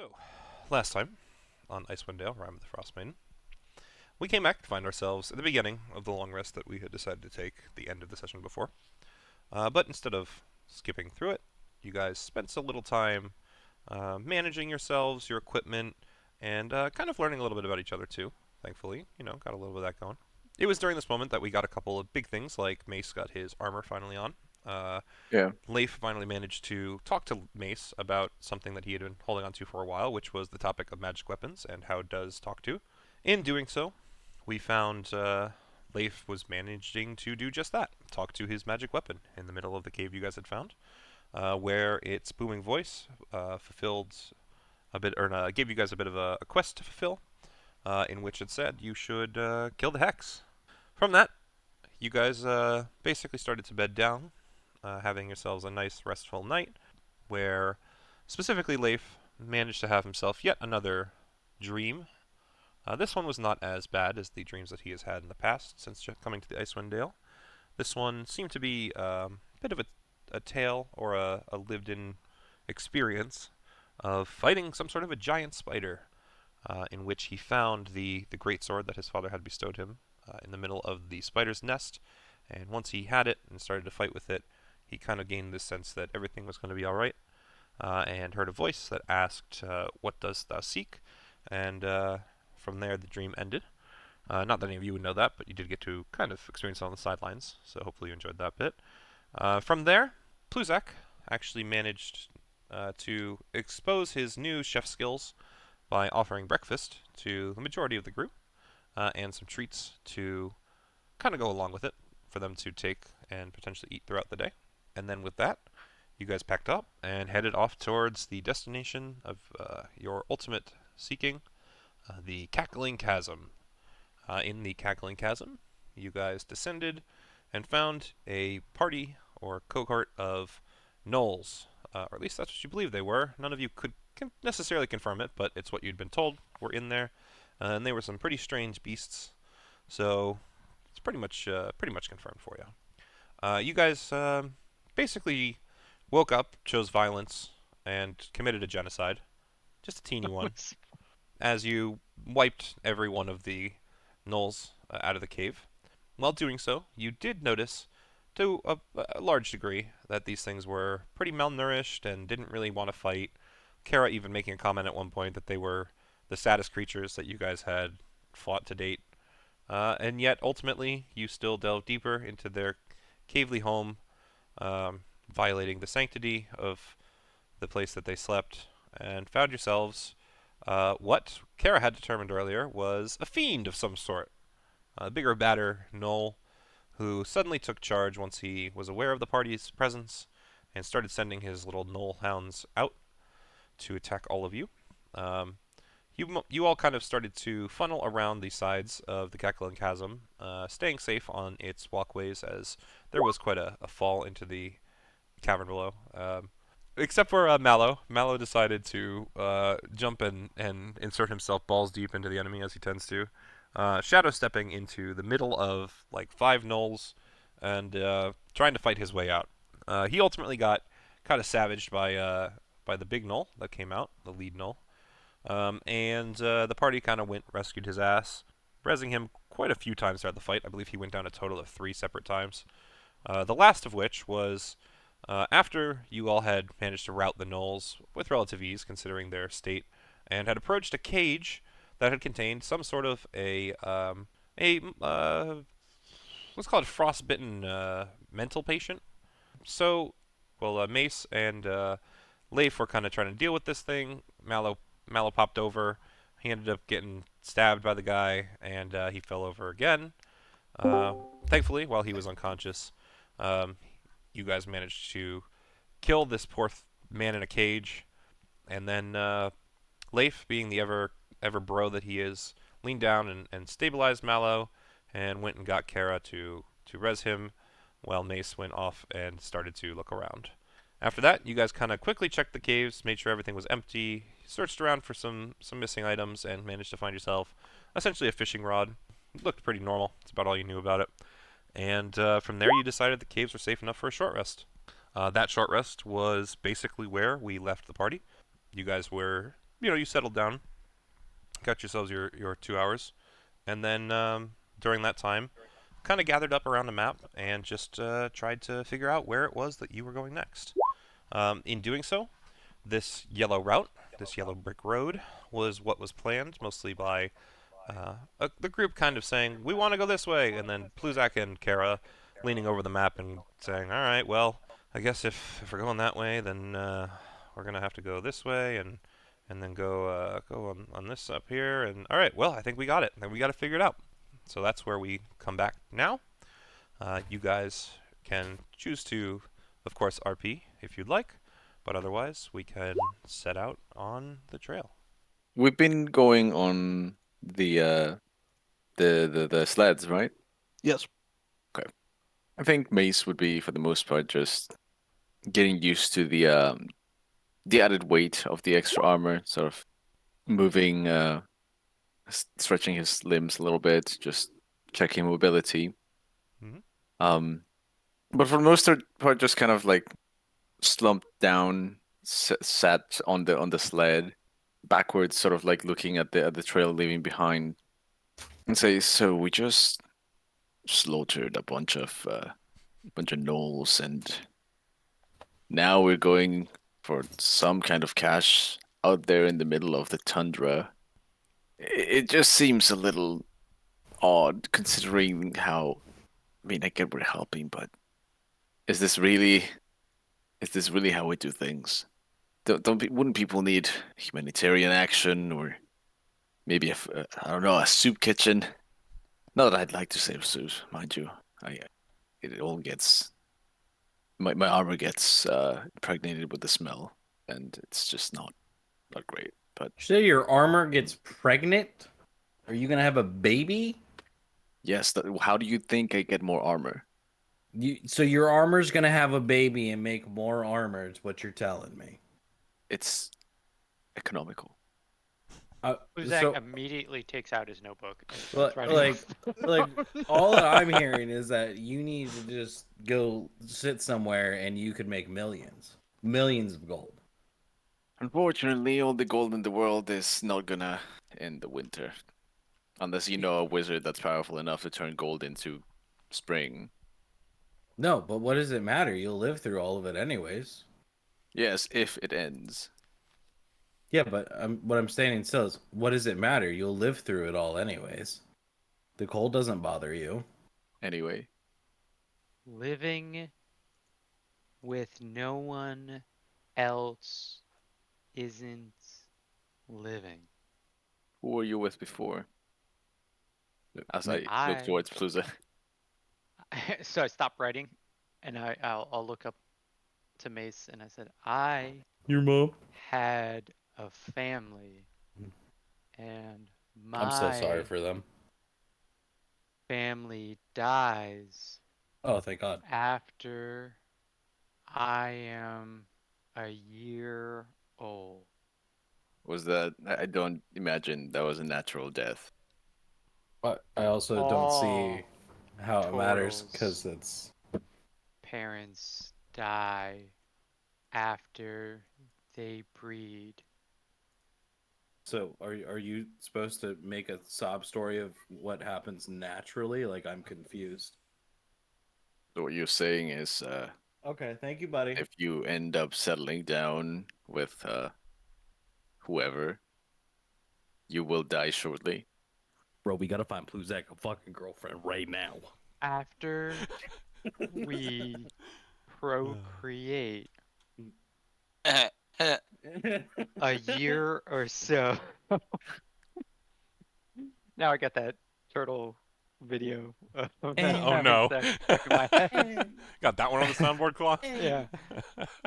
So, last time on Icewind Dale, Rime of the Frostmaiden, we came back to find ourselves at the beginning of the long rest that we had decided to take the end of the session before. But instead of skipping through it, you guys spent a little time managing yourselves, your equipment, and kind of learning a little bit about each other too. Thankfully, got a little bit of that going. It was during this moment that we got a couple of big things, like Mace got his armor finally on. Yeah. Leif finally managed to talk to Mace about something that he had been holding on to for a while, which was the topic of magic weapons and how does talk to. In doing so, we found Leif was managing to do just that, talk to his magic weapon in the middle of the cave you guys had found, where its booming voice fulfilled a bit, or gave you guys a bit of a quest to fulfill, in which it said you should kill the Hex. From that, you guys basically started to bed down, having yourselves a nice restful night, where specifically Leif managed to have himself yet another dream. This one was not as bad as the dreams that he has had in the past since coming to the Icewind Dale. This one seemed to be a bit of a tale or a lived-in experience of fighting some sort of a giant spider, in which he found the great sword that his father had bestowed him in the middle of the spider's nest. And once he had it and started to fight with it, he kind of gained this sense that everything was going to be all right, and heard a voice that asked, "What dost thou seek?" And from there, the dream ended. Not that any of you would know that, but you did get to kind of experience it on the sidelines, so hopefully you enjoyed that bit. From there, Pluzak actually managed to expose his new chef skills by offering breakfast to the majority of the group, and some treats to kind of go along with it for them to take and potentially eat throughout the day. And then with that, you guys packed up and headed off towards the destination of your ultimate seeking, the Cackling Chasm. In the Cackling Chasm, you guys descended and found a party or cohort of gnolls, or at least that's what you believe they were. None of you could necessarily confirm it, but it's what you'd been told were in there, and they were some pretty strange beasts. So it's pretty much confirmed for you. You guys basically woke up, chose violence, and committed a genocide. Just a teeny one. As you wiped every one of the gnolls out of the cave. While doing so, you did notice, to a large degree, that these things were pretty malnourished and didn't really want to fight. Kara even making a comment at one point that they were the saddest creatures that you guys had fought to date. And yet, ultimately, you still delve deeper into their cavely home, violating the sanctity of the place that they slept, and found yourselves what Kara had determined earlier was a fiend of some sort. A bigger, badder gnoll who suddenly took charge once he was aware of the party's presence and started sending his little gnoll hounds out to attack all of you. You all kind of started to funnel around the sides of the Cackling Chasm, staying safe on its walkways as there was quite a fall into the cavern below. Except for Mallow. Mallow decided to jump and insert himself balls deep into the enemy, as he tends to. Shadow stepping into the middle of like 5 gnolls and trying to fight his way out. He ultimately got kind of savaged by the big gnoll that came out, the lead gnoll. And the party kind of rescued his ass, rezzing him quite a few times throughout the fight. I believe he went down a total of 3 separate times. The last of which was after you all had managed to rout the gnolls with relative ease, considering their state, and had approached a cage that had contained some sort of let's call it frostbitten mental patient. So, well, Mace and Leif were kind of trying to deal with this thing. Mallow popped over. He ended up getting stabbed by the guy, and he fell over again. Thankfully, while he was unconscious, you guys managed to kill this poor man in a cage, and then Leif, being the ever bro that he is, leaned down and stabilized Mallow, and went and got Kara to res him, while Mace went off and started to look around. After that, you guys kind of quickly checked the caves, made sure everything was empty, searched around for some missing items, and managed to find yourself essentially a fishing rod. It looked pretty normal. That's about all you knew about it. And from there, you decided the caves were safe enough for a short rest. That short rest was basically where we left the party. You guys were you settled down, got yourselves your 2 hours, and then during that time, kind of gathered up around a map and just tried to figure out where it was that you were going next. In doing so, this yellow route, this yellow brick road, was what was planned mostly by the group kind of saying, we want to go this way, and then Pluzak and Kara leaning over the map and saying, all right, well, I guess if we're going that way, then we're going to have to go this way, and then go on this up here, and all right, well, I think we got it. Then we got to figure it out. So that's where we come back now. You guys can choose to, of course, RP if you'd like, but otherwise we can set out on the trail. We've been going on the sleds, right? Yes. I think Mace would be, for the most part, just getting used to the added weight of the extra armor, sort of moving, stretching his limbs a little bit, just checking mobility. Mhm. But for the most part, just kind of like slumped down, sat on the sled, backwards, sort of like looking at the trail leaving behind, and say, "So we just slaughtered a bunch of gnolls, and now we're going for some kind of cache out there in the middle of the tundra. It just seems a little odd considering how. I mean, I get we're helping, but is this really how we do things? Wouldn't people need humanitarian action or maybe I don't know, a soup kitchen? Not that I'd like to save soup, mind you. It all gets my armor gets impregnated with the smell, and it's just not great. But You say your armor gets pregnant? Are you gonna have a baby? yes, how do you think I get more armor? So your armor's gonna have a baby and make more armor, is what you're telling me. It's economical. Uzak So, immediately takes out his notebook. And like, starts writing like all that I'm hearing is that you need to just go sit somewhere and you could make millions of gold. Unfortunately, all the gold in the world is not gonna end the winter. Unless you know a wizard that's powerful enough to turn gold into spring. No, but what does it matter? You'll live through all of it anyways. Yes, if it ends. Yeah, but what I'm standing still is, what does it matter? You'll live through it all anyways. The cold doesn't bother you. Anyway. living with no one else isn't living. Who were you with before? As I look I towards Pluza. so I stopped writing, and I'll look up to Mace, and I said I Your mom? had a family, and I'm so my sorry for them. family dies Oh, thank God. after I am a year old. Was that I don't imagine that was a natural death. But I also don't see All how it matters turtles' because it's. parents die after they breed. So are you supposed to make a sob story of what happens naturally? Like, I'm confused. So what you're saying is Okay, thank you, buddy. if you end up settling down with whoever, you will die shortly. Bro, we gotta find Pluzak a fucking girlfriend right now. After we procreate a year or so. Now I got that turtle video of them Oh having no. sex stuck in my head. Got that one on the soundboard, Claw? Yeah.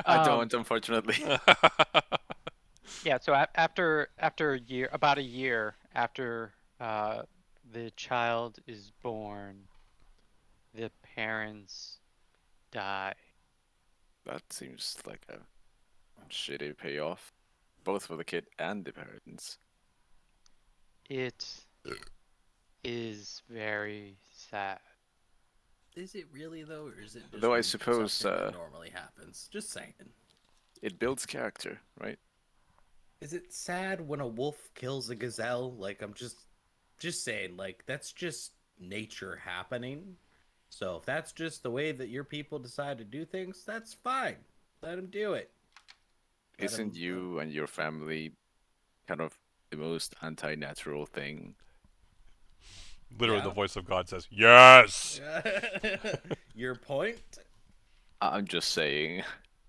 I Um, don't, unfortunately. Yeah, so after a year, about a year after the child is born, the parents die. That seems like a shitty payoff, both for the kid and the parents. It is very sad. Is it really though, or is it just Though I suppose something that normally happens? Just saying. it builds character, right? Is it sad when a wolf kills a gazelle? Like, I'm just saying, like, that's just nature happening. So if that's just the way that your people decide to do things, that's fine. Let them do it. Let Isn't them. you and your family kind of the most anti-natural thing? Literally, the Yeah. voice of God says, "Yes." Your point? I'm just saying,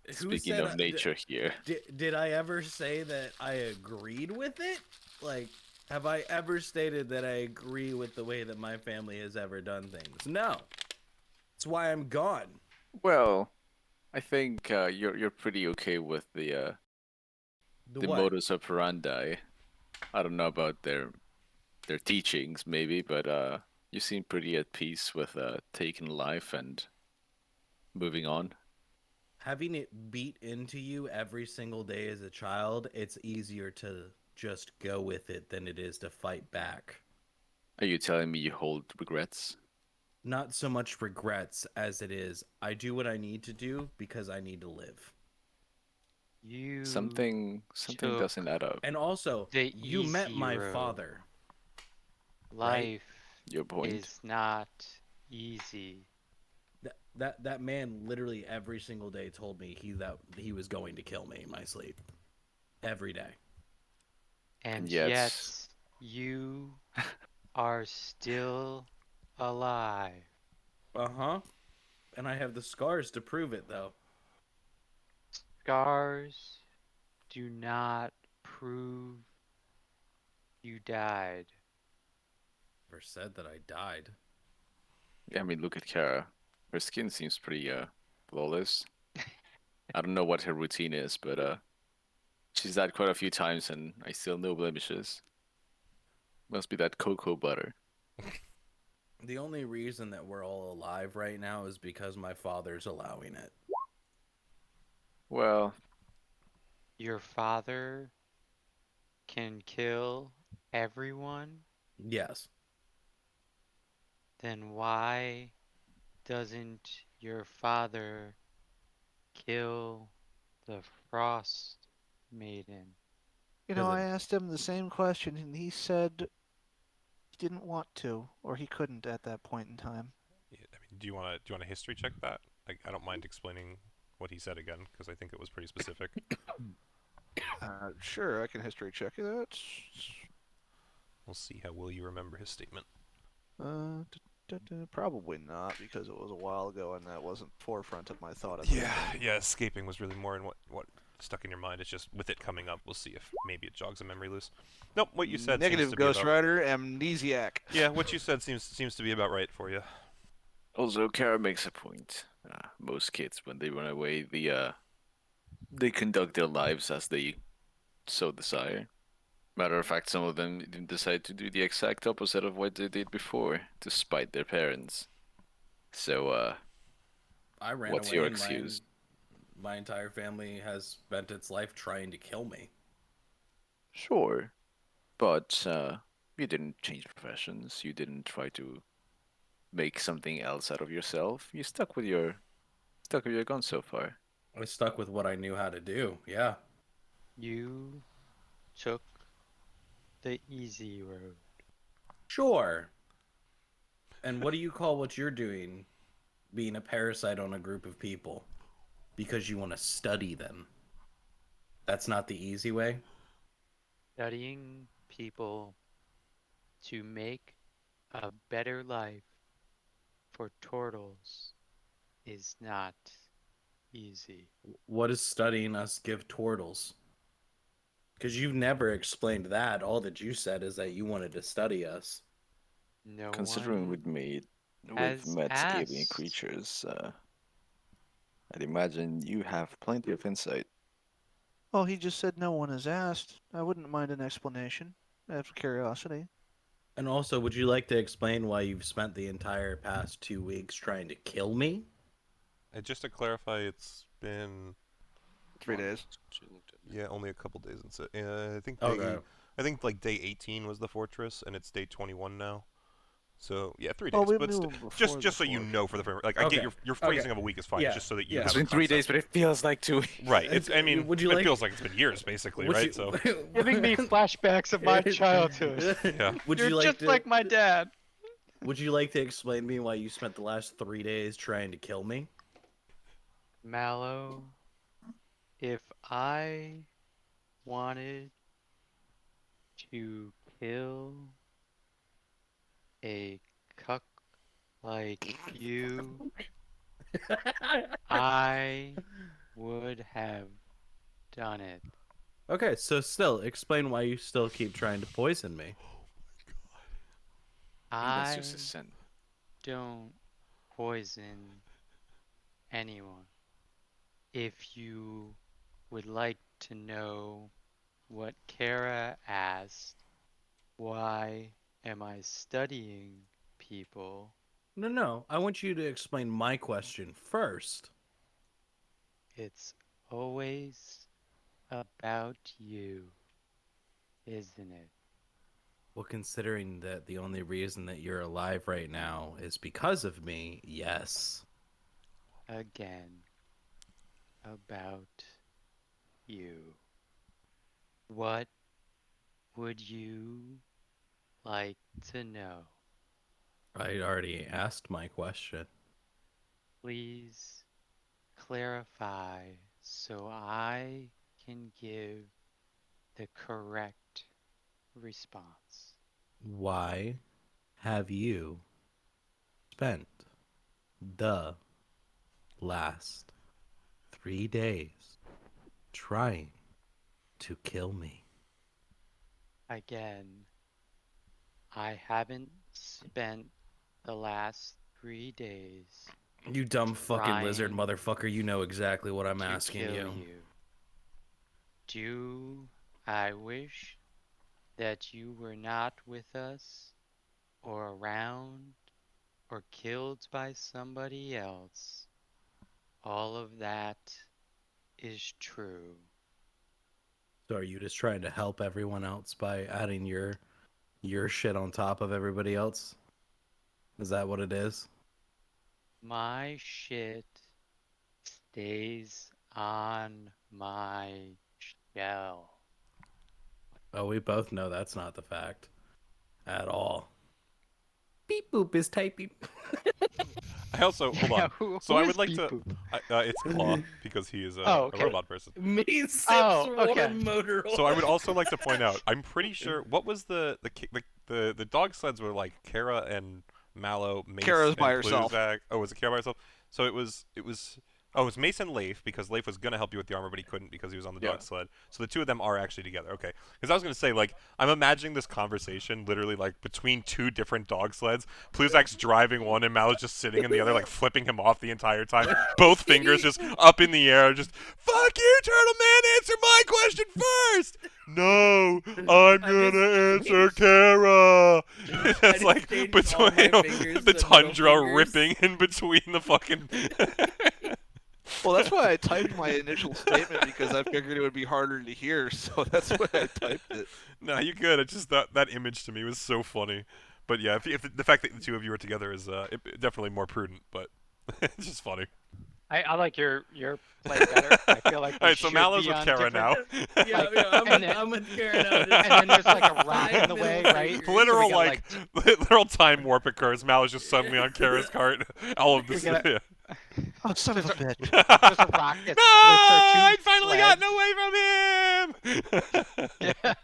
Who speaking said of nature here. did I ever say that I agreed with it? Like, have I ever stated that I agree with the way that my family has ever done things? No. That's why I'm gone. Well, I think you're pretty okay with The the what? modus operandi. I don't know about their teachings, maybe, but you seem pretty at peace with taking life and moving on. Having it beat into you every single day as a child, it's easier to just go with it than it is to fight back. Are you telling me you hold regrets? Not so much regrets as it is I do what I need to do because I need to live. You Something took doesn't add up. And also, the you met easy my road. father, right? Life Your point? is not easy. That man literally every single day told me he was going to kill me in my sleep every day. And And yet, yet you are still alive. Uh-huh. And I have the scars to prove it though. Scars do not prove you died. Never said that I died. I mean, look at Kara. Her skin seems pretty flawless. I don't know what her routine is, but she's died quite a few times, and I still no blemishes. Must be that cocoa butter. The only reason that we're all alive right now is because my father's allowing it. Well, Your father can kill everyone, Yes. then why doesn't your father kill the Frost Maiden? You know, Because I asked him the same question, and he said he didn't want to, or he couldn't at that point in time. Yeah, I mean, do you want to history check that? I don't mind explaining what he said again because I think it was pretty specific. Sure, I can history check that. We'll see how well you remember his statement. Probably not, because it was a while ago and that wasn't forefront of my thought at Yeah, yeah. Escaping was really more in what stuck in your mind. It's just with it coming up, we'll see if maybe it jogs a memory loose. Nope, what you said seems Negative to be Ghost about. Rider, amnesiac. Yeah, what you said seems to be about right for you. also Kara makes a point. Most kids, when they run away, they conduct their lives as they so desire. Matter of fact, some of them even decide to do the exact opposite of what they did before to spite their parents. So, I ran what's away your and excuse? my entire family has spent its life trying to kill me. Sure, but you didn't change professions. You didn't try to make something else out of yourself. You stuck with your gun so far. I stuck with what I knew how to do. Yeah. You took the easy road. Sure. And what do you call what you're doing being a parasite on a group of people because you want to study them? That's not the easy way. Studying people to make a better life for turtles is not easy. What does studying us give turtles? Because you've never explained that. All that you said is that you wanted to study us. No Considering one we've has met alien asked. creatures, I'd imagine you have plenty of insight. Well, he just said no one has asked. I wouldn't mind an explanation, out of curiosity. And also, would you like to explain why you've spent the entire past 2 weeks trying to kill me? And just to clarify, it's been 3 days. only a couple days. I think Okay. I think like day 18 was the fortress, and it's day 21 now. So yeah, 3 Oh, days. we But knew just before so you the know for the framework, like I Okay, get your okay. phrasing of a week is fine. Yeah, Just so that you yeah. have It's a been 3 days, concept. but it feels like 2 weeks. Right. It's. I mean, Would you it like? feels like it's been years, basically, would right? you- So Giving me flashbacks of my childhood. yeah. Would You're you like just to? like my dad. Would you like to explain to me why you spent the last 3 days trying to kill me? Mallow, if I wanted to kill a cuck like you, I would have done it. Okay, so still explain why you still keep trying to poison me. That's I just a sin. don't poison anyone. If you would like to know what Kara asked, why am I studying people? No. I want you to explain my question first. It's always about you, isn't it? Well, considering that the only reason that you're alive right now is because of me, yes. Again, about you. What would you like to know? I already asked my question. Please clarify so I can give the correct response. Why have you spent the last 3 days trying to kill me? Again, I haven't spent the last 3 days You dumb fucking lizard Trying motherfucker, you know exactly what I'm to asking kill you. you. Do I wish that you were not with us, or around, or killed by somebody else? All of that is true. So are you just trying to help everyone else by adding your shit on top of everybody else? Is that what it is? My shit stays on my shell. Oh, we both know that's not the fact. At all. Beep boop is typing. I also hold on. Who So I is would like Beep to. Boop? It's Claw because he is Oh, a okay. robot person. Mace Oh, water okay. motor. So I would also like to point out. I'm pretty sure. What was the dog sleds were like? Kara and Mallow, Mace, Kara's and by herself. Pluzak. Oh, was it Kara by herself? So it was. Oh, it was Mace and Leif because Leif was gonna help you with the armor, but he couldn't because he was on the Yeah. dog sled. So the two of them are actually together. Okay. Because I was gonna say like I'm imagining this conversation literally like between two different dog sleds. Pluzak's driving one and Mallow's just sitting in the other, like flipping him off the entire time. Both fingers just up in the air, just fuck you, Turtle Man. Answer my question first. No, I'm gonna answer Kara. It's like changed between all my fingers the to tundra middle fingers. ripping in between the fucking. Well, that's why I typed my initial statement because I figured it would be harder to hear, so that's why I typed it. No, you good. It just that image to me was so funny. But yeah, if the fact that the two of you are together is definitely more prudent, but it's just funny. I like your play better. I feel like All we right, so should Mallow's be with on Kara now. Like, I'm with Karen now. and then there's like a rock in the way, right? So we Literal gotta, literal time warp occurs. Mallow's just suddenly on Kara's cart. All of this. We gotta- Yeah. Oh, son of a bitch. There's a rock that No, splits our two I finally sleds. gotten away from him.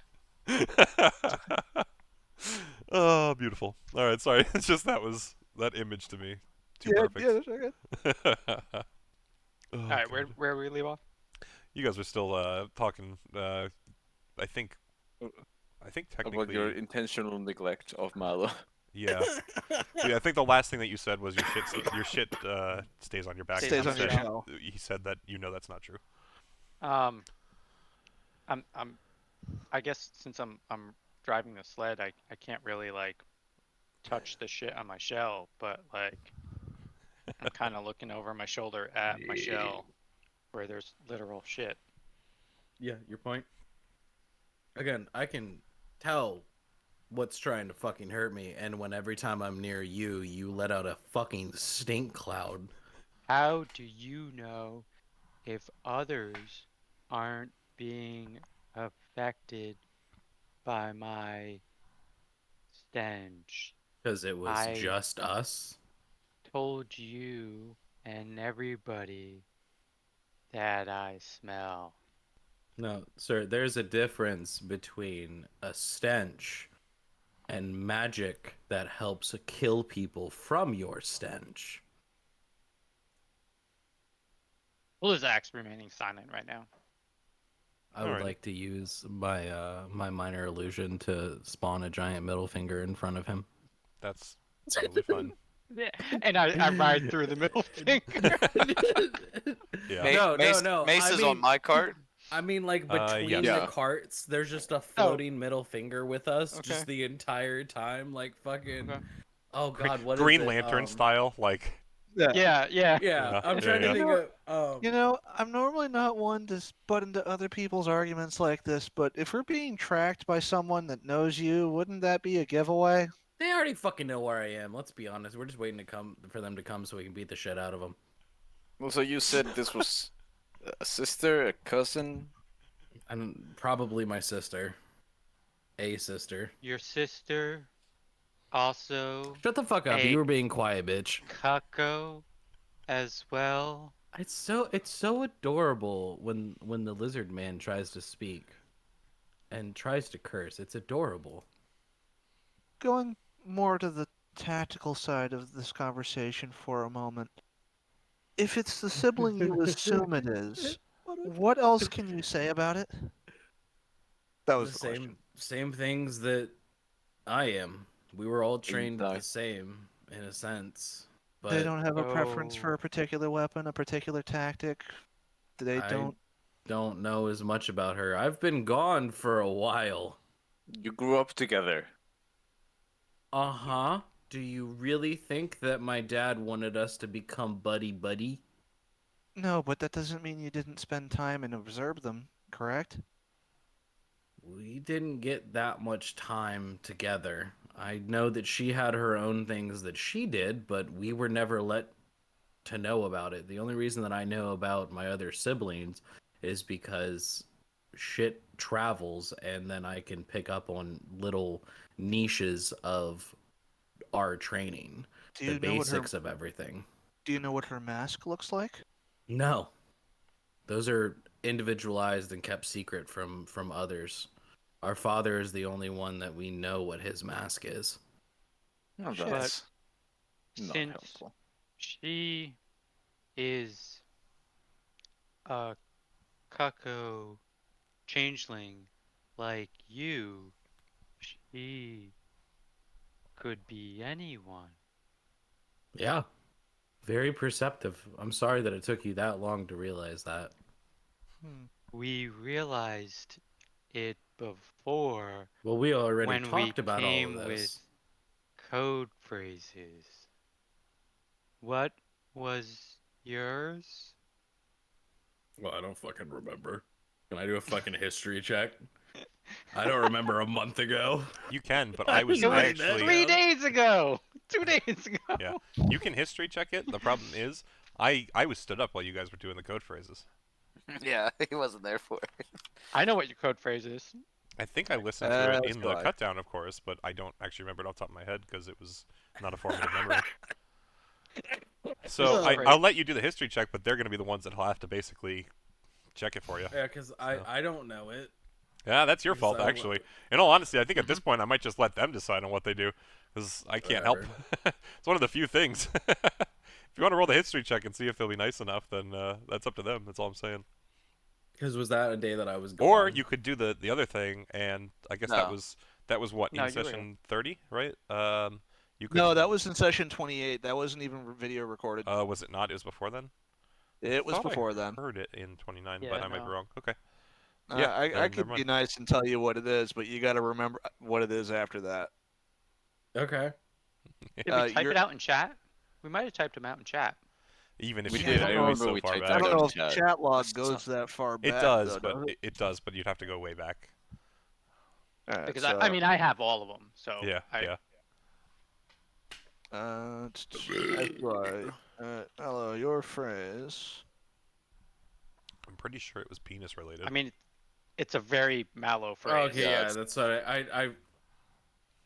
Oh, beautiful. All right, sorry. It's just that image to me. Too perfect. Yeah, that's okay. Oh, All right, God. where we leave off? You guys are still talking. I think About technically. your intentional neglect of Malo. Yeah. Yeah. I think the last thing that you said was your shit stays on your back. Stays He on your said- shell. He said that that's not true. I guess since I'm driving the sled, I can't really like touch the shit on my shell, but like I'm kind of looking over my shoulder at my shell where there's literal shit. Yeah, your point. Again, I can tell what's trying to fucking hurt me, and when every time I'm near you, you let out a fucking stink cloud. How do you know if others aren't being affected by my stench? Because it was I- just us. Told you and everybody that I smell. No, sir, there's a difference between a stench and magic that helps kill people from your stench. Blizzax remaining silent right now. I would Alright. like to use my my minor illusion to spawn a giant middle finger in front of him. That's totally fine. Yeah, and I ride through the middle finger. Yeah. No. Mace I is mean, on my cart. I mean, like between yes. the Yeah. carts, there's just a floating middle finger with us, Okay. just the entire time, like fucking. Okay. Oh God, what is Green it? Lantern style, like Yeah. Yeah, Yeah, I'm yeah, trying to yeah. think of. You know, I'm normally not one to butt into other people's arguments like this, but if we're being tracked by someone that knows you, wouldn't that be a giveaway? They already fucking know where I am. Let's be honest. We're just waiting to come for them to come so we can beat the shit out of them. Well, so you said this was a sister, a cousin? And probably my sister, a sister. Your sister also Shut the fuck up. Hey. You were being quiet, bitch. Cucko as well. It's so adorable when the lizard man tries to speak and tries to curse. It's adorable. Going more to the tactical side of this conversation for a moment. If it's the sibling you assume it is, what else can you say about it? The That was the question. same things that I am. We were all trained die. the same in a sense. But They don't have a preference for Oh. a particular weapon, a particular tactic. They I don't know as much about her. I've been gone for a while. You grew up together. Uh-huh. Do you really think that my dad wanted us to become buddy-buddy? No, but that doesn't mean you didn't spend time and observe them, correct? We didn't get that much time together. I know that she had her own things that she did, but we were never let to know about it. The only reason that I know about my other siblings is because shit travels and then I can pick up on little niches of our training, Do the you know what her basics of everything. Do you know what her mask looks like? No. Those are individualized and kept secret from others. Our father is the only one that we know what his mask is. Oh, But that's not since helpful. she is a cucko changeling like you, she could be anyone. Yeah. Very perceptive. I'm sorry that it took you that long to realize that. We realized it before Well, we already when talked we about came all of with this. code phrases. What was yours? Well, I don't fucking remember. Can I do a fucking history check? I don't remember a month ago. You can, but I was It was actually 3 days ago! 2 days ago! Yeah. You can history check it. The problem is I was stood up while you guys were doing the code phrases. Yeah, he wasn't there for it. I know what your code phrase is. I think I listened to it That's in the why. cut down, of course, but I don't actually remember it off the top of my head because it was not a formative memory. So Alright. I'll let you do the history check, but they're going to be the ones that'll have to basically check it for you. Yeah, because I don't know it. Yeah, that's your Because fault, I actually. In all honesty, I think at this point I might just let them decide on what they do, because I can't help. It's one of the few things. If you want to roll the history check and see if they'll be nice enough, then that's up to them. That's all I'm saying. Because was that a day that I was gone? Or you could do the other thing, and I guess that No. was what No, in you were session 30, right? You could. No, that was in session 28. That wasn't even video recorded. Was it not? It was before then. It was Thought I before then. Heard it in 29, Yeah, but I might be no. wrong. Okay. I then could never be mind. nice and tell you what it is, but you got to remember what it is after that. Okay. Did Uh, we type you're- it out in chat? We might have typed them out in chat. Even if We you did, don't I go remember so we far typed back. that I don't out know in if chat. chat log That's goes that far It back. does, though, but does it? it does, but you'd have to go way back. Alright, Because so, I mean, I have all of them. So Yeah, yeah. right. Hello, your phrase. I'm pretty sure it was penis related. I mean, it's a very Mallow phrase. Oh, okay, Yeah, yeah, it's- that's what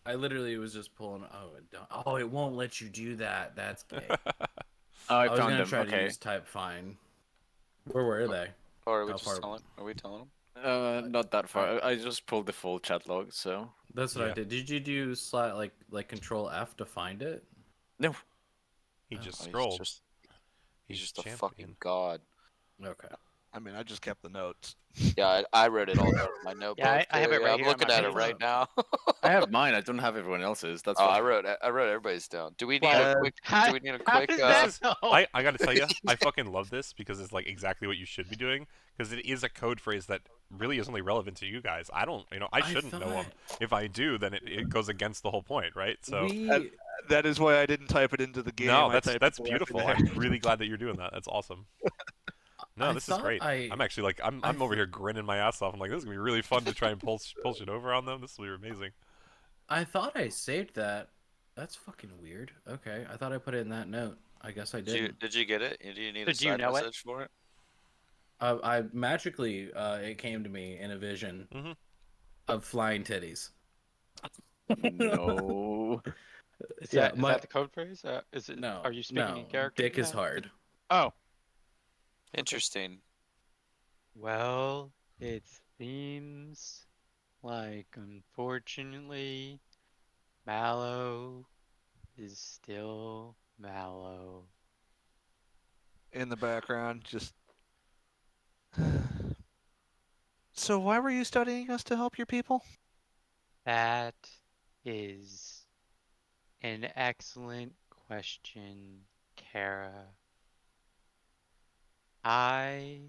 I literally was just pulling. Oh, it won't let you do that. That's gay. Oh, I I was found gonna them. try to Okay. use type fine. Where were they? Or are we How just far- telling? Are we telling them? Not that far. I just pulled the full chat log, so That's what I Yeah. did. Did you do like Control F to find it? no. He Oh, just Oh, scrolled. He's just a champion. fucking god. Okay. I mean, I just kept the notes. Yeah, I wrote it all down in my notebook. I have too. it right I'm here on looking my at it paper. right now. I have mine. I don't have everyone else's. That's Oh, why. I wrote everybody's down. Do we need Well, a quick? How, Do we need a how quick? does This that is, know? I gotta tell you, I fucking love this because it's like exactly what you should be doing. Because it is a code phrase that really is only relevant to you guys. I don't, I shouldn't know them. If I do, then it goes against the whole point, right? So We That is why I didn't type it into the game. no, I that's typed that's it directly beautiful. there. I'm really glad that you're doing that. That's awesome. No, I this is thought great. I- I'm actually like I'm over here grinning my ass off. I'm like, this is gonna be really fun to try and pull shit over on them. This will be amazing. I thought I saved that. That's fucking weird. Okay, I thought I put it in that note. I guess I didn't. Did you get it? Do you need a Did you side know it? message for it? I magically it came to me in a vision Mhm. of flying titties. No. Is Yeah, that is that the code phrase? Is it? No. Are you speaking no, in character? Dick is now? hard. Oh. Interesting. Well, it seems like unfortunately Mallow is still Mallow. In the background, just. So why were you studying us to help your people? That is an excellent question, Kara. I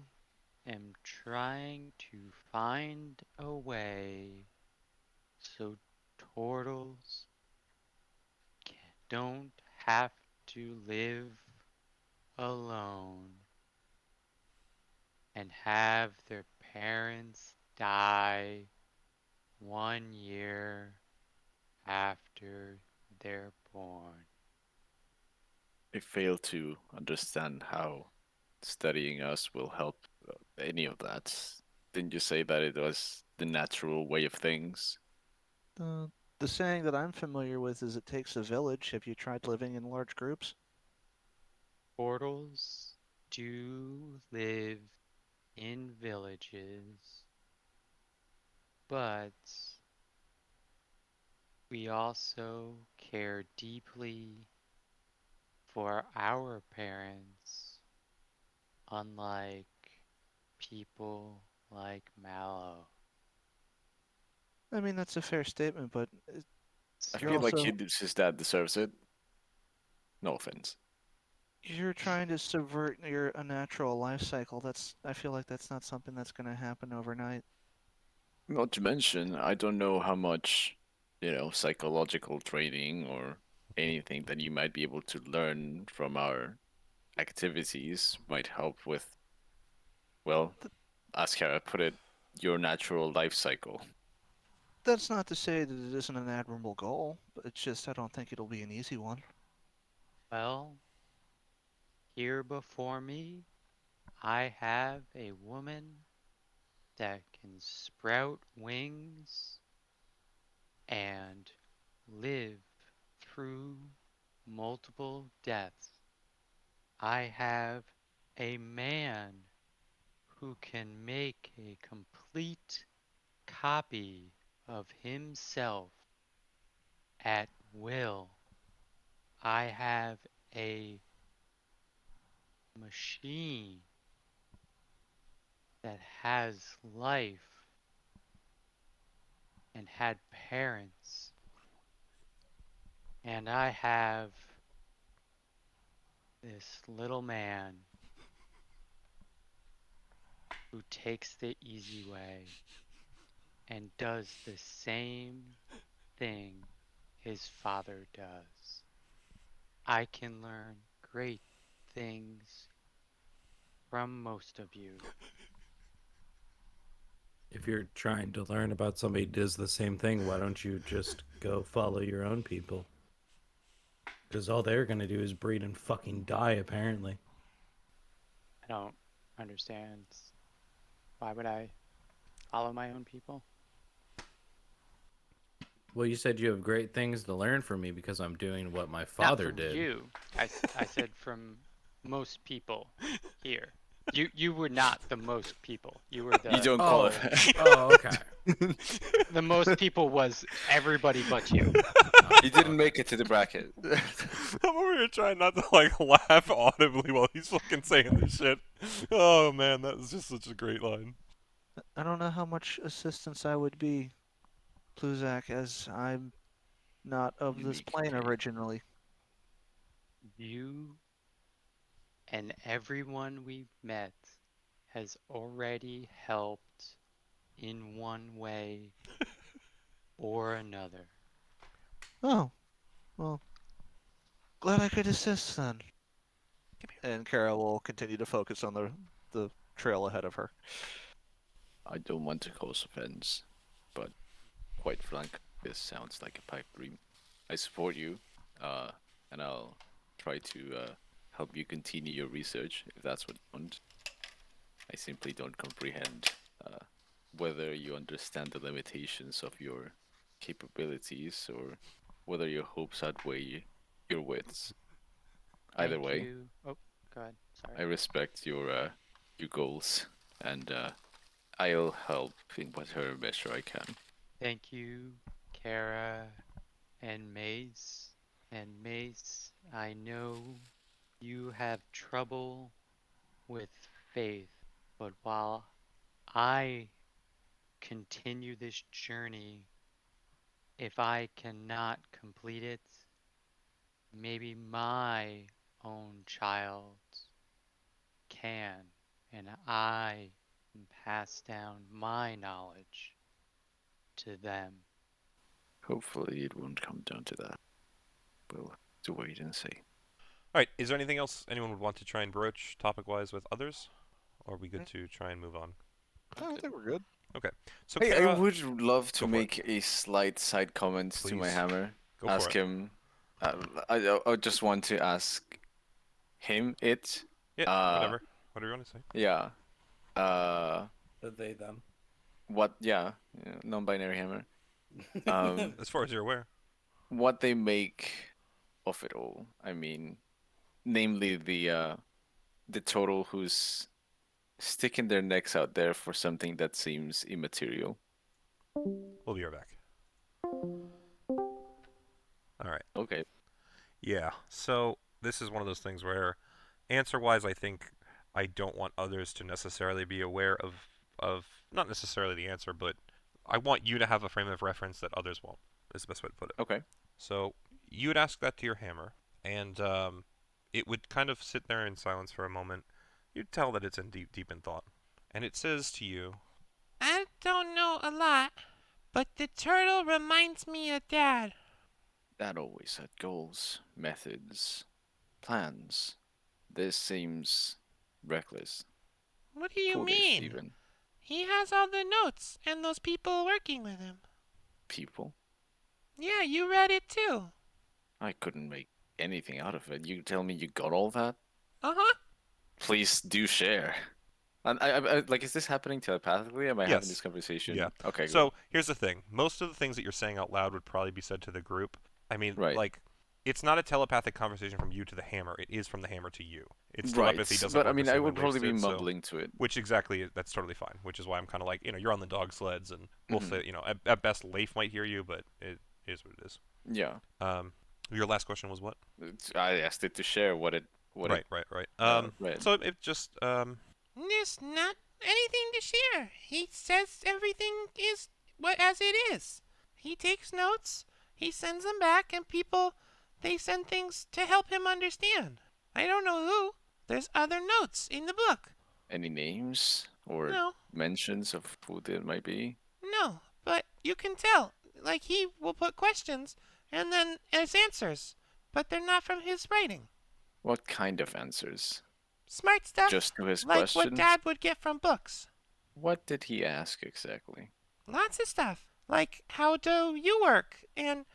am trying to find a way so turtles don't have to live alone and have their parents die 1 year after they're born. I fail to understand how studying us will help any of that. Didn't you say that it was the natural way of things? The saying that I'm familiar with is it takes a village. Have you tried living in large groups? Portals do live in villages, but we also care deeply for our parents, unlike people like Mallow. I mean, that's a fair statement, but I You're feel like also- his dad deserves it. No offense. you're trying to subvert your a natural life cycle. I feel like that's not something that's going to happen overnight. Not to mention, I don't know how much, psychological training or anything that you might be able to learn from our activities might help with, well, as Kara put it, your natural life cycle. That's not to say that it isn't an admirable goal, but it's just I don't think it'll be an easy one. Well, here before me, I have a woman that can sprout wings and live through multiple deaths. I have a man who can make a complete copy of himself at will. I have a machine that has life and had parents. And I have this little man who takes the easy way and does the same thing his father does. I can learn great things from most of you. If you're trying to learn about somebody who does the same thing, why don't you just go follow your own people? Because all they're gonna do is breed and fucking die, apparently. I don't understand. Why would I follow my own people? Well, you said you have great things to learn from me because I'm doing what my Not father from did. You. I said from most people here. You were not the most people. You were the You don't Oh, qualify. oh, okay. the most people was everybody but you. You didn't make it to the bracket. I'm over here trying not to like laugh audibly while he's fucking saying this shit. Oh man, that was just such a great line. I don't know how much assistance I would be, Pluzak, as I'm not of this Unique plane case. originally. You and everyone we've met has already helped in one way or another. Oh, well, glad I could assist then. And Kara will continue to focus on the trail ahead of her. I don't want to cause offense, but quite frank, this sounds like a pipe dream. I support you, and I'll try to help you continue your research if that's what you want. I simply don't comprehend whether you understand the limitations of your capabilities or whether your hopes outweigh your wits. Either Thank way, you. Oh, go ahead. I Sorry. respect your goals, and I'll help in whatever measure I can. Thank you, Kara and Mace. And Mace, I know you have trouble with faith, but while I continue this journey, if I cannot complete it, maybe my own child can, and I can pass down my knowledge to them. Hopefully, it won't come down to that. We'll have to wait and see. All right, is there anything else anyone would want to try and broach topic-wise with others? Or are we good to try and move on? I think we're good. So Hey, Kara, I would love to go for it. make a slight side comment to my Please. hammer. Go for Ask it. him. I just want to ask him it. Yeah, whatever. Whatever you want to say. Yeah. They, them. What? Yeah. Non-binary hammer. As far as you're aware. What they make of it all. I mean, namely the total who's sticking their necks out there for something that seems immaterial. We'll be right back. All right. Okay. Yeah. So this is one of those things where, answer-wise, I think I don't want others to necessarily be aware of not necessarily the answer, but I want you to have a frame of reference that others won't. Is the best way to put it. Okay. So you would ask that to your hammer, and it would kind of sit there in silence for a moment. You'd tell that it's in deep in thought, and it says to you, I don't know a lot, but the turtle reminds me of Dad. That always had goals, methods, plans. This seems reckless. What do you Foolish, mean? even. He has all the notes and those people working with him. People? Yeah, you read it too. I couldn't make anything out of it. You tell me you got all that? Uh-huh. Please do share. And I like, is this happening telepathically? Am I having Yes. this conversation? Yeah. Okay. So here's the thing. Most of the things that you're saying out loud would probably be said to the group. I mean, Right. like, it's not a telepathic conversation from you to the hammer. It is from the hammer to you. It's right. telepathy doesn't But I work mean, the I same way would probably be Waves did, so- mumbling to it. Which exactly, that's totally fine. Which is why I'm kind of like, you're on the dog sleds, and we'll Mhm. say, at best, Leif might hear you, but it is what it is. Yeah. Your last question was what? I asked it to share what it. Right. Read. So it just, There's not anything to share. He says everything is as it is. He takes notes, he sends them back, and people, they send things to help him understand. I don't know who. There's other notes in the book. Any names or No, mentions of who there might be? no, but you can tell. Like, he will put questions, and then as answers, but they're not from his writing. What kind of answers? Smart stuff, Just to his like questions? what Dad would get from books. What did he ask exactly? Lots of stuff. Like, how do you work? And,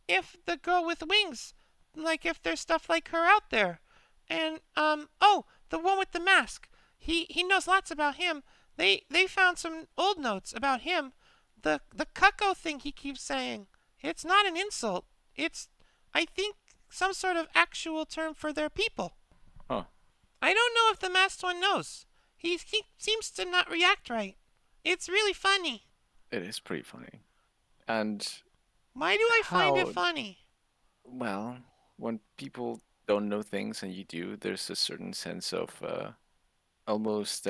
if the girl with wings, like if there's stuff like her out there. And, oh, the one with the mask. He knows lots about him. They found some old notes about him. The cucko thing he keeps saying. It's not an insult. It's, I think, some sort of actual term for their people. Huh. I don't know if the masked one knows. He seems to not react right. It's really funny. It is pretty funny. And, Why do I find it How- funny? well, when people don't know things and you do, there's a certain sense of almost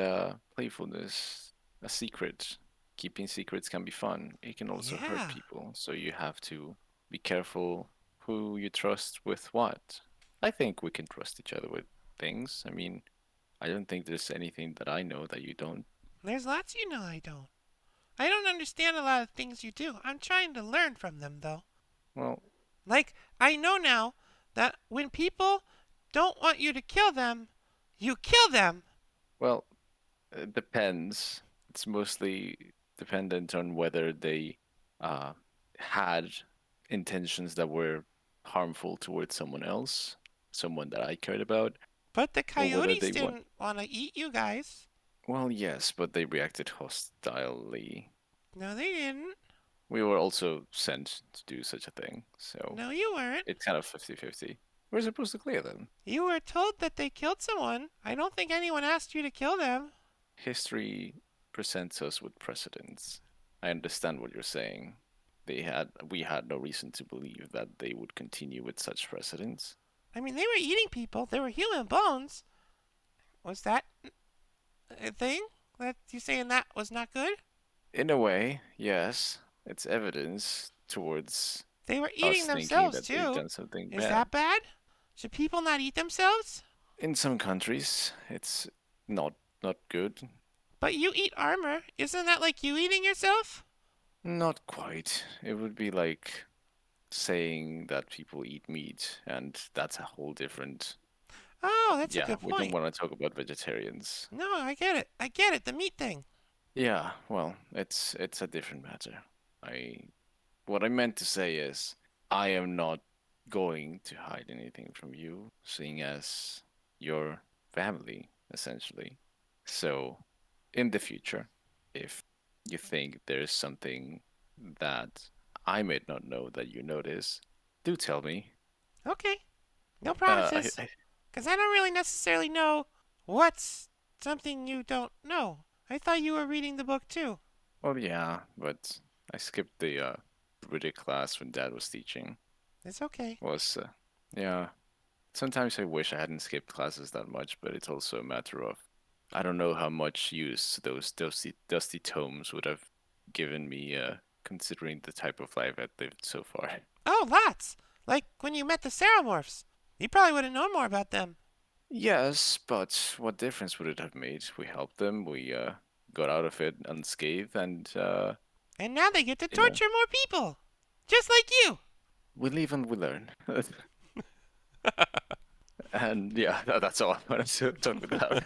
playfulness, a secret. Keeping secrets can be fun. It can also Yeah. hurt people, so you have to be careful who you trust with what. I think we can trust each other with things. I mean, I don't think there's anything that I know that you don't. There's lots you know I don't. I don't understand a lot of things you do. I'm trying to learn from them, though. Well, Like, I know now that when people don't want you to kill them, you kill them. well, it depends. It's mostly dependent on whether they had intentions that were harmful towards someone else, someone that I cared about. But the Or whether coyotes they didn't want to eat you guys. Well, yes, but they reacted hostilely. No, they didn't. We were also sent to do such a thing, so No, you weren't. it's kind of 50-50. We're supposed to clear them. You were told that they killed someone. I don't think anyone asked you to kill them. History presents us with precedents. I understand what you're saying. We had no reason to believe that they would continue with such precedents. I mean, they were eating people. They were human bones. Was that a thing? That you saying that was not good? In a way, yes, it's evidence towards They were us eating thinking themselves that they've too. done something Is bad. that bad? Should people not eat themselves? In some countries, it's not good. But you eat armor. Isn't that like you eating yourself? Not quite. It would be like saying that people eat meat, and that's a whole different. Oh, that's Yeah, a good we don't point. want to talk about vegetarians. No, I get it. I get it. The meat thing. Yeah, well, it's a different matter. What I meant to say is I am not going to hide anything from you, seeing as your family, essentially. So, in the future, if you think there's something that I may not know that you notice, do tell me. Okay. No Uh, promises. Because I don't really necessarily know what's something you don't know. I thought you were reading the book too. well, yeah, but I skipped the British class when Dad was teaching. It's okay. Yeah. Sometimes I wish I hadn't skipped classes that much, but it's also a matter of I don't know how much use those dusty tomes would have given me, considering the type of life I've lived so far. Oh, lots. Like when you met the Ceramorphs. You probably would have known more about them. Yes, but what difference would it have made? We helped them, we got out of it unscathed, and And now they get to You know. torture more people. Just like you. we live and we learn. And yeah, that's all I wanted to talk about.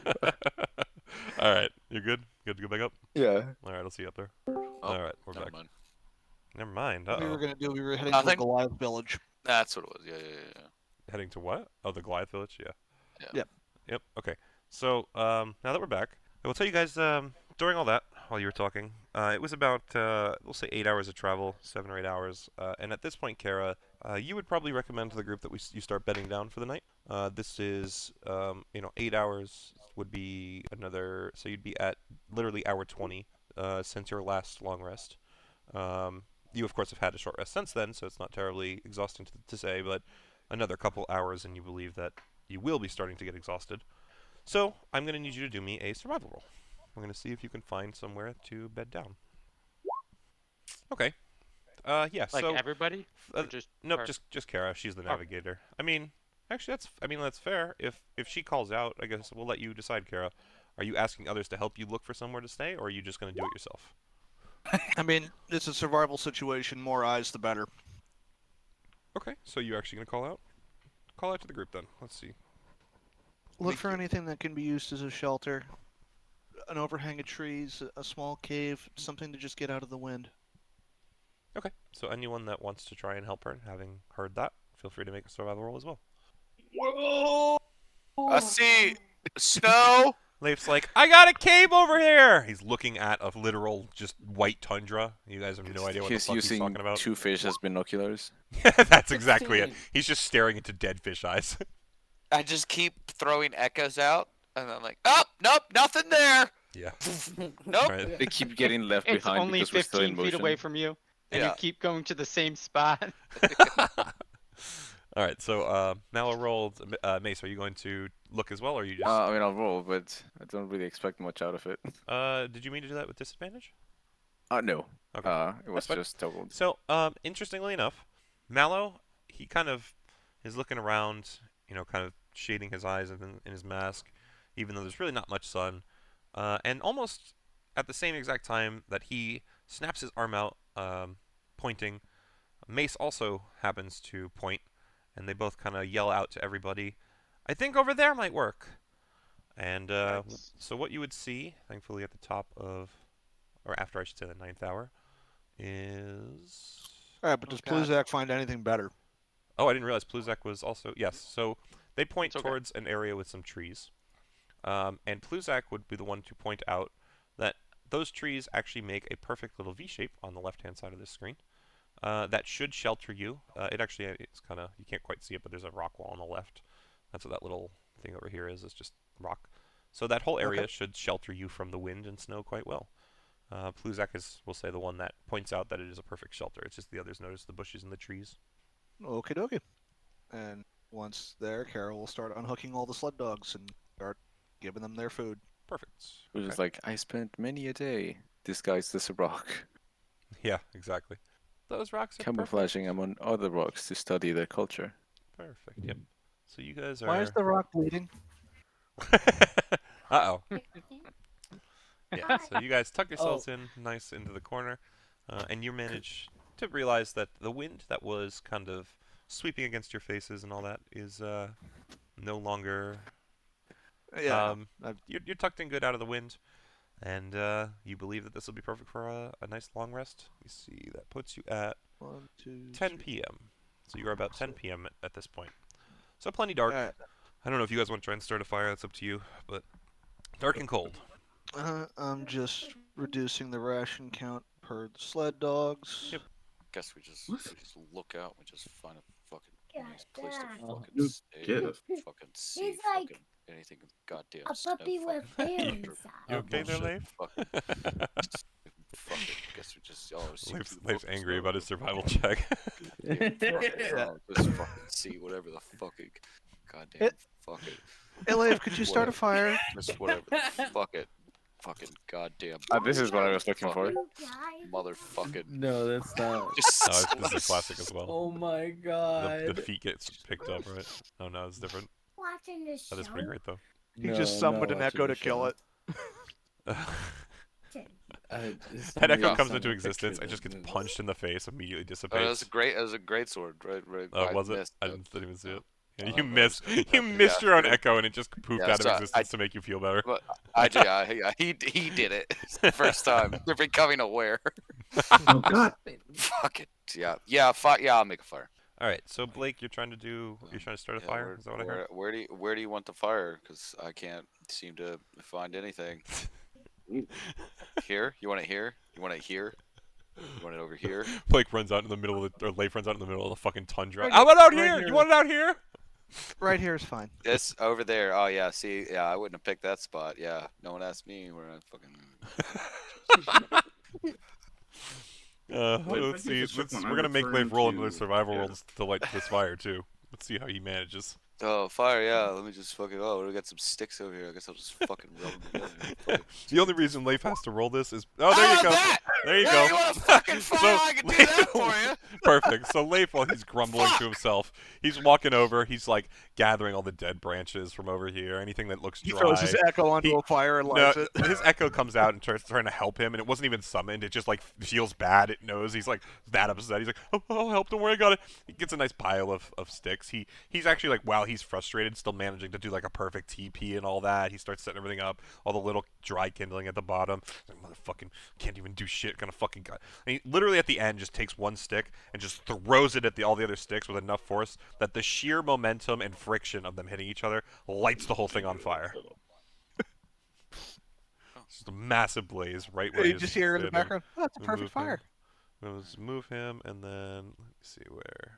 All right, you're good. Good to go back up. Yeah. All right, I'll see you up there. Oh, All right, we're never back. mind. Never mind. What we were Uh-oh. gonna do? We were heading to the Nothing. Goliath village. That's what it was. Yeah. Heading to what? Oh, the Goliath Village. Yeah. Yeah. Yep. Yep. Okay. So now that we're back, I will tell you guys. During all that, while you were talking, it was about we'll say 8 hours of travel, 7 or 8 hours. And at this point, Kara, you would probably recommend to the group that you start bedding down for the night. This is 8 hours would be another. So you'd be at literally hour 20 since your last long rest. You of course have had a short rest since then, so it's not terribly exhausting to say, but another couple hours and you believe that you will be starting to get exhausted. So I'm going to need you to do me a survival roll. I'm going to see if you can find somewhere to bed down. Okay. Yeah. Like so everybody? Or just nope, her? just Kara. She's the navigator. I mean, actually, that's fair. If she calls out, I guess we'll let you decide, Kara. Are you asking others to help you look for somewhere to stay, or are you just going to do it yourself? I mean, it's a survival situation. More eyes, the better. Okay. So you're actually going to call out? Call out to the group then. Let's see. Look for anything that can be used as a shelter. an overhang of trees, a small cave, something to just get out of the wind. Okay, so anyone that wants to try and help her, having heard that, feel free to make a survival roll as well. Whoa! I see snow. Leif's like, I got a cave over here! He's looking at a literal, just white tundra. You guys have no idea what the He's fuck he's using talking about. 2 fish as binoculars. That's exactly it. He's just staring into dead fish eyes. I just keep throwing echoes out, and I'm like, oh, nope, nothing there. Yeah. Nope. Right. They keep getting left It's behind only because we're still in 15 feet motion. away from you, and you Yeah. keep going to the same spot. All right, so now a roll. Mace, are you going to look as well, or are you just? I mean, I'll roll, but I don't really expect much out of it. Did you mean to do that with disadvantage? No. Okay. It was fine. just totaled. So, interestingly enough, Mallow, he kind of is looking around, kind of shading his eyes in his mask, even though there's really not much sun. And almost at the same exact time that he snaps his arm out, pointing, Mace also happens to point, and they both kind of yell out to everybody, I think over there might work. And Nice. so what you would see, thankfully at the top of, or after I should say the 9th hour, is... Alright, but does Pluzak find anything better? Oh, I didn't realize Pluzak was also... Yes, so they point It's okay. towards an area with some trees. And Pluzak would be the one to point out that those trees actually make a perfect little V-shape on the left-hand side of this screen. That should shelter you. It's kind of... You can't quite see it, but there's a rock wall on the left. That's what that little thing over here is. It's just rock. So that whole area should shelter you from the wind and snow quite well. Pluzak is, we'll say, the one that points out that it is a perfect shelter. It's just the others notice the bushes and the trees. Okie dokie. And once there, Carol will start unhooking all the sled dogs and start giving them their food. Perfect. It was Okay. just like, I spent many a day disguised as a rock, Yeah, exactly. Those rocks are camouflaging among other rocks to study their culture. perfect. Yep. So you guys are... Why is the rock bleeding? Uh-oh. Yeah, so you guys tuck yourselves in nice into the corner, and you manage to realize that the wind that was kind of sweeping against your faces and all that is no longer... Yeah. You're tucked in good out of the wind, and you believe that this will be perfect for a nice long rest. Let me see, that puts you at 1, 2, 10 3. p.m. So you're about 10 p.m. at this point. So plenty dark. Alright. I don't know if you guys want to try and start a fire, that's up to you, but dark and cold. I'm just reducing the ration count per the sled dogs. Yep. Guess we just look out. We just find a fucking nice place to Dad. fucking You stay. gift. Fucking see He's like fucking anything. Goddamn a snow puppy with fucking hair tundra inside. You okay there, bullshit. Leif? Fucking guess we just see Leif's, through the Leif's fucking angry snow. about his survival check. Yeah, just fucking see whatever the fucking goddamn fuck it. Hey, Leif, could you start a Whatever. fire? Just whatever. Fuck it. Fucking goddamn. This is what I was looking for. You guys. Motherfucking. No, that's not. Just Oh, this is a classic as well. Oh my god. The feet gets picked up, right? Oh no, it's different. Watching the show. That is pretty great though. He just summoned an echo to kill it. That echo Yeah. comes into existence and just gets punched in the face, immediately Oh, dissipates. that was great. That was a great sword, right? Right. Oh, was it? missed, I but- didn't even see it. Yeah, Oh, you that missed. was good. You missed Yeah. your own echo, and it just poofed Yeah, out so of existence to make you feel better. But I did. Yeah, he did it. It's the first time. They're becoming aware. Oh god. Fuck it. Yeah. Yeah. I'll make a fire. All right, so Blake, you're trying to start a Yeah, fire. Is that what I heard? Where do you want the fire? Because I can't seem to find anything. Here? You want it here? You want it here? You want it over here? Blake runs out in the middle of the, or Leif runs out in the middle of the fucking tundra. Right How about out right here? here. You want it out here? Right here is fine. This over there. Oh yeah. See, yeah, I wouldn't have picked that spot. Yeah. No one asked me where I fucking. Let's see. We're gonna make Leif roll another survival roll to light this fire too. Let's see how he manages. Oh, fire! Yeah, let me just fucking. Oh, we got some sticks over here. I guess I'll just fucking rub them together. Fucking- The only reason Leif has to roll this is there you go. that! There you Yeah, go. you want a fucking fire? I can do that for you. Perfect. So Leif, while he's grumbling to himself, he's walking over. He's like gathering all the dead branches from over here, anything that looks He dry. throws his echo onto He- a fire and No, lights it. his echo comes out and starts trying to help him, and it wasn't even summoned. It just like feels bad. It knows he's like that upset. He's like, oh, help! Don't worry, I got it. He gets a nice pile of sticks. He's actually like while he's frustrated, still managing to do like a perfect TP and all that. He starts setting everything up, all the little dry kindling at the bottom. Like, motherfucking can't even do shit, kind of fucking guy. And he literally at the end just takes one stick and just throws it at all the other sticks with enough force that the sheer momentum and friction of them hitting each other lights the whole thing on fire. It's just a massive blaze right where You he's just hear in the standing. background, oh, that's a We'll perfect move him. fire. Let's move him, and then let me see where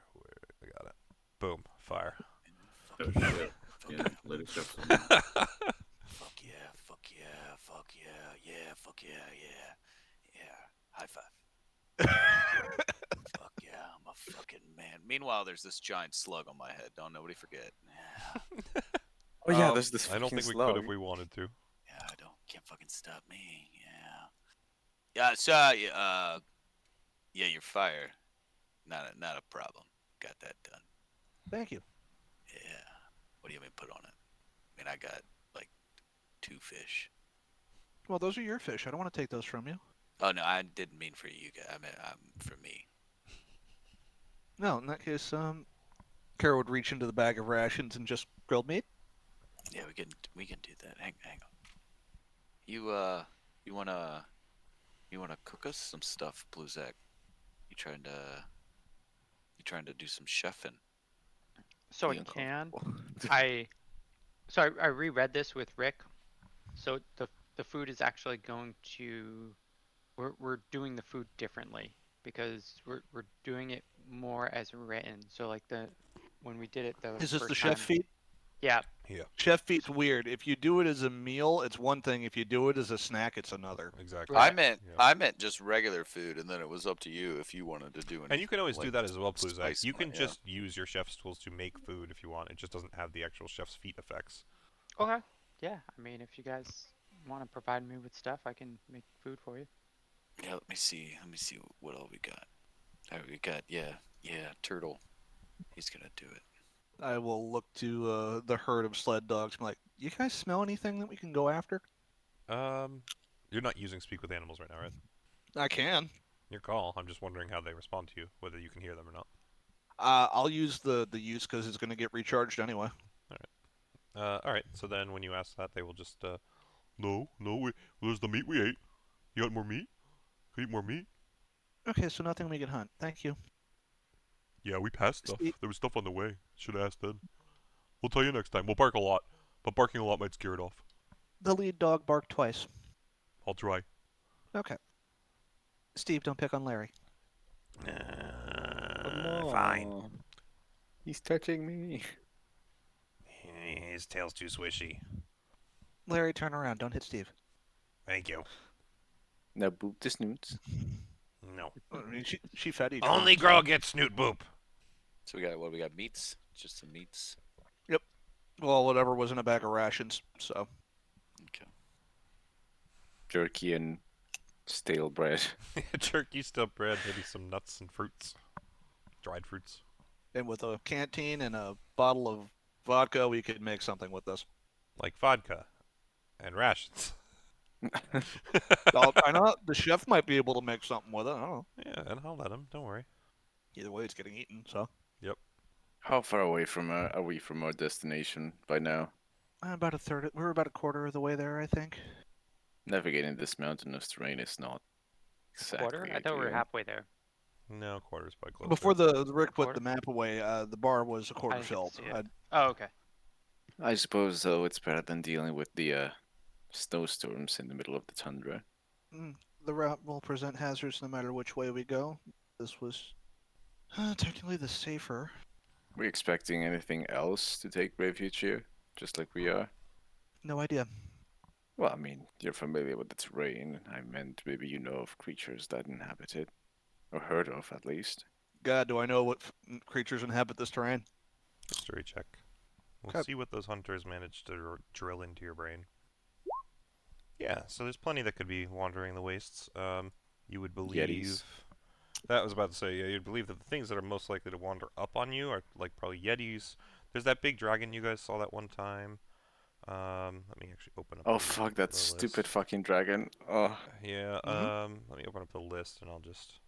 I got it. Boom, fire. Oh, shit. Yeah, let it shuffle. Fuck yeah, fuck yeah, fuck yeah, yeah, fuck yeah, yeah. Yeah. High five. Fuck yeah, I'm a fucking man. Meanwhile, there's this giant slug on my head. Don't nobody forget. Yeah. Oh yeah, there's this. I don't think we could if we wanted to. Yeah, can't fucking stop me. Yeah. Yeah, so yeah, your fire. Not a problem. Got that done. Thank you. Yeah. What do you mean put on it? I mean, I got like 2 fish. Well, those are your fish. I don't want to take those from you. Oh no, I didn't mean for you guys. I meant for me. No, in that case, Kara would reach into the bag of rations and just grilled meat. Yeah, we can do that. Hang on. You wanna cook us some stuff, Bluzak? You trying to do some chefing? So I Being can. uncomfortable. I reread this with Rick. So the food is actually going to we're doing the food differently because we're doing it more as written. So like when we did it the Is this first the chef time- feat? Yeah. Yeah, Chef feat's weird. If you do it as a meal, it's one thing. If you do it as a snack, it's another. exactly. Right. I meant just regular food, and then it was up to you if you wanted to do anything. And you can always do like that as well, Pluzak. spice You on can it, yeah. just use your chef's tools to make food if you want. It just doesn't have the actual chef's feat effects. Okay. Yeah. I mean, if you guys want to provide me with stuff, I can make food for you. Yeah, let me see what all we got. We got turtle. He's gonna do it. I will look to the herd of sled dogs and be like, you guys smell anything that we can go after? You're not using speak with animals right now, right? I can. Your call. I'm just wondering how they respond to you, whether you can hear them or not. I'll use the use because it's going to get recharged anyway. All right. So then, when you ask that, they will just, no, there's the meat we ate. You got more meat? Could eat more meat? Okay, so nothing we can hunt. Thank you. Yeah, we passed stuff. Steve- There was stuff on the way. Should have asked then. We'll tell you next time. We'll bark a lot, but barking a lot might scare it off. The lead dog barked twice. I'll try. Okay. Steve, don't pick on Larry. Fine. He's touching me. His tail's too swishy. Larry, turn around. Don't hit Steve. Thank you. Now boop the snoots. No. I mean, she fed each Only one, girl gets snoot boop. So we got meats, just some meats. Well, whatever was in a bag of rations, so. Okay. Jerky and stale bread. Turkey, stuffed bread, maybe some nuts and fruits. Dried fruits. And with a canteen and a bottle of vodka, we could make something with this. Like vodka. And rations. I know the chef might be able to make something with it. I don't know. Yeah, and I'll let him. Don't worry. Either way, it's getting eaten, so. How far away are we from our destination by now? About a third. We're about a quarter of the way there, I think. Navigating this mountainous terrain is not exactly Quarter? I thought we were ideal. halfway there. No, quarter's probably closer. Before the Rick put Quarter? the map away, the bar was a quarter I didn't filled. see it. Oh, okay. I suppose, though, it's better than dealing with the snowstorms in the middle of the tundra. The route will present hazards no matter which way we go. This was technically the safer. Are we expecting anything else to take refuge here, just like we are? No idea. Well, I mean, you're familiar with the terrain. I meant maybe you know of creatures that inhabit it. Or heard of, at least. God, do I know what creatures inhabit this terrain? History check. We'll Okay. see what those hunters managed to drill into your brain. Yeah, so there's plenty that could be wandering the wastes. You would believe... Yetis. That was about to say, yeah, you'd believe that the things that are most likely to wander up on you are, like, probably Yetis. There's that big dragon you guys saw that one time. Let me actually open up... Oh, the- fuck, that the stupid list. fucking dragon. Oh, Yeah, Mhm. let me open up the list and I'll just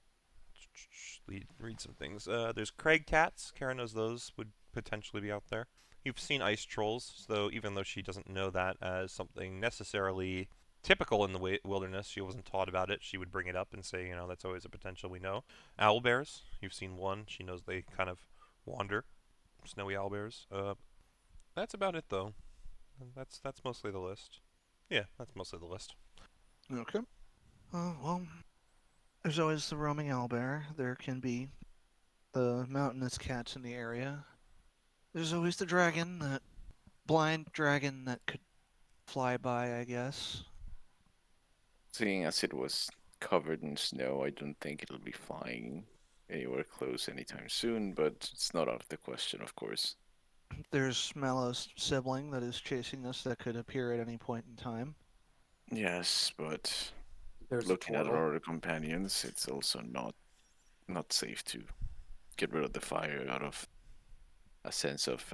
read some things. There's Craig cats. Kara knows those would potentially be out there. You've seen ice trolls, though even though she doesn't know that as something necessarily typical in the wilderness, she wasn't taught about it. She would bring it up and say, you know, that's always a potential we know. Owl bears, you've seen one. She knows they kind of wander. Snowy owl bears. That's about it, though. That's mostly the list. Yeah, that's mostly the list. Okay. Well, there's always the roaming owlbear. There can be the mountainous cats in the area. There's always the dragon, that blind dragon that could fly by, I guess. Seeing as it was covered in snow, I don't think it'll be flying anywhere close anytime soon, but it's not out of the question, of course. There's Mallow's sibling that is chasing us that could appear at any point in time. Yes, but There's looking a at portal. our other companions, it's also not safe to get rid of the fire out of a sense of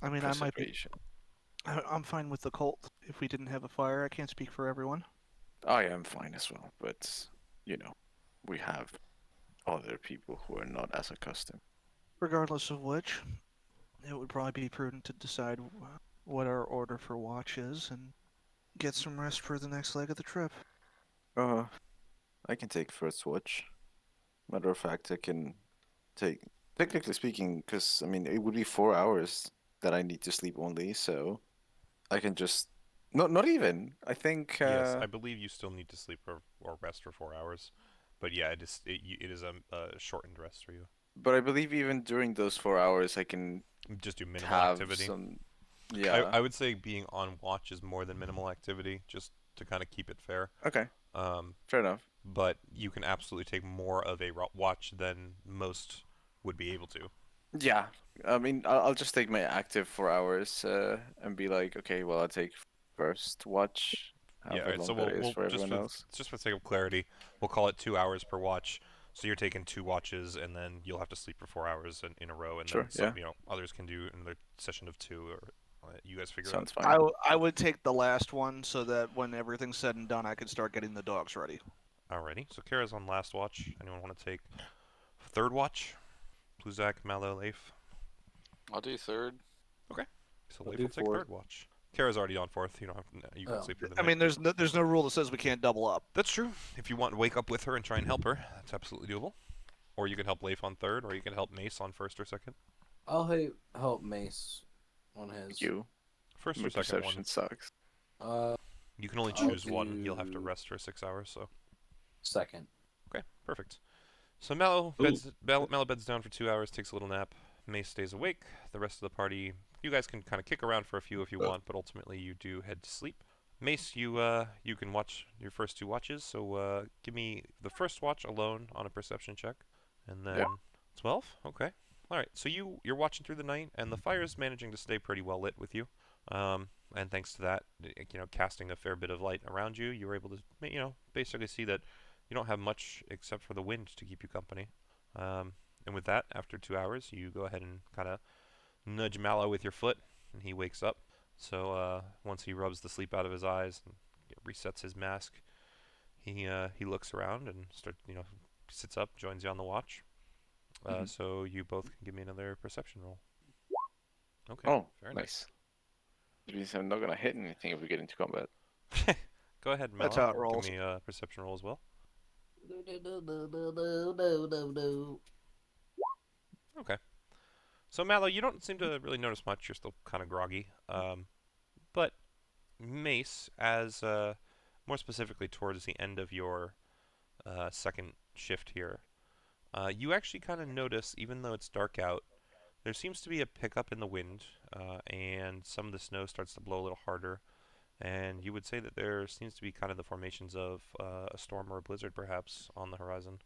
I mean, preservation. I'm fine with the cult. If we didn't have a fire, I can't speak for everyone. I am fine as well, but you know, we have other people who are not as accustomed. Regardless of which, it would probably be prudent to decide what our order for watch is and get some rest for the next leg of the trip. I can take first watch. Matter of fact, I can take, technically speaking, because I mean it would be 4 hours that I need to sleep only, so I can just not even. I think Yes, I believe you still need to sleep or rest for 4 hours. But yeah, it is a shortened rest for you. but I believe even during those 4 hours I can Just do minimal have activity. some. Yeah. I would say being on watch is more than minimal activity, just to kind of keep it fair. Okay. Um, Fair enough. but you can absolutely take more of a watch than most would be able to. Yeah. I mean, I'll just take my active 4 hours and be like, okay, well, I'll take first watch. Yeah, However alright, long so that is we'll for just everyone for else. just for the sake of clarity, we'll call it 2 hours per watch. So you're taking 2 watches, and then you'll have to sleep for 4 hours in a row, and Sure, then some, yeah. you know, others can do another session of 2, or you guys figure Sounds out. fine. I would take the last one so that when everything's said and done, I can start getting the dogs ready. Alrighty, so Kara's on last watch. Anyone want to take third watch? Pluzak, Mallow, Leif. I'll do third. So I'll Leif do will take fourth. third watch. Kara's already on fourth. You don't have. You can Oh. sleep through the I night. mean, there's no rule that says we can't double up. That's true. If you want to wake up with her and try and help her, that's absolutely doable. Or you can help Leif on third, or you can help Mace on first or second. I'll help Mace on his. You. First My or second perception one. sucks. You can only I'll choose one. You'll have to do- rest for 6 hours. So Second. okay, perfect. So Mallow beds down for 2 hours, takes a little nap. Mace stays awake. The rest of the party, you guys can kind of kick around for a few if you want, but ultimately you do head to sleep. Mace, you can watch your first 2 watches. So give me the first watch alone on a perception check, and then 12. Okay. All right. So you're watching through the night, and the fire's managing to stay pretty well lit with you. And thanks to that, you know, casting a fair bit of light around you, you were able to, you know, basically see that you don't have much except for the wind to keep you company. And with that, after 2 hours, you go ahead and kind of nudge Mallow with your foot, and he wakes up. So once he rubs the sleep out of his eyes and resets his mask, he looks around and sits up, joins you on the watch. So you both can give me another perception roll. Okay. Oh, very nice. Which means I'm not gonna hit anything if we get into combat. Go ahead, Mallow. That's how it rolls. Give me a perception roll as well. Okay. So Mallow, you don't seem to really notice much. You're still kind of groggy. But Mace, as more specifically towards the end of your second shift here, you actually kind of notice, even though it's dark out, there seems to be a pickup in the wind, and some of the snow starts to blow a little harder. And you would say that there seems to be kind of the formations of a storm or a blizzard, perhaps, on the horizon.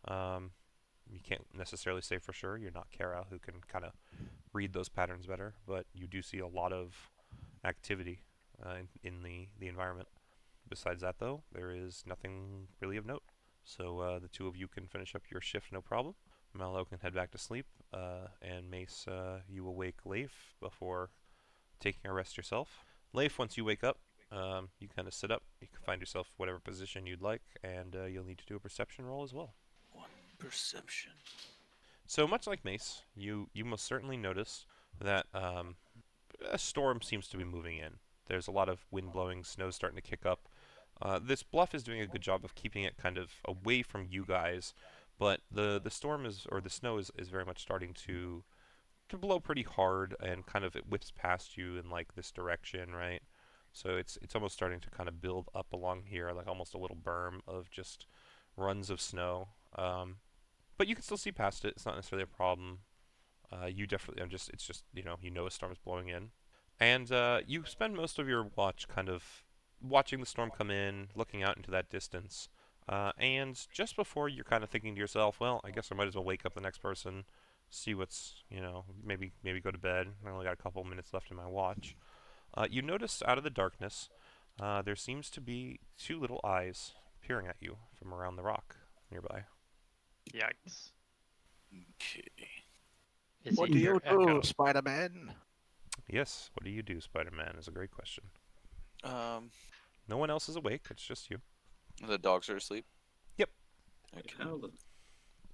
You can't necessarily say for sure. You're not Kara, who can kind of read those patterns better, but you do see a lot of activity in the environment. Besides that, though, there is nothing really of note. So the two of you can finish up your shift, no problem. Mallow can head back to sleep, and Mace, you will wake Leif before taking a rest yourself. Leif, once you wake up, you kind of sit up. You can find yourself whatever position you'd like, and you'll need to do a perception roll as well. Perception. So much like Mace, you most certainly notice that a storm seems to be moving in. There's a lot of wind blowing, snow's starting to kick up. This bluff is doing a good job of keeping it kind of away from you guys, but the storm is, or the snow is very much starting to blow pretty hard, and kind of it whips past you in like this direction, right? So it's almost starting to kind of build up along here, like almost a little berm of just runs of snow. But you can still see past it. It's not necessarily a problem. You definitely, it's just, you know a storm is blowing in. And you spend most of your watch kind of watching the storm come in, looking out into that distance. And just before you're kind of thinking to yourself, well, I guess I might as well wake up the next person, see what's, maybe go to bed. I only got a couple minutes left in my watch. You notice out of the darkness, there seems to be two little eyes peering at you from around the rock nearby. Yikes. Okay. Is What it do your you echo? do, Spider-Man? Yes, what do you do, Spider-Man, is a great question. Um, No one else is awake, it's just you. the dogs are asleep. Yep. Okay. Hell, the-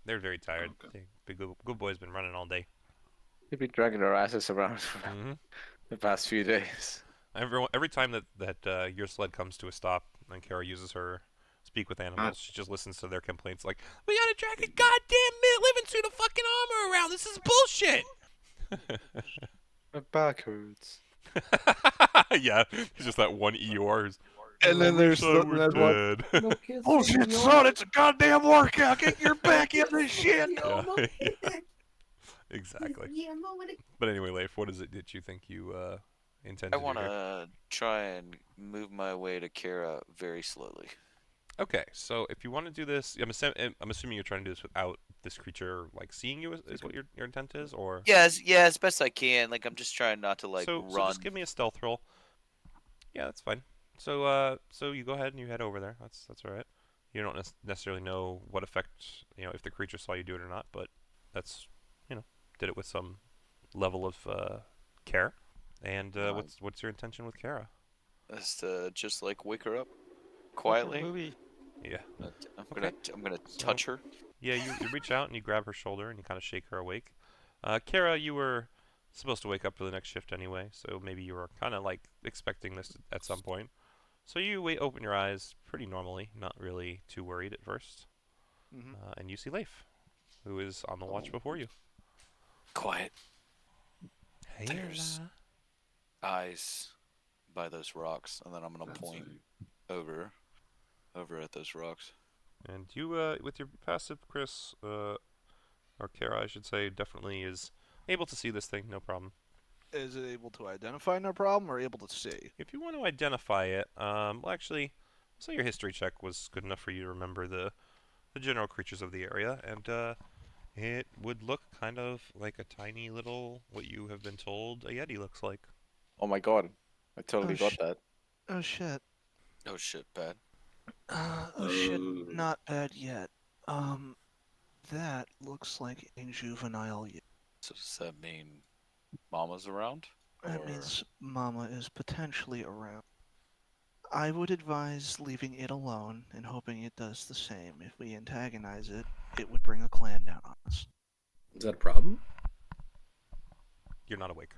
They're very tired. Okay. Big good boy's been running all day. We've been dragging our asses around for Mm-hmm. the past few days. Every time that your sled comes to a stop and Kara uses her speak with animals, she just listens to their complaints like, "We gotta drag a goddamn living suit of fucking armor around. This is bullshit." My back hurts. Yeah, it's just that one Eeyore. And then there's "I wish I the were that one. dead." Bullshit, son! It's a goddamn workout. Get your back in this shit. Yeah, yeah. Exactly. But anyway, Leif, what is it that you think you intend I to do want here? to try and move my way to Kara very slowly. Okay, so if you want to do this, I'm assuming you're trying to do this without this creature like seeing you is what your intent is, or Yeah, as best I can. Like I'm just trying not to like so run. so just give me a stealth roll. Yeah, that's fine. So so you go ahead and you head over there. That's all right. You don't necessarily know what effect, if the creature saw you do it or not, but that's, did it with some level of care. And what's your intention with Kara? Is to just like wake her up Like a quietly. movie. Yeah. I'm gonna touch her. Yeah, you reach out and you grab her shoulder and you kind of shake her awake. Kara, you were supposed to wake up for the next shift anyway, so maybe you were kind of like expecting this at some point. So you open your eyes pretty normally, not really too worried at first. Mhm. And you see Leif, who is on the watch before you. Quiet. Hey, There's eyes by those rocks, and then I'm gonna that's point right. over at those rocks. And you, with your passive, Chris, or Kara, I should say, definitely is able to see this thing, no problem. Is it able to identify no problem, or able to see? If you want to identify it, well, actually, say your history check was good enough for you to remember the general creatures of the area, and it would look kind of like a tiny little, what you have been told a Yeti looks like. Oh my god. I totally got that. Oh shit. Oh shit, bad. Oh shit. Not bad yet. That looks like a juvenile. So does that mean Mama's around? That Or- means Mama is potentially around. I would advise leaving it alone and hoping it does the same. If we antagonize it, it would bring a clan down on us. Is that a problem? You're not awake.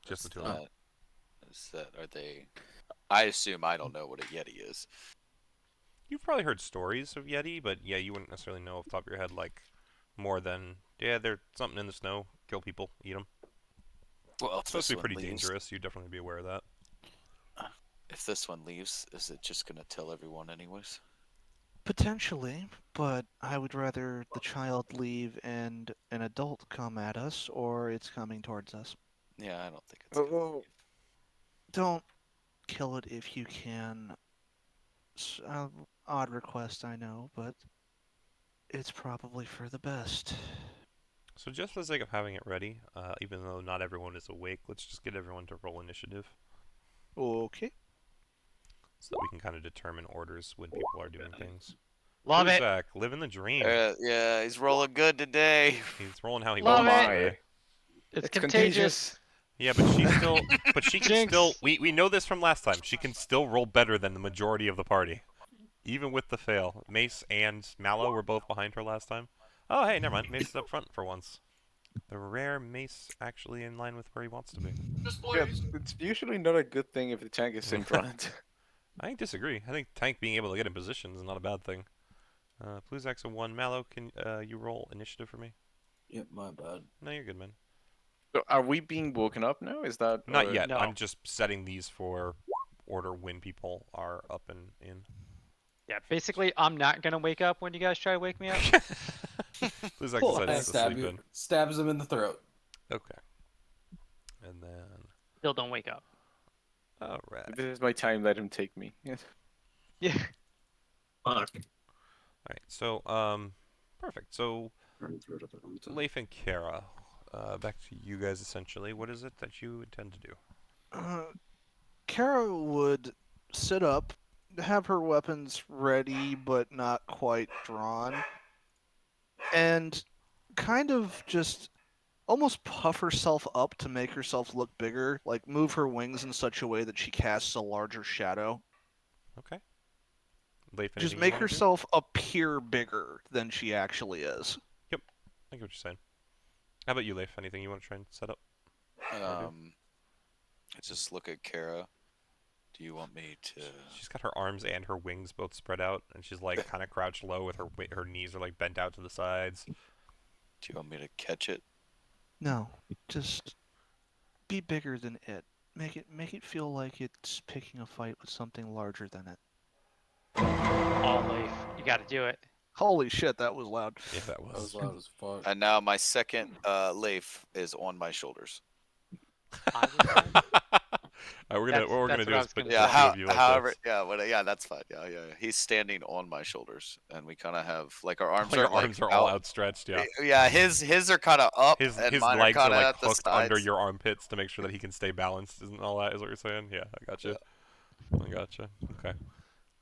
Just the two of them. Are they? I assume I don't know what a Yeti is. You've probably heard stories of Yeti, but yeah, you wouldn't necessarily know off the top of your head, like, more than, yeah, they're something in the snow, kill people, eat them. Well, It's supposed to be pretty dangerous, you'd definitely be aware of that. If this one leaves, is it just gonna tell everyone anyways? Potentially, but I would rather the child leave and an adult come at us, or it's coming towards us. Yeah, I don't think it's. Gonna Oh, leave. Don't kill it if you can. Odd request, I know, but it's probably for the best. So just for the sake of having it ready, even though not everyone is awake, let's just get everyone to roll initiative, Okay. so that we can kind of determine orders when people are doing things. Love it. Zach, living the dream. Yeah, he's rolling good today. He's rolling how he Love wants. it. today. It's contagious. Yeah, but she's still, but she can Jinx. still. We know this from last time. She can still roll better than the majority of the party, even with the fail. Mace and Mallow were both behind her last time. Oh, hey, never mind. Mace is up front for once. The rare mace actually in line with where he wants to be. Yeah, it's usually not a good thing if the tank is in front. I disagree. I think tank being able to get in position is not a bad thing. Pluzak's a 1. Mallow, can you roll initiative for me? Yep, my bad. No, you're good, man. So are we being woken up now? Is that Not or- yet. No. I'm just setting these for order when people are up and in. Yeah, basically, I'm not gonna wake up when you guys try to wake me up. Pluzak Cool. decides to sleep in. Stabs him in the throat. Okay. And then... Still don't wake up. Alright. If this is my time, let him take me. Yeah. Fuck. Alright, so, perfect. So, Leif and Kara, back to you guys essentially. What is it that you intend to do? Kara would sit up, have her weapons ready but not quite drawn, and kind of just almost puff herself up to make herself look bigger, like move her wings in such a way that she casts a larger shadow. Okay. Leif, Just anything you make wanna do? herself appear bigger than she actually is. I get what you're saying. How about you, Leif? Anything you want to try and set up? I just look at Kara. Do you want me to? She's got her arms and her wings both spread out, and she's like kind of crouched low with her knees are like bent out to the sides. Do you want me to catch it? No, just be bigger than it. Make it feel like it's picking a fight with something larger than it. All Leaf, you gotta do it. Holy shit, that was loud. If that That was was. loud as fuck. And now my second Leif is on my shoulders. I was What we're That's gonna what do I is was put gonna the Yeah, two how, of you like however, this. yeah, that's fine. Yeah. He's standing on my shoulders, and we kind of have like our arms Like are your arms are all outstretched. Yeah. Yeah, his are kind of up, His and mine are legs are kind of like at the hooked sides. under your armpits to make sure that he can stay balanced. Isn't all that is what you're saying? Yeah, I gotcha. I gotcha. Okay.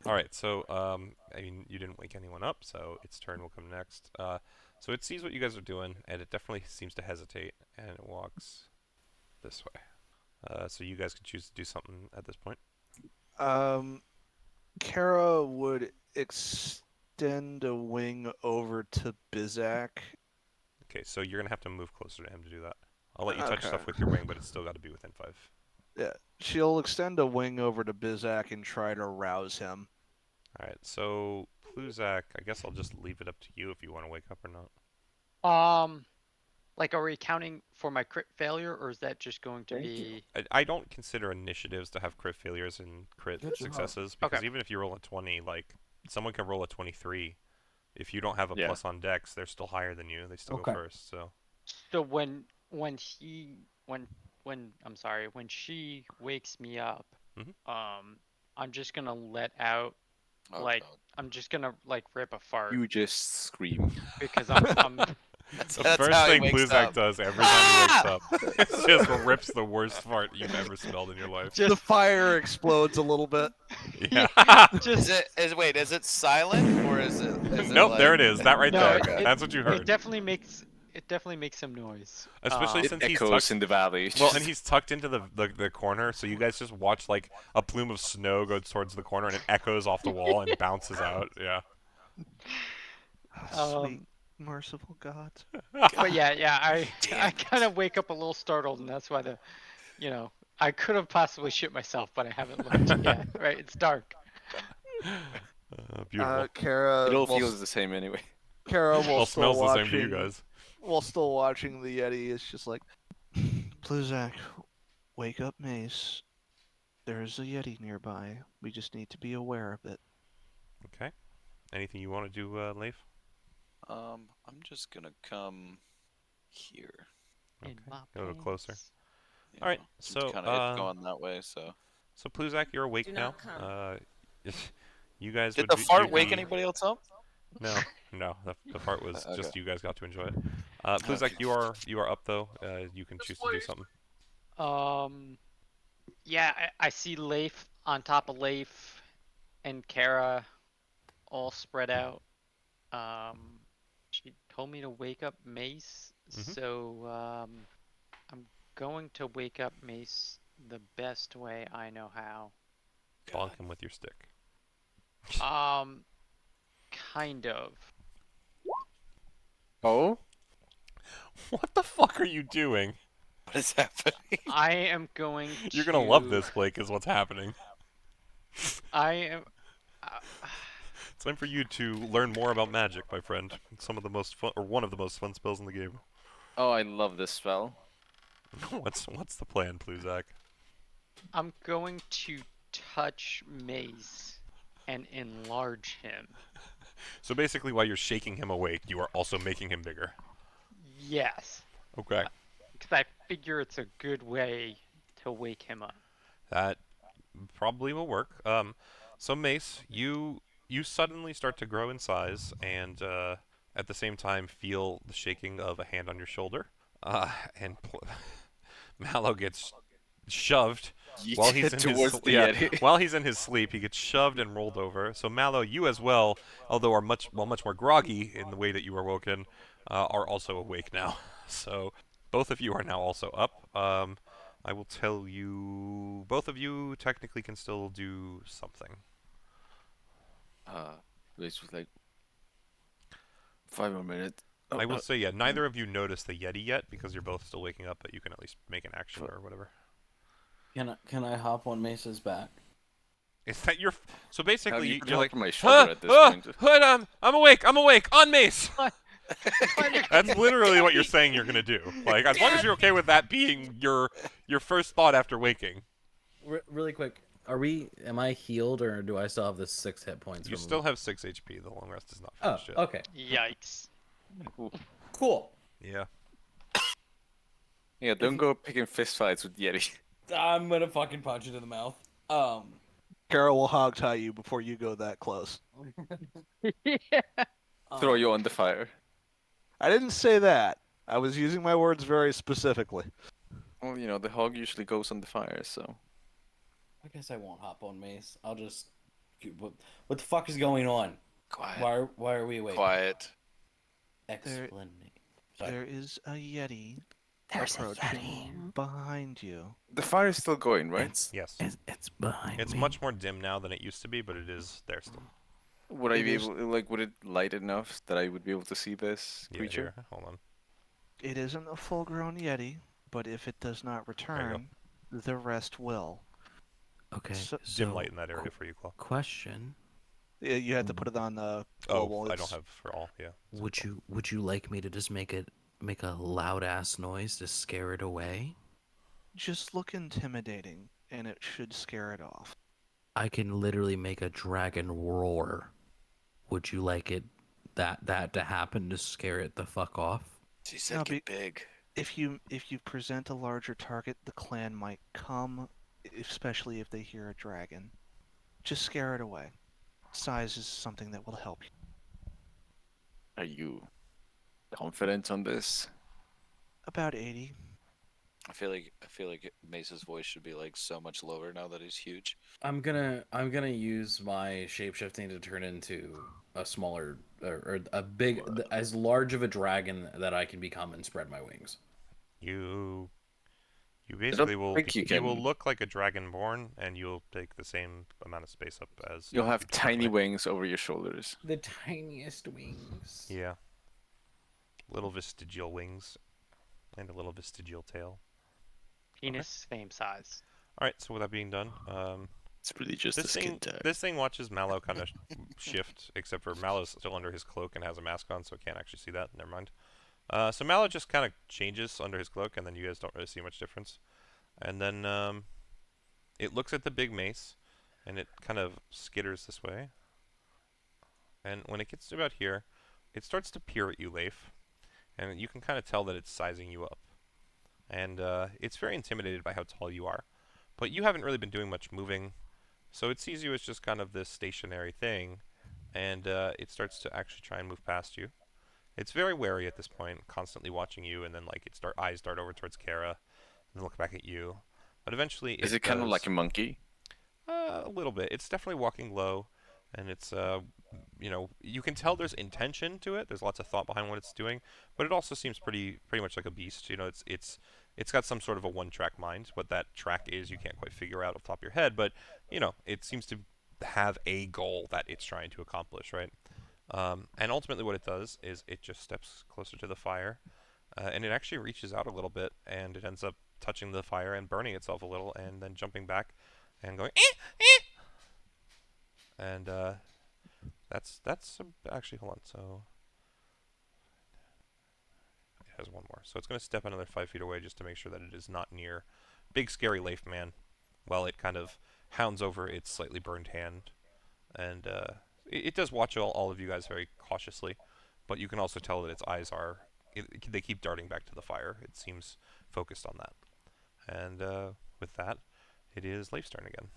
All right. So I mean, you didn't wake anyone up, so its turn will come next. So it sees what you guys are doing, and it definitely seems to hesitate, and it walks this way. So you guys can choose to do something at this point. Kara would extend a wing over to Bizak. Okay, so you're gonna have to move closer to him to do that. I'll let you touch Okay. stuff with your wing, but it's still got to be within 5. Yeah, she'll extend a wing over to Bizak and try to rouse him. All right. So Pluzak, I guess I'll just leave it up to you if you want to wake up or not. like, are we counting for my crit failure, or is that just going to Thank be? I don't consider initiatives to have crit failures and crit Good job. successes because Okay. even if you roll a 20, like someone can roll a 23. If you don't have a Yeah. plus on dex, they're still higher than you. They still Okay. go first. So So when she wakes me up, Mhm. I'm just gonna let out, Oh, like, God. I'm just gonna like rip a fart You just scream. because I'm the That's first how he thing wakes Pluzak up. does every time he wakes up is just rips the worst fart you've ever smelled in your life. The just fire explodes a little bit. Yeah. just Is it silent or is it? Nope, there it is. That right No, there. it- That's what you it heard. definitely makes some noise. Especially It since he's echoes tucked in the valley. Well, and he's tucked into the corner, so you guys just watch like a plume of snow go towards the corner, and it echoes off the wall and bounces out. Yeah. Sweet, merciful God. But yeah, I Damn kind of wake up a little startled, and that's why I could have possibly shit myself, but I haven't looked yet. Right, it's dark. Beautiful. Kara. It all while feels the same anyway. Kara, All while still smells the watching, same to you guys. while still watching the Yeti, is just like, Pluzak, wake up, Mace. There's a Yeti nearby. We just need to be aware of it. Okay. Anything you want to do, Leif? I'm just gonna come here. In Okay, my a little closer. pants. you All right, know, so, kind of going that way. So So Pluzak, you're awake Do now. not come. You guys did would the be- fart you'd wake be- anybody else up? No, no. The fart was Okay. just you guys got to enjoy it. Pluzak, you are up though. You can choose to do something. Yeah, I see Leif on top of Leif and Kara all spread out. She told me to wake up Mace, Mhm. so I'm going to wake up Mace the best way I know how. Bonk him with your stick. Kind of. Oh? What the fuck? you doing? What is happening? I am going to. You're gonna love this, Blake, is what's happening. I am. It's time for you to learn more about magic, my friend. It's some of the most fun, or one of the most fun spells in the game. Oh, I love this spell. What's the plan, Pluzak? I'm going to touch Mace and enlarge him. So basically, while you're shaking him awake, you are also making him bigger. Yes. Okay. Because I figure it's a good way to wake him up. That probably will work. So Mace, you suddenly start to grow in size, and at the same time feel the shaking of a hand on your shoulder. Mallow gets shoved while he's in towards the Yeti. while he's in his sleep. He gets shoved and rolled over. So Mallow, you as well, although are much more groggy in the way that you were woken, are also awake now. So both of you are now also up. I will tell you, both of you technically can still do something. This was like 5 more minutes. I will say, yeah, neither of you notice the Yeti yet because you're both still waking up, but you can at least make an action or whatever. Can I hop on Mesa's back? Is that your? So basically, you you're like, my shoulder at this point. I'm awake, on Mace. That's literally what you're saying you're gonna do. Like, as long as you're okay with that being your first thought after waking. Really quick, am I healed or do I still have the 6 hit points? You from- still have 6 HP. The long rest is not Oh, finished yet. okay. Yikes. Cool. Yeah. Yeah, don't go picking fist fights with Yeti. I'm gonna fucking punch it in the mouth. Carol will hog tie you before you go that close. Throw you on the fire. I didn't say that. I was using my words very specifically. Well, you know, the hog usually goes on the fire, so. I guess I won't hop on Mace. I'll just. What the fuck is going on? Quiet. Why are we awake? Quiet. Explanation. There is a Yeti approaching behind you. The fire is still going, right? Yes. It's behind It's me. much more dim now than it used to be, but it is there still. Would I be able, like, would it light enough that I would be able to see this Yeah, creature? here, hold on. It isn't a full-grown Yeti, but if it does not you go. return, the rest will. Okay. So- Dim light in that area for you, Claw. Question: You had to put it on the global. Oh, I don't have for all. Yeah. Would you like me to just make a loud ass noise to scare it away? Just look intimidating, and it should scare it off. I can literally make a dragon roar. Would you like that to happen to scare it the fuck off? She said No, get big. If you present a larger target, the clan might come, especially if they hear a dragon. Just scare it away. Size is something that will help you. Are you confident on this? About 80. I feel like Mace's voice should be like so much lower now that he's huge. I'm gonna use my shapeshifting to turn into a smaller or a big, as large of a dragon that I can become and spread my wings. You basically will think you will can- look like a dragonborn, and you'll take the same amount of space up as. You'll have you tiny currently- wings over your shoulders. The tiniest wings. Yeah. Little vestigial wings, and a little vestigial tail. Penis, same size. All right. So with that being done, It's really just a this skin thing tag. this thing watches Mallow kind of shift, except for Mallow's still under his cloak and has a mask on, so it can't actually see that. Never mind. So Mallow just kind of changes under his cloak, and then you guys don't really see much difference. And then it looks at the big mace, and it kind of skitters this way. And when it gets to about here, it starts to peer at you, Leif, and you can kind of tell that it's sizing you up. And it's very intimidated by how tall you are. But you haven't really been doing much moving, so it sees you as just kind of this stationary thing, and it starts to actually try and move past you. It's very wary at this point, constantly watching you, and then like its eyes dart over towards Kara, and then look back at you. But eventually, Is it kind of like a monkey? a little bit. It's definitely walking low, and it's you can tell there's intention to it. There's lots of thought behind what it's doing, but it also seems pretty much like a beast. You know, it's got some sort of a one-track mind. What that track is, you can't quite figure out off the top of your head, but you know, it seems to have a goal that it's trying to accomplish, right? And ultimately, what it does is it just steps closer to the fire, and it actually reaches out a little bit, and it ends up touching the fire and burning itself a little, and then jumping back and going, and that's actually, hold on. So it has one more. So it's going to step another 5 feet away just to make sure that it is not near big scary Leif man, while it kind of hounds over its slightly burned hand, and it does watch all of you guys very cautiously, but you can also tell that its eyes are they keep darting back to the fire. It seems focused on that, and with that, it is Leif's turn again,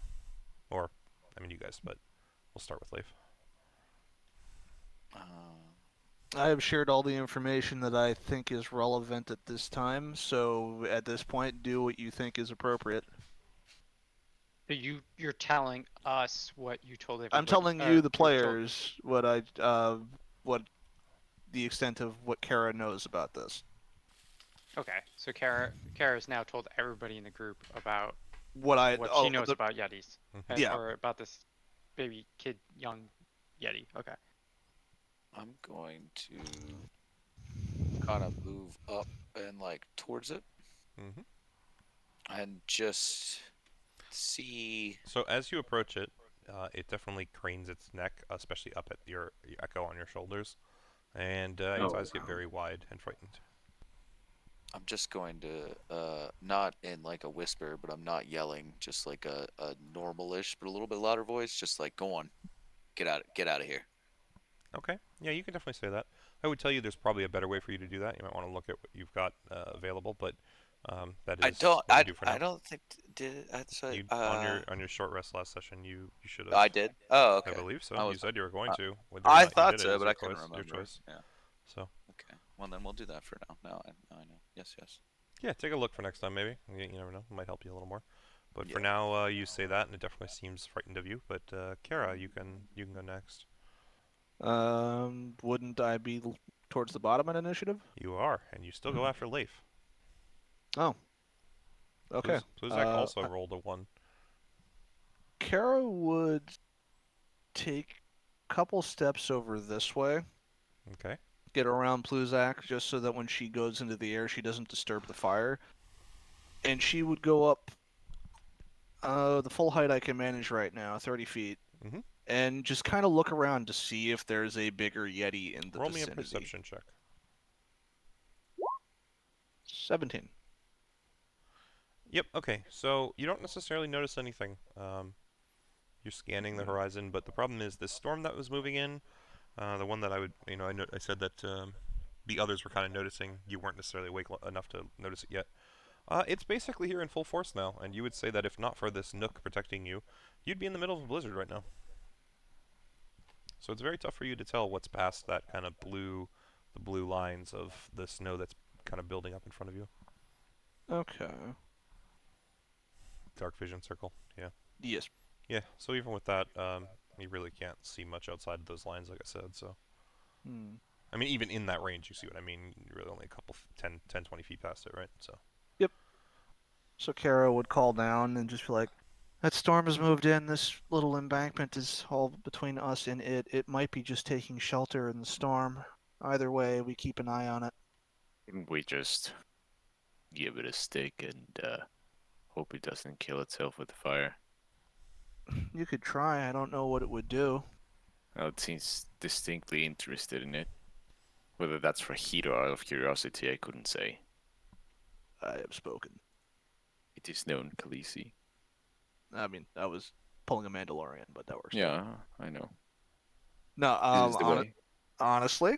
or I mean you guys, but we'll start with Leif. I have shared all the information that I think is relevant at this time, so at this point, do what you think is appropriate. So you're telling us what you told everybody. I'm telling you, the players, what the extent of what Kara knows about this. Okay, so Kara's now told everybody in the group about What she knows about Yetis. Yeah. Or about this baby kid, young Yeti. Okay. I'm going to kind of move up and like towards it, and just see. So as you approach it, it definitely cranes its neck, especially up at your echo on your shoulders, and its eyes get very wide and frightened. I'm just going to not in like a whisper, but I'm not yelling, just like a normal-ish but a little bit louder voice, just like, go on, get out of here. Okay, yeah, you can definitely say that. I would tell you there's probably a better way for you to do that. You might want to look at what you've got available, but that is what you do for now. I don't think did I say on your short rest last session you should have. I did. Oh, okay. I believe so. You said you were going to. Whether or I not you thought did so, is but your I couldn't choice, remember. Your choice. Yeah. So. Okay. Well, then we'll do that for now. Now I know. Yes. Yeah, take a look for next time, maybe. You never know. It might help you a little more. But for now, you say that, and it definitely seems frightened of you. But Kara, you can go next. Wouldn't I be towards the bottom in initiative? You are, and you still go after Leif. Oh. Okay. Pluzak also rolled a 1. Kara would take a couple steps over this way. Okay. Get around Pluzak just so that when she goes into the air, she doesn't disturb the fire. And she would go up the full height I can manage right now, 30 feet. And just kind of look around to see if there's a bigger Yeti in the Roll vicinity. me a perception check. 17. Yep, okay. So you don't necessarily notice anything. You're scanning the horizon, but the problem is this storm that was moving in, the one that I said that the others were kind of noticing. You weren't necessarily awake enough to notice it yet. It's basically here in full force now, and you would say that if not for this nook protecting you, you'd be in the middle of a blizzard right now. So it's very tough for you to tell what's past that kind of the blue lines of the snow that's kind of building up in front of you. Okay. Dark vision circle, yeah. Yes. Yeah, so even with that, you really can't see much outside of those lines, like I said, so. I mean, even in that range, you see what I mean. You're really only a couple, 10, 20 feet past it, right? So. Yep. So Kara would call down and just be like, that storm has moved in. This little embankment is all between us and it. It might be just taking shelter in the storm. Either way, we keep an eye on it. We just give it a stick and hope it doesn't kill itself with the fire. You could try. I don't know what it would do. Well, it seems distinctly interested in it. Whether that's for heat or out of curiosity, I couldn't say. I have spoken. It is known, Khaleesi. I mean, I was pulling a Mandalorian, but that works. Yeah, I know. No, honestly,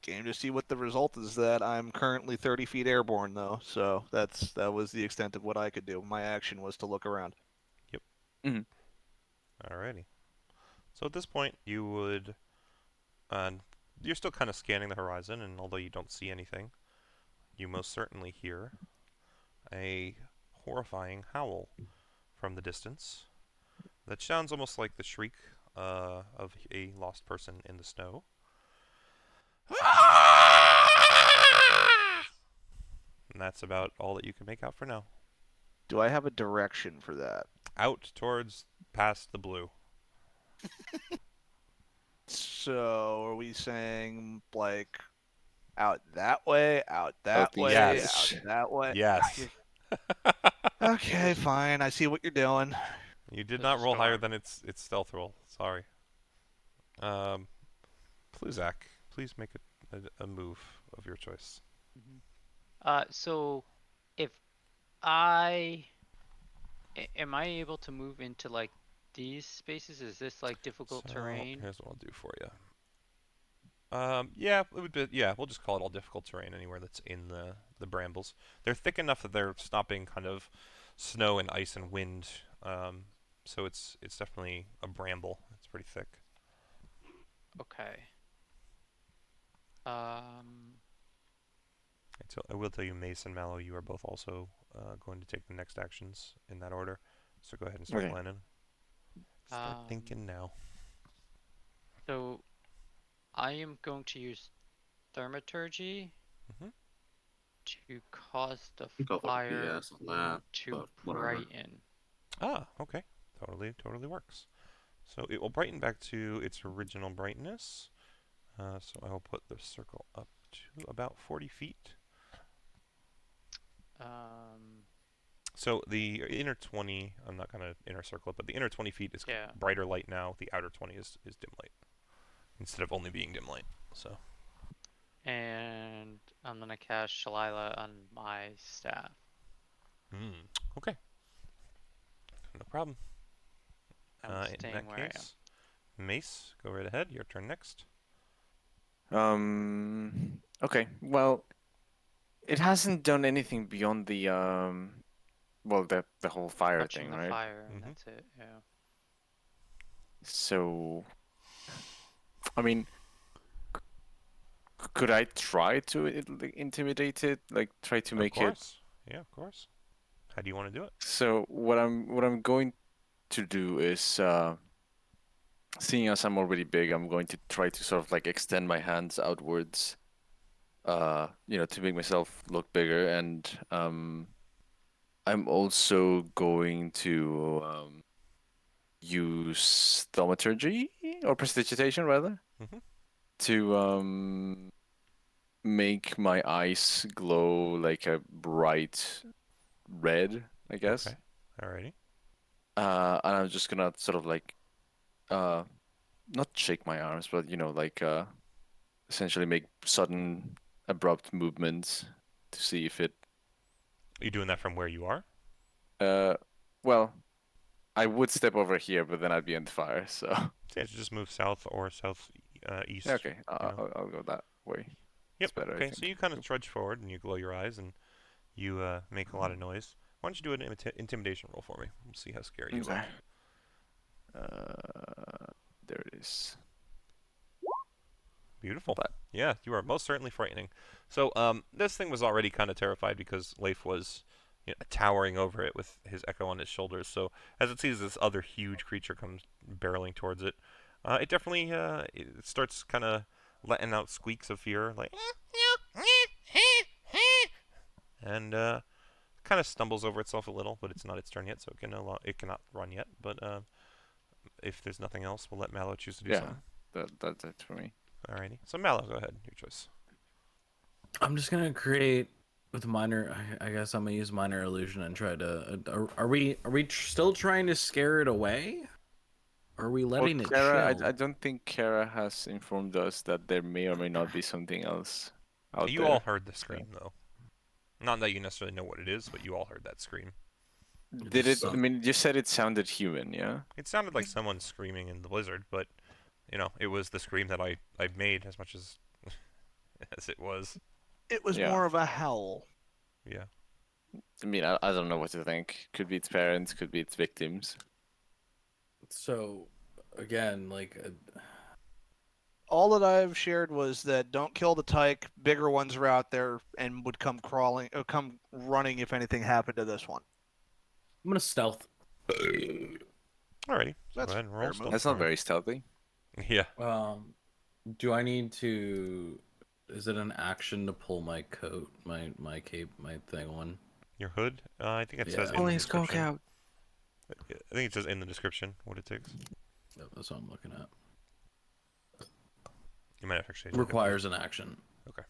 game to see what the result is. That I'm currently 30 feet airborne, though, so that was the extent of what I could do. My action was to look around. Yep. Mm-hmm. Alrighty. So at this point, you would, you're still kind of scanning the horizon, and although you don't see anything, you most certainly hear a horrifying howl from the distance that sounds almost like the shriek of a lost person in the snow. And that's about all that you can make out for now. Do I have a direction for that? Out towards past the blue. So, are we saying, like, out that way, out that way, Yes. out that way. Yes. Okay, fine. I see what you're doing. You did There's not a roll higher storm. than its stealth roll. Sorry. Pluzak, please make a move of your choice. So if I am I able to move into like these spaces? Is this like difficult So, terrain? here's what I'll do for you. Yeah, it would be. Yeah, we'll just call it all difficult terrain anywhere that's in the brambles. They're thick enough that they're stopping kind of snow and ice and wind. So it's definitely a bramble. It's pretty thick. Okay. I will tell you, Mace and Mallow, you are both also going to take the next actions in that order. So go ahead and start Okay. planning. Start thinking now. So I am going to use thaumaturgy Mhm. to cause the Go for fire BS on that, to but whatever. brighten. Ah, okay. Totally works. So it will brighten back to its original brightness. So I will put the circle up to about 40 feet. So the inner 20, I'm not going to inner circle it, but the inner 20 feet is Yeah. brighter light now. The outer 20 is dim light instead of only being dim light. So And I'm gonna cast Shalila on my staff. okay. No problem. I'm In staying that where I am. case, Mace, go right ahead. Your turn next. Okay. Well, it hasn't done anything beyond the well, the whole fire Touching thing, the right? fire, and Mhm. that's it. Yeah. So, I mean, could I try to intimidate it? Like try to make Of it. course. Yeah, of course. How do you want to do it? So what I'm going to do is, seeing as I'm already big, I'm going to try to sort of like extend my hands outwards, to make myself look bigger, and I'm also going to use thaumaturgy or prestidigitation rather Mhm. to make my eyes glow like a bright red, I guess. Okay. Alrighty. And I'm just gonna sort of like not shake my arms, but essentially make sudden abrupt movements to see if it Are you doing that from where you are? well, I would step over here, but then I'd be on fire, so Yeah, just move south or south east. okay, you know. I'll go that way. Yep. It's better, I Okay, so think. you kind of trudge forward and you glow your eyes and you make a lot of noise. Why don't you do an intimidation roll for me? We'll see how scary you Okay. are. There it is. Beautiful. But- Yeah, you are most certainly frightening. So this thing was already kind of terrified because Leif was towering over it with his echo on his shoulders. So as it sees this other huge creature comes barreling towards it, it definitely it starts kind of letting out squeaks of fear, like, and kind of stumbles over itself a little. But it's not its turn yet, so it cannot run yet. But if there's nothing else, we'll let Mallow choose to do Yeah, something. that's it for me. Alrighty. So Mallow, go ahead. Your choice. I'm just gonna create with minor. I guess I'm gonna use minor illusion and try to. Are we still trying to scare it away? Or are we letting it Kara, chill? I don't think Kara has informed us that there may or may not be something else out You there. all heard the scream, though. Not that you necessarily know what it is, but you all heard that scream. Did it? I mean, you said it sounded human, yeah? It sounded like someone screaming in the blizzard, but it was the scream that I made as much as as it was. It was Yeah. more of a howl. Yeah. I mean, I don't know what to think. Could be its parents, could be its victims. So, again, like, All that I've shared was that don't kill the tyke. Bigger ones are out there and would come crawling, or come running if anything happened to this one. I'm gonna stealth. Alrighty. So That's go ahead and roll fair stuff. move. That's for not me. very stealthy. Yeah. Do I need to? Is it an action to pull my coat, my cape, my thing on? Your hood. I think it says Yeah. in Pull the his cock description. out. I think it says in the description what it takes. Yep, that's what I'm looking at. You might have actually. look at Requires an action. Okay.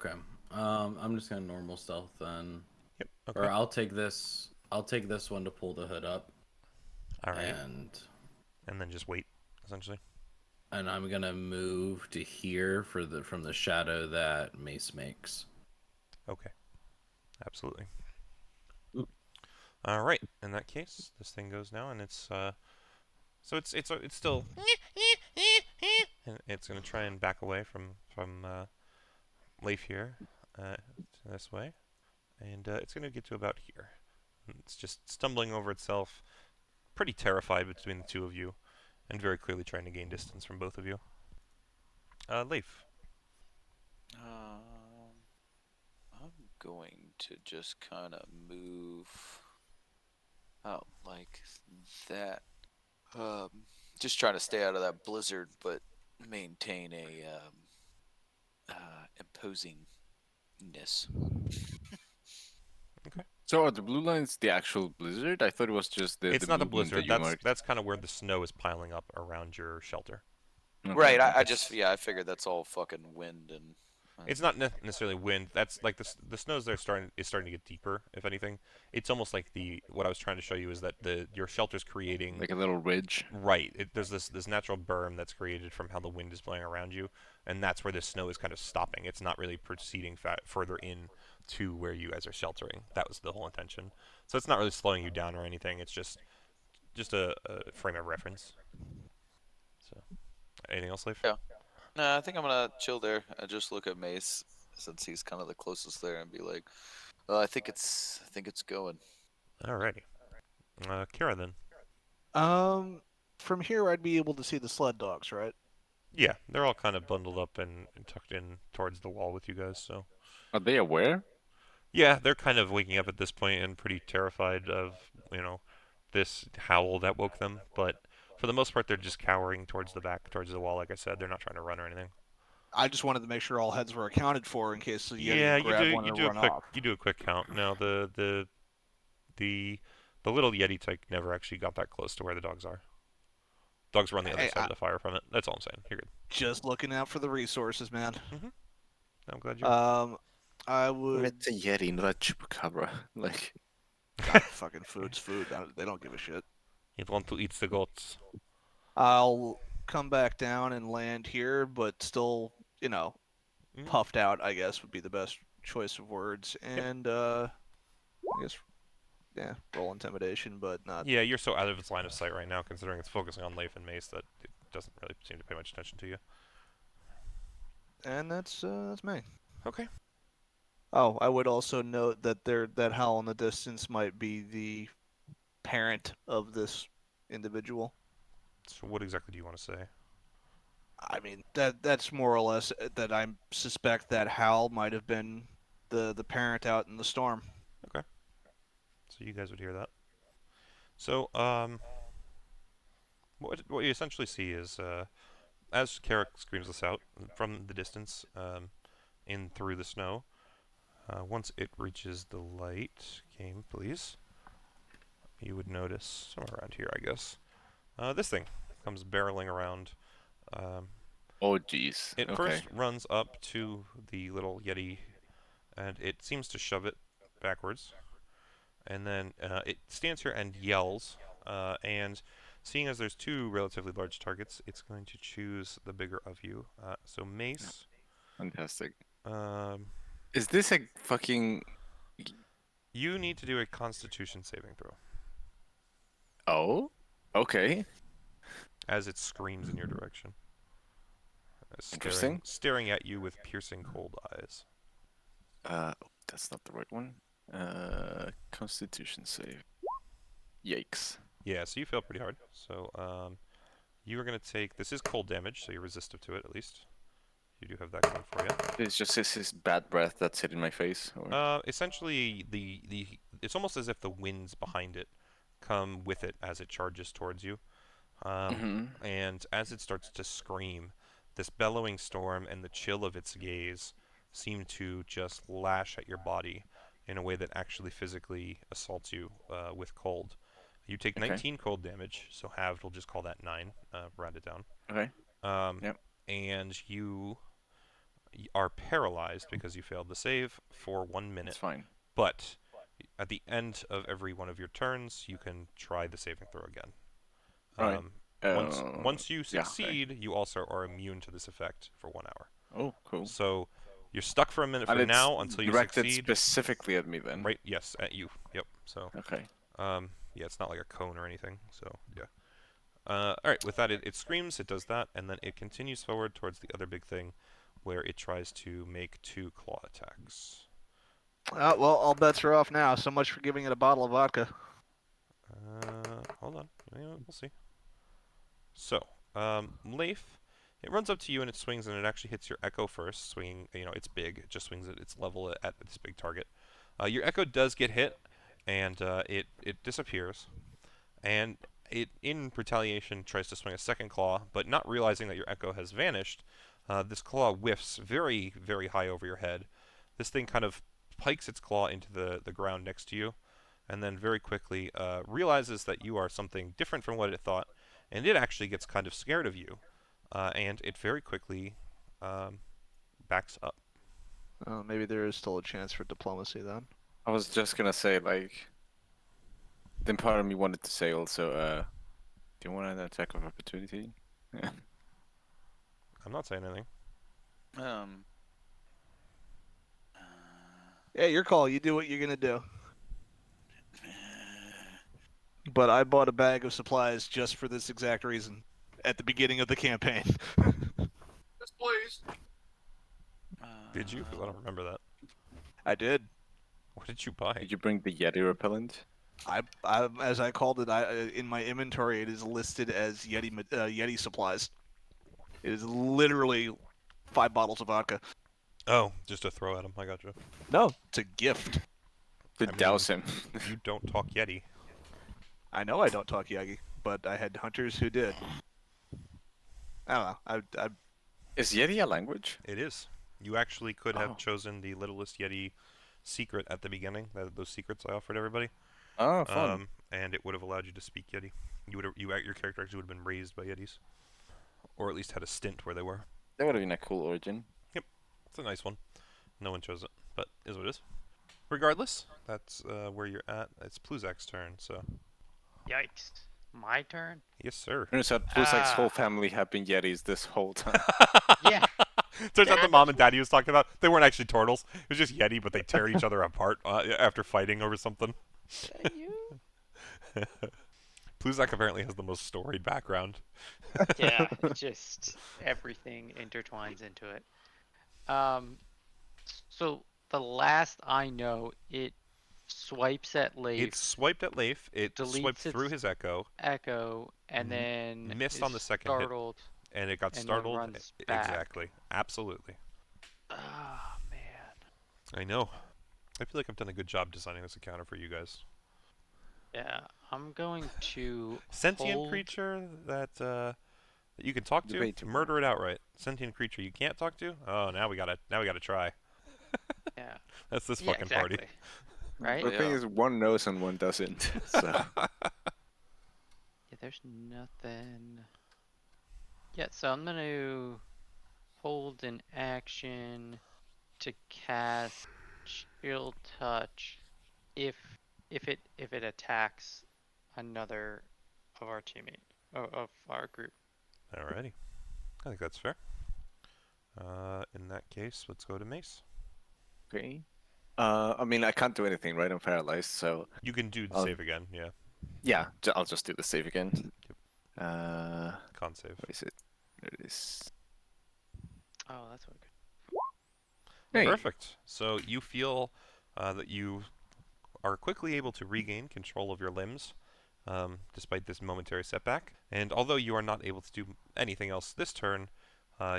Okay. I'm just gonna normal stealth then, Yep. or Okay. I'll take this. I'll take this one to pull the hood up, All right. and And then just wait, essentially. I'm gonna move to here from the shadow that Mace makes. Okay. Absolutely. Ooh. All right. In that case, this thing goes now, and it's so it's still, and it's gonna try and back away from Leif here, this way, and it's gonna get to about here. And it's just stumbling over itself, pretty terrified between the two of you, and very clearly trying to gain distance from both of you. Leif. I'm going to just kind of move out like that. Just trying to stay out of that blizzard, but maintain a imposingness. So are the blue lines the actual blizzard? I thought it was just the It's not a blue line that blizzard. you marked. That's kind of where the snow is piling up around your shelter. Okay, Right. I okay. just I figured that's all fucking wind and. It's not necessarily wind. That's like the snows there starting to get deeper. If anything, it's almost like what I was trying to show you is that your shelter's creating Like a little ridge. right. There's this natural berm that's created from how the wind is blowing around you, and that's where the snow is kind of stopping. It's not really proceeding further in to where you guys are sheltering. That was the whole intention. So it's not really slowing you down or anything. It's just a frame of reference. So, anything else, Leif? Yeah. No, I think I'm gonna chill there. I just look at Mace since he's kind of the closest there and be like, "Well, I think it's going." Alrighty. Kira then. From here I'd be able to see the sled dogs, right? Yeah, they're all kind of bundled up and tucked in towards the wall with you guys. So Are they aware? yeah, they're kind of waking up at this point and pretty terrified of this howl that woke them. But for the most part, they're just cowering towards the back, towards the wall. Like I said, they're not trying to run or anything. I just wanted to make sure all heads were accounted for in case the Yeti Yeah, would grab one you and do a run quick off. count. No, the little Yeti tyke never actually got that close to where the dogs are. Dogs were on the other Hey, side of the fire from it. That's all I'm saying. You're good. Just looking out for the resources, man. I'm glad you're. I would. It's a Yeti, not a chupacabra. Like, God, fucking food's food. They don't give a shit. You want to eat the goats. I'll come back down and land here, but still, puffed out, I guess, would be the best choice of words. And, I guess, yeah, roll intimidation, but not. Yeah, you're so out of its line of sight right now, considering it's focusing on Leif and Mace, that it doesn't really seem to pay much attention to you. And that's me. Okay. Oh, I would also note that that howl in the distance might be the parent of this individual. So what exactly do you want to say? I mean, that's more or less that I suspect that howl might have been the parent out in the storm. Okay. So you guys would hear that. So, what you essentially see is, as Carrick screams this out from the distance, in through the snow, once it reaches the light, game, please, you would notice, somewhere around here, I guess, this thing comes barreling around. oh jeez. It Okay. first runs up to the little Yeti, and it seems to shove it backwards. And then it stands here and yells, and seeing as there's two relatively large targets, it's going to choose the bigger of you. So Mace. Fantastic. Um, Is this a fucking... you need to do a Constitution saving throw Oh? Okay. as it screams in your direction. Interesting. Staring at you with piercing cold eyes. That's not the right one. Constitution save. Yikes. Yeah, so you fail pretty hard. So you are going to take... This is cold damage, so you're resistive to it at least. You do have that going for you. It's just his bad breath that's hitting my face. Or... Essentially, it's almost as if the winds behind it come with it as it charges towards you. And as it starts to scream, this bellowing storm and the chill of its gaze seem to just lash at your body in a way that actually physically assaults you with cold. You take 19 cold damage, so halved, we'll just call that 9, round it down. Okay. And are paralyzed because you failed the save for 1 minute. It's fine. But at the end of every one of your turns, you can try the saving throw again. Right. Once you yeah, okay. succeed, you also are immune to this effect for 1 hour. Oh, cool. So you're stuck for a minute And from it's now until you directed succeed. specifically at me then. Right? Yes, at you. Yep. So. Okay. Yeah, it's not like a cone or anything. So yeah. All right. With that, it screams. It does that, and then it continues forward towards the other big thing, where it tries to make 2 claw attacks. Well, all bets are off now. So much for giving it a bottle of vodka. Hold on. We'll see. So, Leif, it runs up to you and it swings, and it actually hits your Echo first. Swinging, it's big. It just swings at its level at this big target. Your Echo does get hit, and it disappears. And it, in retaliation, tries to swing a second claw, but not realizing that your Echo has vanished, this claw whiffs very, very high over your head. This thing kind of pikes its claw into the ground next to you, and then very quickly realizes that you are something different from what it thought, and it actually gets kind of scared of you, and it very quickly backs up. Maybe there is still a chance for diplomacy then. I was just gonna say, like, then part of me wanted to say also, do you want an attack of opportunity? I'm not saying anything. Yeah, your call. You do what you're gonna do. But I bought a bag of supplies just for this exact reason at the beginning of the campaign. Yes, please. Did you? Because I don't remember that. I did. What did you buy? Did you bring the Yeti repellent? I as I called it, in my inventory, it is listed as Yeti supplies. It is literally 5 bottles of vodka. Oh, just to throw at him. I gotcha. No, it's a gift. To douse him. You don't talk Yeti. I know I don't talk Yagi, but I had hunters who did. I don't know. I Is Yeti a language? It is. You actually could have Oh. chosen the littlest Yeti secret at the beginning. Those secrets I offered everybody. Oh, fun. And it would have allowed you to speak Yeti. Your character actually would have been raised by Yetis, or at least had a stint where they were. That would have been a cool origin. It's a nice one. No one chose it, but is what it is. Regardless, that's where you're at. It's Pluzak's turn, so. Yikes. My turn? Yes, sir. Turns out Pluzak's whole family have been Yetis this whole time. Yeah. Turns out the mom and dad he was talking about, they weren't actually turtles. It was just Yeti, but they tear each other apart after fighting over something. Pluzak apparently has the most storied background. Yeah, just everything intertwines into it. So the last I know, it swipes at Leif. It swiped at Leif. It Deletes swiped through its his Echo, Echo, and then missed is on the second hit. startled. and it got then startled. runs back. Exactly. Absolutely. Oh man. I know. I feel like I've done a good job designing this encounter for you guys. Yeah, I'm going to Sentient hold- creature that you can talk to, Debatable. murder it outright. Sentient creature you can't talk to. Oh, now we gotta try. Yeah. That's this Yeah, fucking party. exactly. Right? The thing is, one knows and one doesn't. So Yeah, there's nothing. Yeah, so I'm gonna hold an action to cast Chill Touch if it attacks another of our teammate of our group. Alrighty. I think that's fair. In that case, let's go to Mace. okay. I mean, I can't do anything, right? I'm paralyzed, so You can do the I'll- save again, yeah. yeah, I'll just do the save again. Where Con save. is it? There it is. Oh, that's what. Hey. Perfect. So you feel that you are quickly able to regain control of your limbs, despite this momentary setback. And although you are not able to do anything else this turn,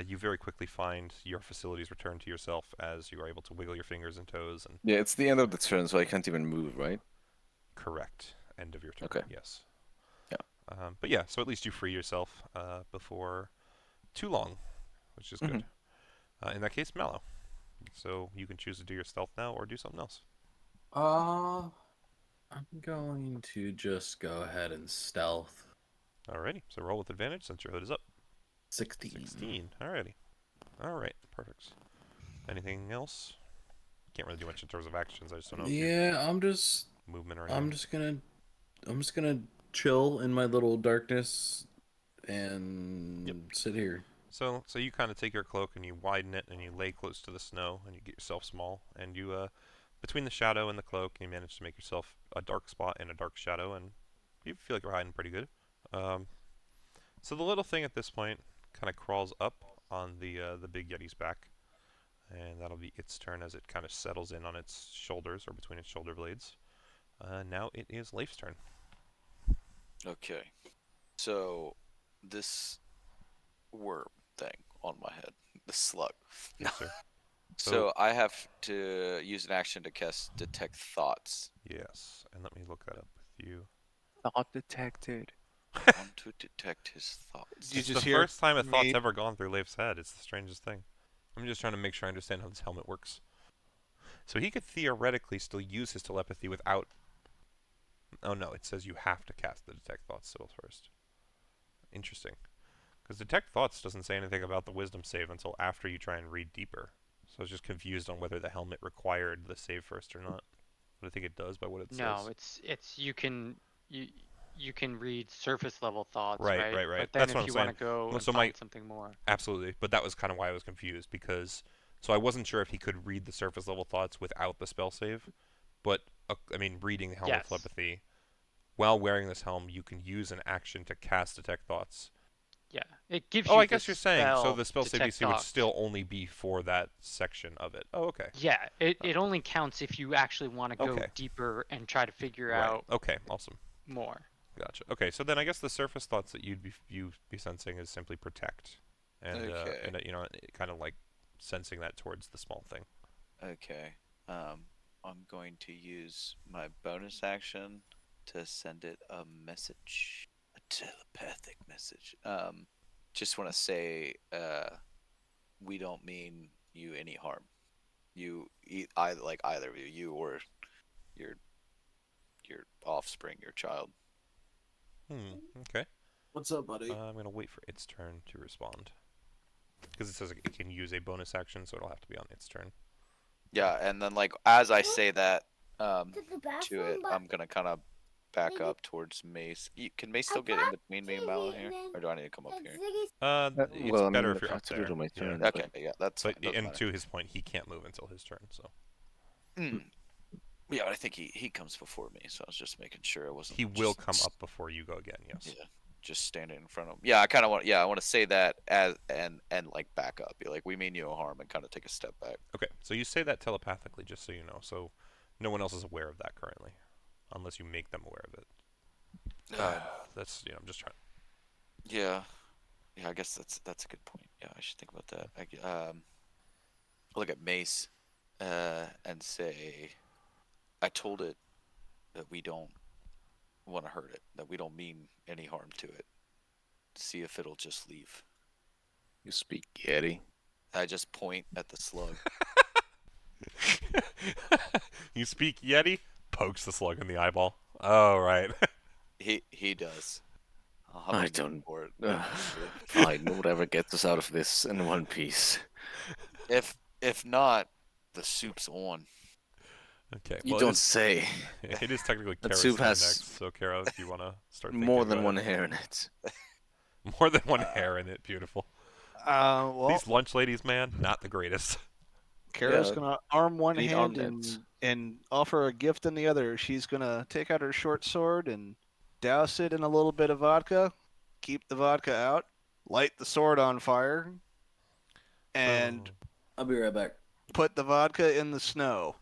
you very quickly find your facilities return to yourself as you are able to wiggle your fingers and toes. And Yeah, it's the end of the turn, so I can't even move, right? correct. End of your turn. Okay. Yes. Yeah. But yeah, so at least you free yourself before too long, which is good. In that case, Mallow. So you can choose to do your stealth now or do something else. I'm going to just go ahead and stealth. Alrighty. So roll with advantage since your hood is up. 16. 16. Alrighty. Alright. Perfect. Anything else? Can't really do much in terms of actions. I just don't know if Yeah, movement or anything. I'm just gonna chill in my little darkness and sit here. So you kind of take your cloak and you widen it and you lay close to the snow and you get yourself small and you between the shadow and the cloak you manage to make yourself a dark spot in a dark shadow and you feel like you're hiding pretty good. So the little thing at this point kind of crawls up on the big Yeti's back, and that'll be its turn as it kind of settles in on its shoulders or between its shoulder blades. Now it is Leif's turn. Okay. So this worm thing on my head, the slug. Yes, sir. So I have to use an action to cast Detect Thoughts. Yes, and let me look that up with you. Not detected. I want to detect his thoughts. You It's just the hear first time a thought's me- ever gone through Leif's head. It's the strangest thing. I'm just trying to make sure I understand how this helmet works. So he could theoretically still use his telepathy without... Oh no, it says you have to cast the Detect Thoughts spell first. Interesting. Because Detect Thoughts doesn't say anything about the Wisdom save until after you try and read deeper. So I was just confused on whether the helmet required the save first or not. But I think it does by what it No, says. it's you can read surface level thoughts, Right, right? right. But then That's if what I'm you saying. want to go Well, and so find something more. Absolutely, but that was kind of why I was confused, because... So I wasn't sure if he could read the surface level thoughts without the spell save, but, I mean, reading the helm of Yes. telepathy, while wearing this helm, you can use an action to cast Detect Thoughts. Yeah, it gives Oh, you I guess the you're saying, so spell the spell save Detect DC would Thoughts. still only be for that section of it. Oh, okay. Yeah, it only counts if you actually want to go Okay. deeper and try to figure Right. out Okay, awesome. more. Gotcha. Okay, so then I guess the surface thoughts that you'd be sensing is simply protect, and Okay. you know, kind of like sensing that towards the small thing. Okay. I'm going to use my bonus action to send it a message, a telepathic message. Just want to say, we don't mean you any harm. Either like either of you, you or your offspring, your child. Okay. What's up, buddy? I'm gonna wait for its turn to respond, because it says it can use a bonus action, so it'll have to be on its turn. Yeah, and then like as I say that to it, I'm gonna kind of back up towards Mace. Can Mace still get in between me and Malin here, or do I need to come up here? It's well, I better mean, if you're I up have to do there. it on my Yeah. turn. Okay, yeah, that's But fine. Doesn't and matter. to his point, he can't move until his turn. So Yeah, but I think he comes before me, so I was just making sure I wasn't. he will just come up before you go again. Yes. Yeah, just standing in front of him. Yeah, I kind of want. Yeah, I want to say that as and like back up. Be like, we mean you no harm, and kind of take a step back. Okay. So you say that telepathically, just so you know. So no one else is aware of that currently, unless you make them aware of it. That's I'm just trying. Yeah, I guess that's a good point. Yeah, I should think about that. I'll look at Mace, and say, I told it that we don't want to hurt it, that we don't mean any harm to it. See if it'll just leave. You speak Yeti. I just point at the slug. You speak Yeti, pokes the slug in the eyeball. Oh right. He does. I'll have I a name don't- for it. Fine, whatever gets us out of this in one piece. If not, the soup's on. Okay. You well, don't say. it is technically That Kara's soup turn has next. So Kara, if you want to start thinking More than about one it. hair in it. More than one hair in it. Beautiful. Well, These lunch ladies, man, not the greatest. Kara's Yeah, gonna arm one need hand armlets. and offer a gift in the other. She's gonna take out her short sword and douse it in a little bit of vodka, keep the vodka out, light the sword on fire, and So- I'll be right back. put the vodka in the snow.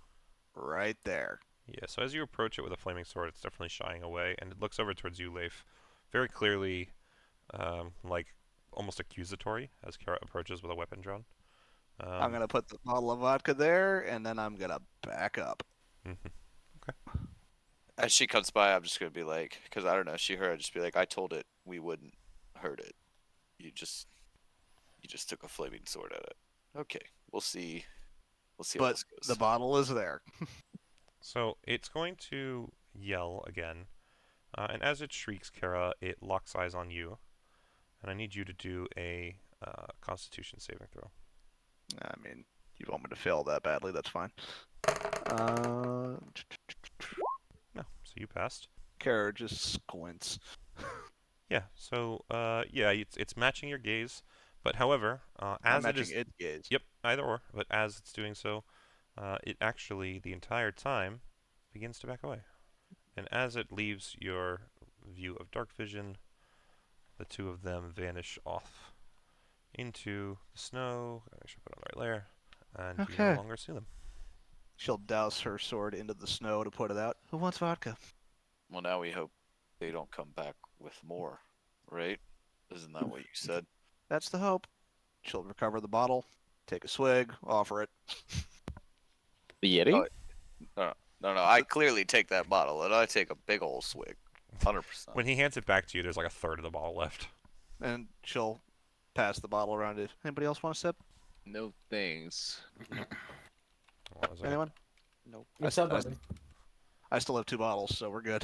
Right there. Yeah, so as you approach it with a flaming sword, it's definitely shying away, and it looks over towards you, Leif, very clearly, like, almost accusatory, as Kara approaches with a weapon drawn. I'm gonna put the bottle of vodka there, and then I'm gonna back up. As she comes by, I'm just gonna be like, because I don't know, she heard, just be like, I told it we wouldn't hurt it. You just took a flaming sword at it. Okay, we'll see. We'll see how But this goes. the bottle is there. So it's going to yell again, and as it shrieks, Kara, it locks eyes on you, and I need you to do a Constitution saving throw. I mean, you want me to fail that badly, that's fine. No, so you passed. Kara just squints. Yeah. So yeah, it's matching your gaze, but however, I'm as it matching is, its gaze. yep, either or. But as it's doing so, it actually the entire time begins to back away, and as it leaves your view of dark vision, the two of them vanish off into the snow. I should put on the right layer, and you no Okay. longer see them. She'll douse her sword into the snow to put it out. Who wants vodka? Well, now we hope they don't come back with more, right? Isn't that what you said? That's the hope. She'll recover the bottle, take a swig, offer it. The Yeti? Oh, no. I clearly take that bottle and I take a big old swig. 100%. When he hands it back to you, there's like a third of the bottle left. And she'll pass the bottle around to anybody else want a sip? No thanks. Hold on a second. Anyone? Nope. What's up, buddy? I still have 2 bottles, so we're good.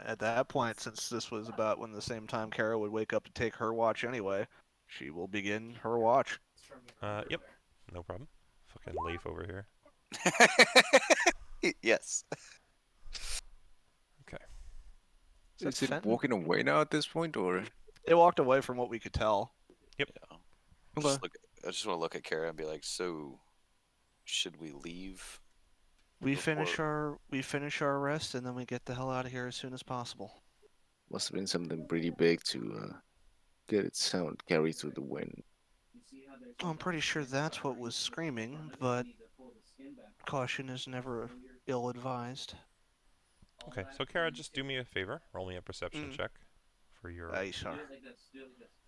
At that point, since this was about when the same time Kara would wake up to take her watch anyway, she will begin her watch. Yep, no problem. Fucking Leaf over here. Yes. Okay. Is Is it Fenton? walking away now at this point, or? It walked away from what we could tell. Yeah. Okay. I just want to look at Kara and be like, so, should we leave? We finish our rest and then we get the hell out of here as soon as possible. Must have been something pretty big to get its sound carried through the wind. I'm pretty sure that's what was screaming, but caution is never ill-advised. Okay, so Kara, just do me a favor. Roll me a perception Mm. check for your Aye, sure.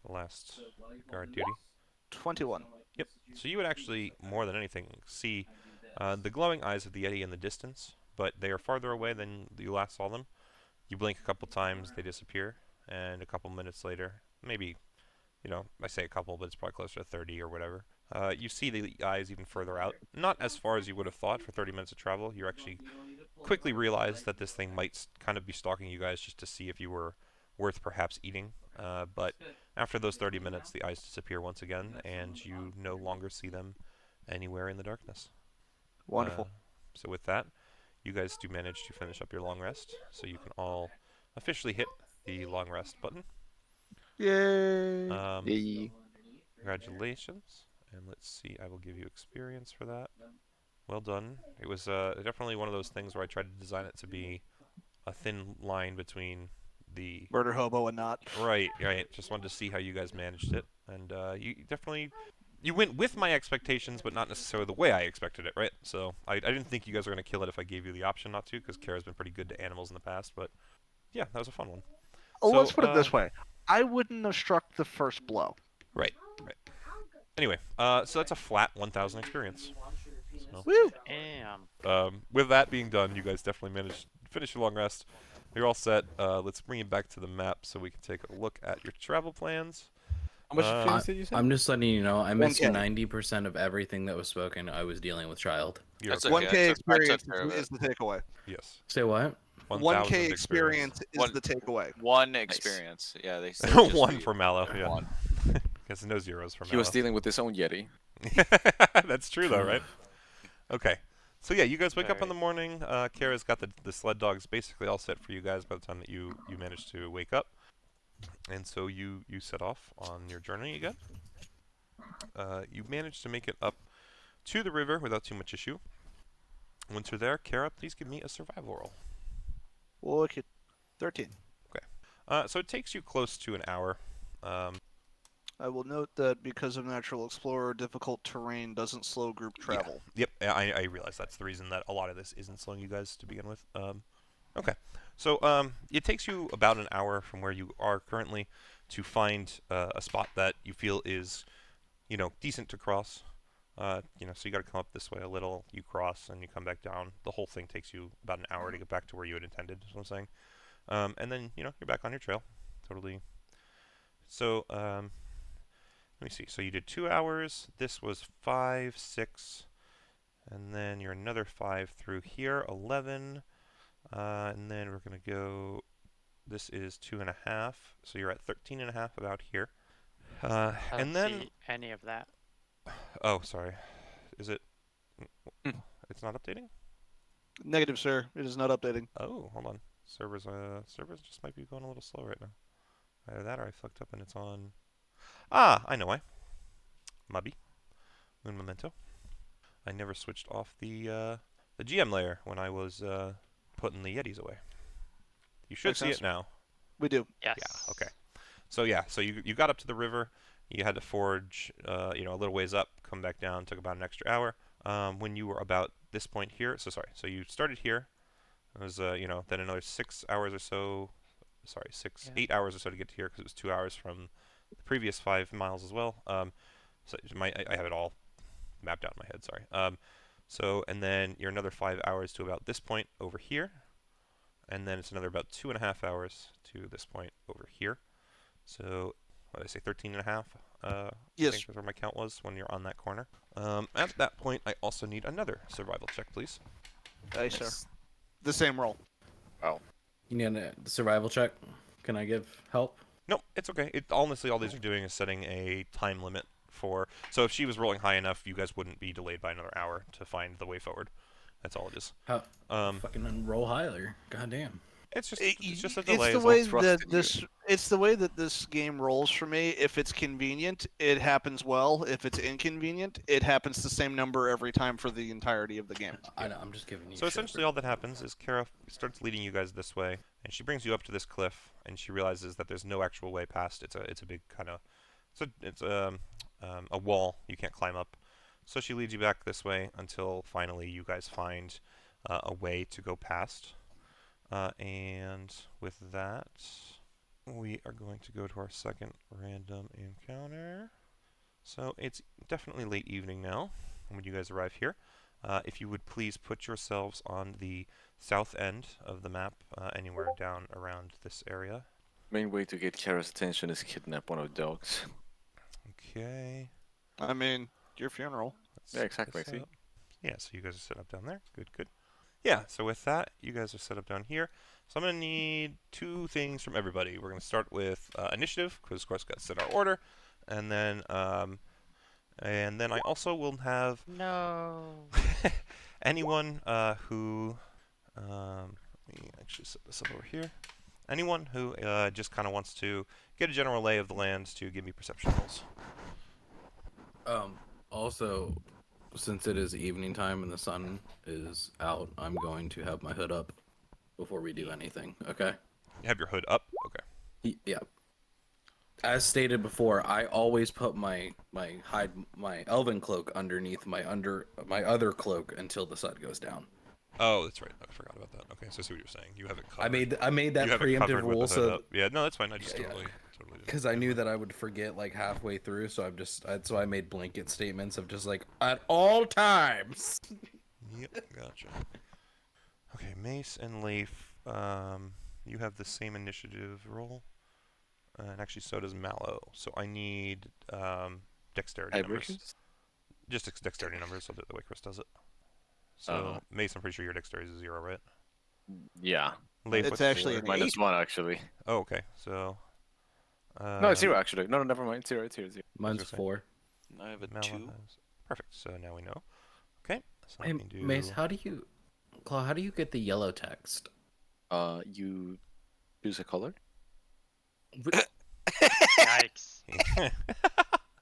last guard duty. 21. Yep. So you would actually, more than anything, see the glowing eyes of the Yeti in the distance, but they are farther away than you last saw them. You blink a couple times, they disappear, and a couple minutes later, maybe, I say a couple, but it's probably closer to 30 or whatever. You see the eyes even further out. Not as far as you would have thought for 30 minutes of travel. You actually quickly realize that this thing might kind of be stalking you guys just to see if you were worth perhaps eating. But after those 30 minutes, the eyes disappear once again, and you no longer see them anywhere in the darkness. Wonderful. So with that, you guys do manage to finish up your long rest, so you can all officially hit the long rest button. Yay! Yay. Congratulations. And let's see, I will give you experience for that. Well done. It was definitely one of those things where I tried to design it to be a thin line between the... Murder hobo and not. Right. Just wanted to see how you guys managed it. And you definitely... You went with my expectations, but not necessarily the way I expected it, right? So I didn't think you guys were going to kill it if I gave you the option not to, because Kara's been pretty good to animals in the past, but yeah, that was a fun one. Oh, So, let's put it this way. I wouldn't have struck the first blow. Right. Anyway, so that's a flat 1,000 experience. So, Woo! Damn. with that being done, you guys definitely managed to finish your long rest. You're all set. Let's bring you back to the map so we can take a look at your travel plans. How much experience did you say? I'm just letting you know, I missed 1K. 90% of everything that was spoken. I was dealing with child. You're That's okay. 1K I took experience care of it. is the takeaway. Yes. Say what? 1K experience is One- the takeaway. One experience. Yeah, they said One just for Mallow. Yeah. one. Guess no zeros for He was Mallow. dealing with his own Yeti. That's true though, right? Okay. So yeah, you guys wake up in the morning. Kara's got the sled dogs basically all set for you guys by the time that you manage to wake up. And so you set off on your journey again. You manage to make it up to the river without too much issue. Once you're there, Kara, please give me a survival roll. Look at 13. So it takes you close to an hour. I will note that because of Natural Explorer, difficult terrain doesn't slow group travel. Yep, I realize that's the reason that a lot of this isn't slowing you guys to begin with. Okay, so it takes you about an hour from where you are currently to find a spot that you feel is, decent to cross. So you got to come up this way a little, you cross, and you come back down. The whole thing takes you about an hour to get back to where you had intended, is what I'm saying. And then, you're back on your trail. Totally. So, let me see. So you did 2 hours. This was 5, 6. And then you're another 5 through here, 11. And then we're going to go... This is 2.5. So you're at 13.5 about here. I don't And then... see any of that. Oh, sorry. Is it? Hmm. It's not updating? Negative, sir. It is not updating. Oh, hold on. Servers just might be going a little slow right now. Either that or I fucked up and it's on. Ah, I know why. Mubby. Un momento. I never switched off the GM layer when I was putting the Yetis away. You should Makes see sense. it now. We do. Yes. Yeah. Okay. So yeah. So you got up to the river. You had to forge, a little ways up, come back down. Took about an extra hour. When you were about this point here. So sorry. So you started here. It was then another 6 hours or so. Sorry, 8 hours or so to get to here because it was 2 hours from the previous 5 miles as well. So I have it all mapped out in my head. Sorry. So and then you're another 5 hours to about this point over here, and then it's another about 2.5 hours to this point over here. So what did I say? 13.5. Yes. I think is where my count was when you're on that corner. At that point, I also need another survival check, please. Aye, sir. The same roll. You need a survival check. Can I give help? Nope, it's okay. Honestly, all these are doing is setting a time limit for. So if she was rolling high enough, you guys wouldn't be delayed by another hour to find the way forward. That's all it is. How Um, fucking roll higher? Goddamn. it's just a It's delay. the is all. way trust that in you. it's the way that this game rolls for me. If it's convenient, it happens well. If it's inconvenient, it happens the same number every time for the entirety of the game. I know. I'm just giving you. So shit essentially, for- all that happens is Kara starts leading you guys this way, and she brings you up to this cliff, and she realizes that there's no actual way past. It's a big kind of it's a wall you can't climb up. So she leads you back this way until finally you guys find a way to go past. And with that, we are going to go to our second random encounter. So it's definitely late evening now when you guys arrive here. If you would please put yourselves on the south end of the map, anywhere down around this area. Main way to get Kara's attention is kidnap one of the dogs. Okay. I mean, your funeral. Let's Yeah, set exactly, this see? up. Yeah, so you guys are set up down there. Good, good. Yeah, so with that, you guys are set up down here. So I'm going to need 2 things from everybody. We're going to start with initiative, because of course got to set our order. And then I also will have No. anyone who let me actually set this up over here. Anyone who just kind of wants to get a general lay of the land to give me perception rolls. Also, since it is evening time and the sun is out, I'm going to have my hood up before we do anything. Okay. You have your hood up. Okay. Yeah. As stated before, I always put my elven cloak underneath my other cloak until the sun goes down. Oh, that's right. I forgot about that. Okay, so I see what you're saying. You have it covered. I made that you have it preemptive covered with rule the hood so up. Yeah, no, that's fine. I just Yeah, yeah. totally did because I knew that I would forget like halfway through, so so I made blanket statements of just like at all times. Yep, gotcha. Okay, Mace and Leif, you have the same initiative roll, and actually so does Mallow. So I need dexterity numbers. Tiebreakers? Just dexterity numbers, so that the way Chris does it. So Uh-huh. Mace, I'm pretty sure your dexterity is 0, right? Yeah. Leif, It's what's actually your... an Minus 1 actually. Oh, okay. So. No, it's 0 actually. No, never mind. It's 0. It's 0. It's 0. Mine's Okay. 4. I have a Mallow 2. has... Perfect. So now we know. Okay. So I Hey, can do... Mace, how do you get the yellow text? You choose a color. Yikes.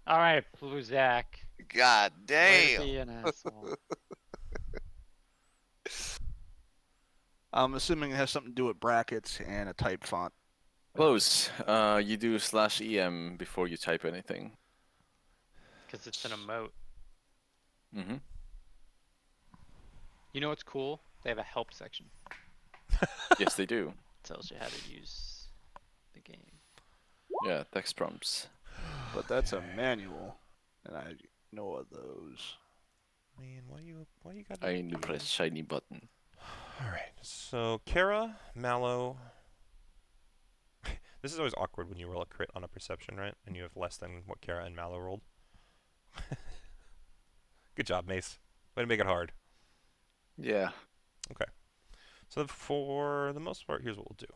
All right, Blue Zach. God Way to damn. be an asshole. I'm assuming it has something to do with brackets and a type font. Close. You do /em before you type anything. Because it's an emote. Mm-hmm. You know what's cool? They have a help section. Yes, they do. Tells you how to use the game. Yeah, text prompts. But that's a manual, and I know of those. Man, why you got... I need to press shiny button. Alright, so Kara, Mallow... This is always awkward when you roll a crit on a perception, right? And you have less than what Kara and Mallow rolled. Good job, Mace. Way to make it hard. Yeah. So for the most part, here's what we'll do.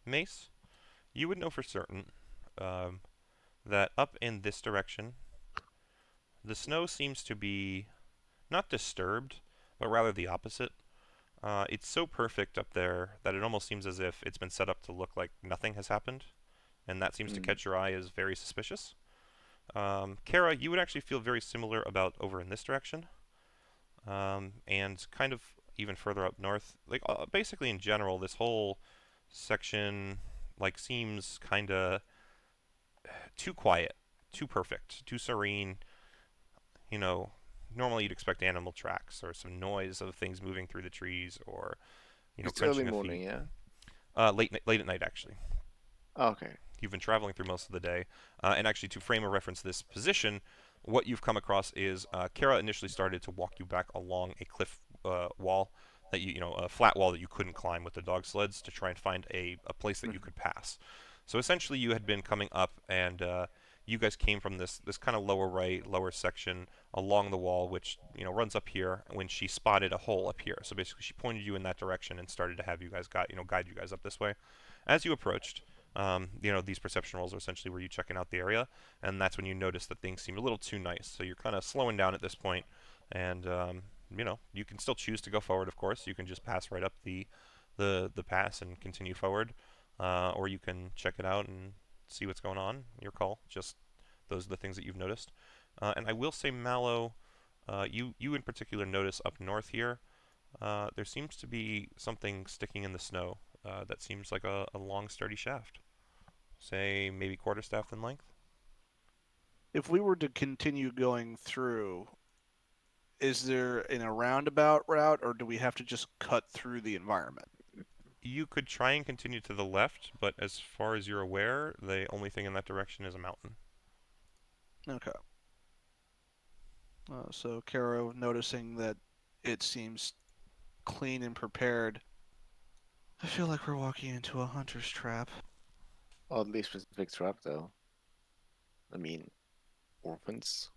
Mace, you would know for certain that up in this direction, The snow seems to be not disturbed, but rather the opposite. It's so perfect up there that it almost seems as if it's been set up to look like nothing has happened, and that seems to catch your eye as very suspicious. Kara, you would actually feel very similar about over in this direction, and kind of even further up north. Like basically in general, this whole section like seems kind of too quiet, too perfect, too serene. You know, normally you'd expect animal tracks or some noise of things moving through the trees, or It's early crunching of morning, feet. yeah. Late at night actually. Okay. You've been traveling through most of the day, and actually to frame a reference to this position, what you've come across is Kara initially started to walk you back along a cliff wall that a flat wall that you couldn't climb with the dog sleds to try and find a place that you could pass. So essentially, you had been coming up, and you guys came from this kind of lower right, lower section along the wall, which runs up here. When she spotted a hole up here, so basically she pointed you in that direction and started to have you guys guide you guys up this way. As you approached, these perception rolls are essentially where you checking out the area, and that's when you notice that things seem a little too nice. So you're kind of slowing down at this point, and you can still choose to go forward. Of course, you can just pass right up the pass and continue forward, or you can check it out and see what's going on. Your call. Just those are the things that you've noticed. And I will say, Mallow, you in particular notice up north here. There seems to be something sticking in the snow. That seems like a long, sturdy shaft. Say maybe quarterstaff in length. If we were to continue going through, is there a roundabout route, or do we have to just cut through the environment? You could try and continue to the left, but as far as you're aware, the only thing in that direction is a mountain. Okay. So Caro, noticing that it seems clean and prepared, I feel like we're walking into a hunter's trap. Oddly specific trap, though. I mean, orphans.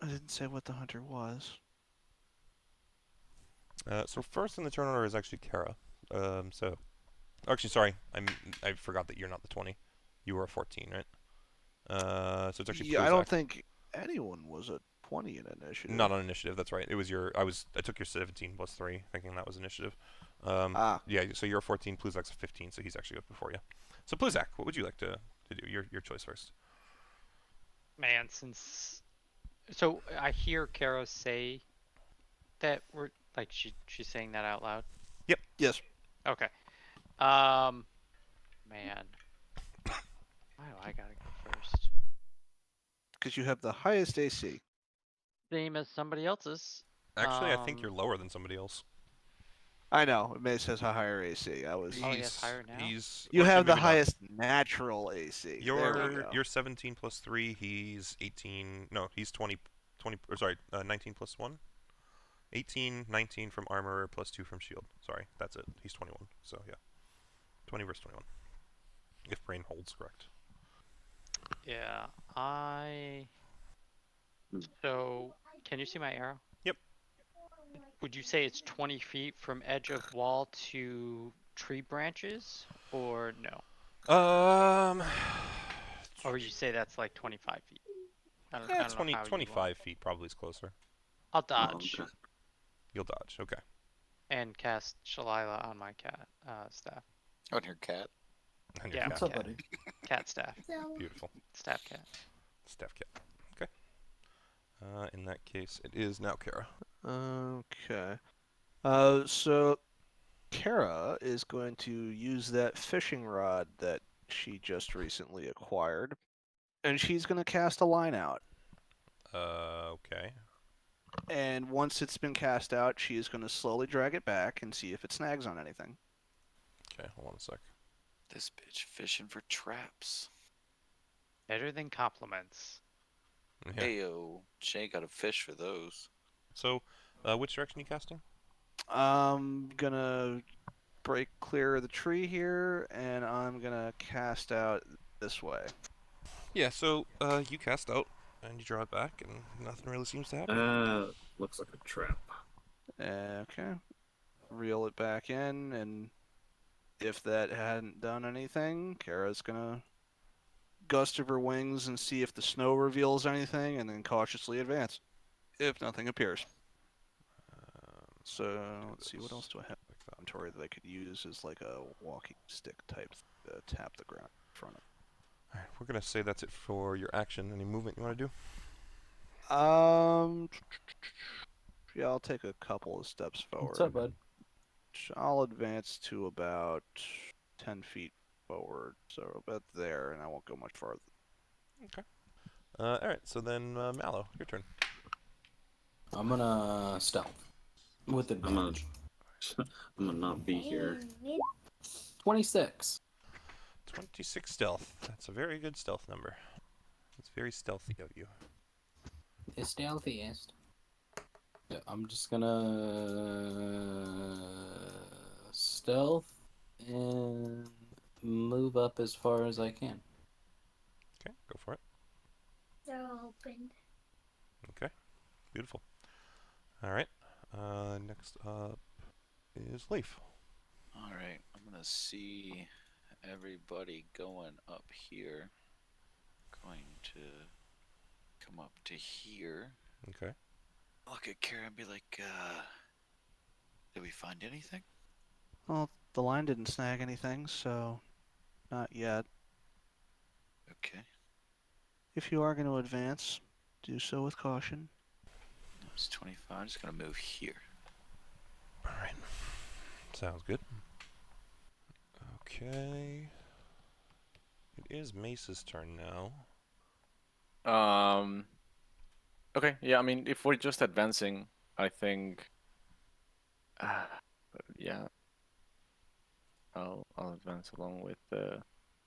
I didn't say what the hunter was. So first in the turn order is actually Kara. Actually, sorry, I forgot that you're not the 20. You were a 14, right? So it's actually Yeah, I don't Pluzak. think anyone was a 20 in initiative. Not on initiative. That's right. It was I took your 17 plus 3, thinking that was initiative. Yeah. So you're a 14. Pluzak's a 15, so he's actually up before you. So Pluzak, what would you like to do? Your choice first. Man, so I hear Karo say that we're like she's saying that out loud. Yep. Yes. Okay. Man. Why do I gotta go first? Because you have the highest AC. Same as somebody else's. Actually, I think you're lower than somebody else. I know. It says a higher AC. I was. Oh, yes, higher now? You have the maybe not. highest natural AC. There we go. You're 17 plus 3. He's 18. No, he's 20. 19 plus 1. 18, 19 from armor plus 2 from shield. Sorry, that's it. He's 21. So yeah, 20 versus 21. If brain holds correct. Yeah, So, can you see my arrow? Yep. Would you say it's 20 feet from edge of wall to tree branches, or no? Or would you say that's like 25 feet? I don't know 20, how you 25 feet probably is closer. I'll dodge You'll dodge. Okay. and cast Shalila on my cat staff. On your cat. And your Yeah, cat. What's up, buddy? Cat staff. Beautiful. Staff cat. Staff cat. Okay. In that case, it is now Kara. Okay. So Kara is going to use that fishing rod that she just recently acquired, and she's going to cast a line out. Okay. And once it's been cast out, she is going to slowly drag it back and see if it snags on anything. Okay, hold on a sec. This bitch fishing for traps. Better than compliments. Yeah. Ayo, she ain't got a fish for those. So, which direction are you casting? I'm going to break clear of the tree here, and I'm going to cast out this way. Yeah, so you cast out, and you draw it back, and nothing really seems to happen. Looks like a trap. Okay. Reel it back in, and if that hadn't done anything, Kara's gonna gust of her wings and see if the snow reveals anything, and then cautiously advance if nothing appears. So let's see, what else do I have in my inventory that I could use as like a walking stick type to tap the ground in front of. Alright, we're gonna say that's it for your action. Any movement you want to do? Yeah, I'll take a couple of steps forward. What's up, bud? I'll advance to about 10 feet forward, so about there, and I won't go much farther. Alright, so then Mallow, your turn. I'm gonna stealth with advantage. I'm gonna not be here. 26. 26 stealth. That's a very good stealth number. It's very stealthy of you. The stealthiest. Yeah, I'm just gonna stealth and move up as far as I can. Okay, go for it. They're open. Okay, beautiful. Alright, next up is Leaf. Alright, I'm gonna see everybody going up here. Going to come up to here. Okay. Look at Kara and be like, did we find anything? Well, the line didn't snag anything, so not yet. Okay. If you are going to advance, do so with caution. It's 25. I'm just gonna move here. Alright. Sounds good. Okay. It is Mace's turn now. Okay, yeah, I mean, if we're just advancing, I think, yeah, I'll advance along with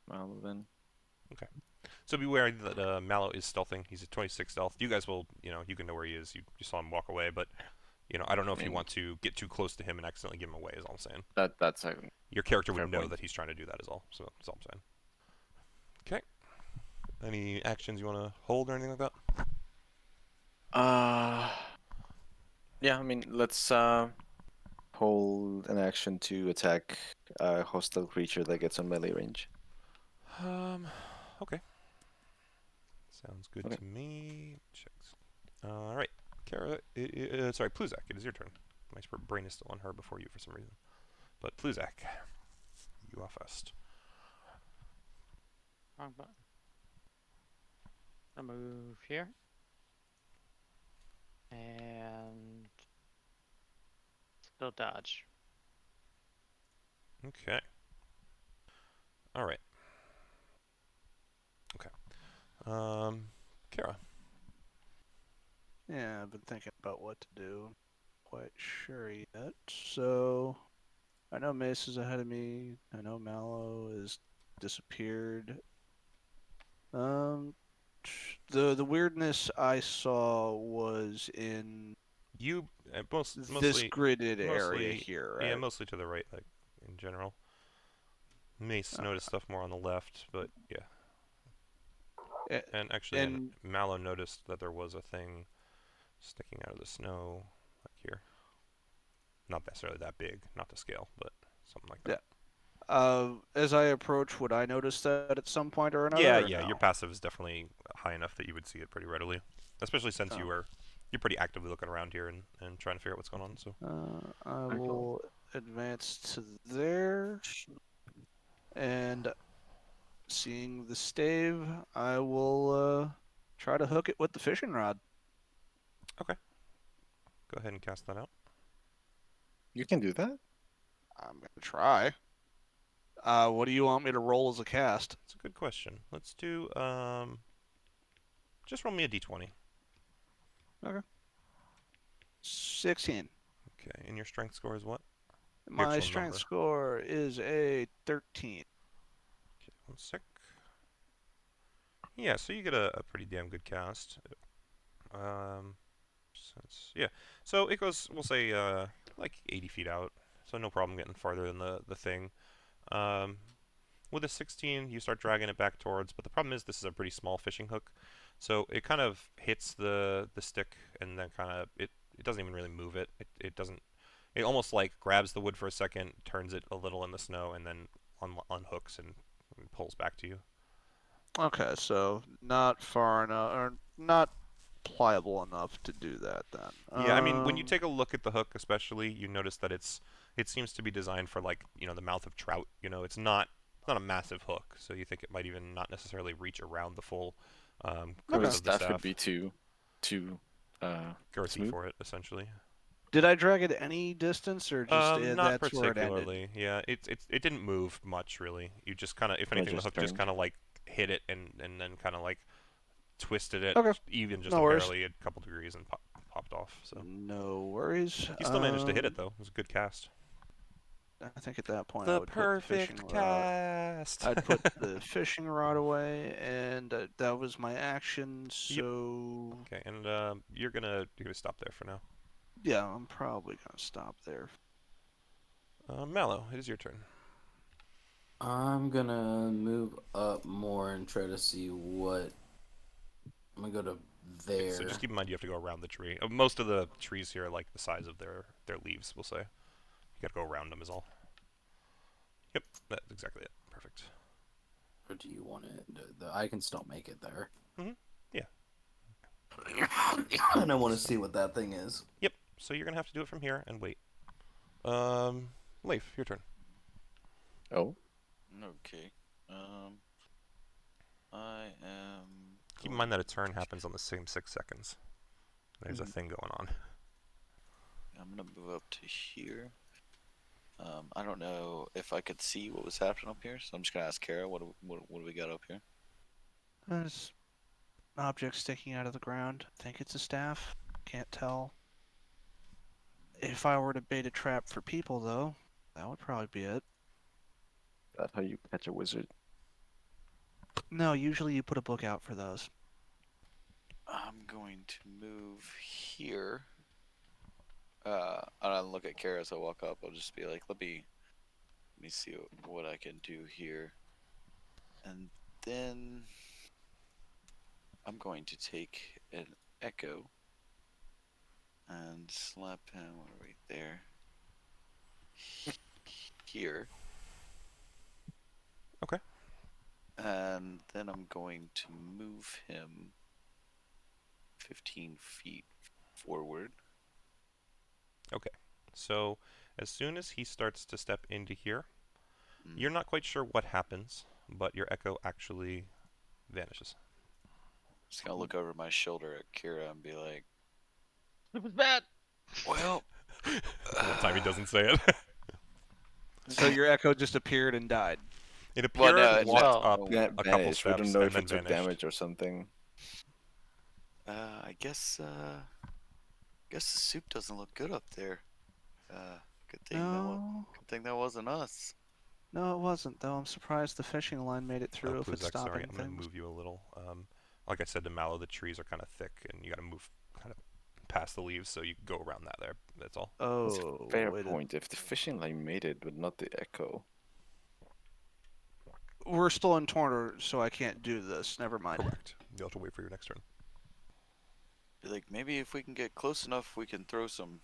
Mallow then. So beware that Mallow is stealthing. He's at 26 stealth. You guys will, you can know where he is. You saw him walk away, but, I don't know if you want to get too close to him and accidentally give him away, is all I'm saying. That's a Your character would fair know point. that he's trying to do that, is all. So that's all I'm saying. Okay. Any actions you want to hold or anything like that? Yeah, I mean, let's hold an action to attack a hostile creature that gets on melee range. Okay. Sounds good Okay. to me. Checks. Alright. Kara, sorry, Pluzak, it is your turn. My brain is still on her before you for some reason. But Pluzak, you are first. Wrong button. I'll move here. And still dodge. Okay. Alright. Okay. Kara. Yeah, I've been thinking about what to do. Quite sure yet. So, I know Mace is ahead of me. I know Mallow has disappeared. The weirdness I saw was in You, this mostly, gridded area mostly- here, yeah, right? mostly to the right, like, in general. Mace noticed stuff more on the left, but yeah. Eh, And actually, and- Mallow noticed that there was a thing sticking out of the snow, like here. Not necessarily that big, not to scale, but something like that. As I approach, would I notice that at some point or another? Yeah, or yeah, no? your passive is definitely high enough that you would see it pretty readily. Especially since you're pretty actively looking around here and trying to figure out what's going on, so. I will advance to there, and seeing the stave, I will try to hook it with the fishing rod. Go ahead and cast that out. You can do that? I'm gonna try. What do you want me to roll as a cast? That's a good question. Let's do, just roll me a d20. 16. Okay, and your strength score is what? My actual strength number. score is a 13. Okay, 1 sec. Yeah, so you get a pretty damn good cast. So it goes, we'll say, like 80 feet out. So no problem getting farther than the thing. With a 16, you start dragging it back towards, but the problem is this is a pretty small fishing hook. So it kind of hits the stick and then kind of, it doesn't even really move it. It doesn't, it almost like grabs the wood for a second, turns it a little in the snow, and then unhooks and pulls back to you. Okay, so not far enough, or not pliable enough to do that then. Yeah, I mean, when you take a look at the hook, especially, you notice that it seems to be designed for like the mouth of trout. It's not a massive hook, so you think it might even not necessarily reach around the full Or girth the of the staff would staff. be too Girthy smooth. for it, essentially. Did I drag it any distance, or just Not that's where it ended? particularly. Yeah, it didn't move much really. You just kind of, if Oh, anything, the just hook just turned. kind of like hit it and then kind of like twisted it Okay, even just no worries. barely a couple degrees and popped off. So No worries. you still managed to hit it though. It was a good cast. I think at that point I The would put the fishing perfect rod. cast. I'd put the fishing rod away, and that was my action. So Okay, and you're gonna stop there for now. yeah, I'm probably gonna stop there. Mallow, it is your turn. I'm gonna move up more and try to see what. I'm gonna go to Okay, there. so just keep in mind you have to go around the tree. Most of the trees here are like the size of their leaves, we'll say. You gotta go around them is all. Yep, that's exactly it. Perfect. Or do you want it? I can still make it there. Yeah. And I want to see what that thing is. Yep. So you're gonna have to do it from here and wait. Leif, your turn. Oh, Okay. I am. Keep in mind that a turn happens on the same 6 seconds. There's a thing going on. I'm gonna move up to here. I don't know if I could see what was happening up here, so I'm just gonna ask Kara, what do we got up here? There's an object sticking out of the ground. I think it's a staff. Can't tell. If I were to bait a trap for people, though, that would probably be it. that's how you catch a wizard. No, usually you put a book out for those. I'm going to move here. I don't look at Kara as I walk up. I'll just be like, let me see what I can do here, and then I'm going to take an echo and slap him right there. Here. Okay. And then I'm going to move him 15 feet forward. Okay. So as soon as he starts to step into here, Mm. you're not quite sure what happens, but your echo actually vanishes. Just gonna look over my shoulder at Kira and be like, It was bad. well, One time he doesn't say it. So your echo just appeared and died. It Well, appeared, no, walked no. up That a couple vanished. We steps, don't know and if then it took vanished. damage or something. I guess the soup doesn't look good up there. Good thing that wasn't us. No, it wasn't, though. I'm surprised the fishing line made it through if it's Pluzak, stopping sorry, I'm going to things. move you a little. Like I said to Mallow, the trees are kind of thick, and you got to move kind of past the leaves, so you can go around that there. That's all. That's Oh, a fair wait point. If the fishing line made it, but not the echo. We're still in Tornor, so I can't do this. Never mind. Correct. You'll have to wait for your next turn. Be like, maybe if we can get close enough, we can throw some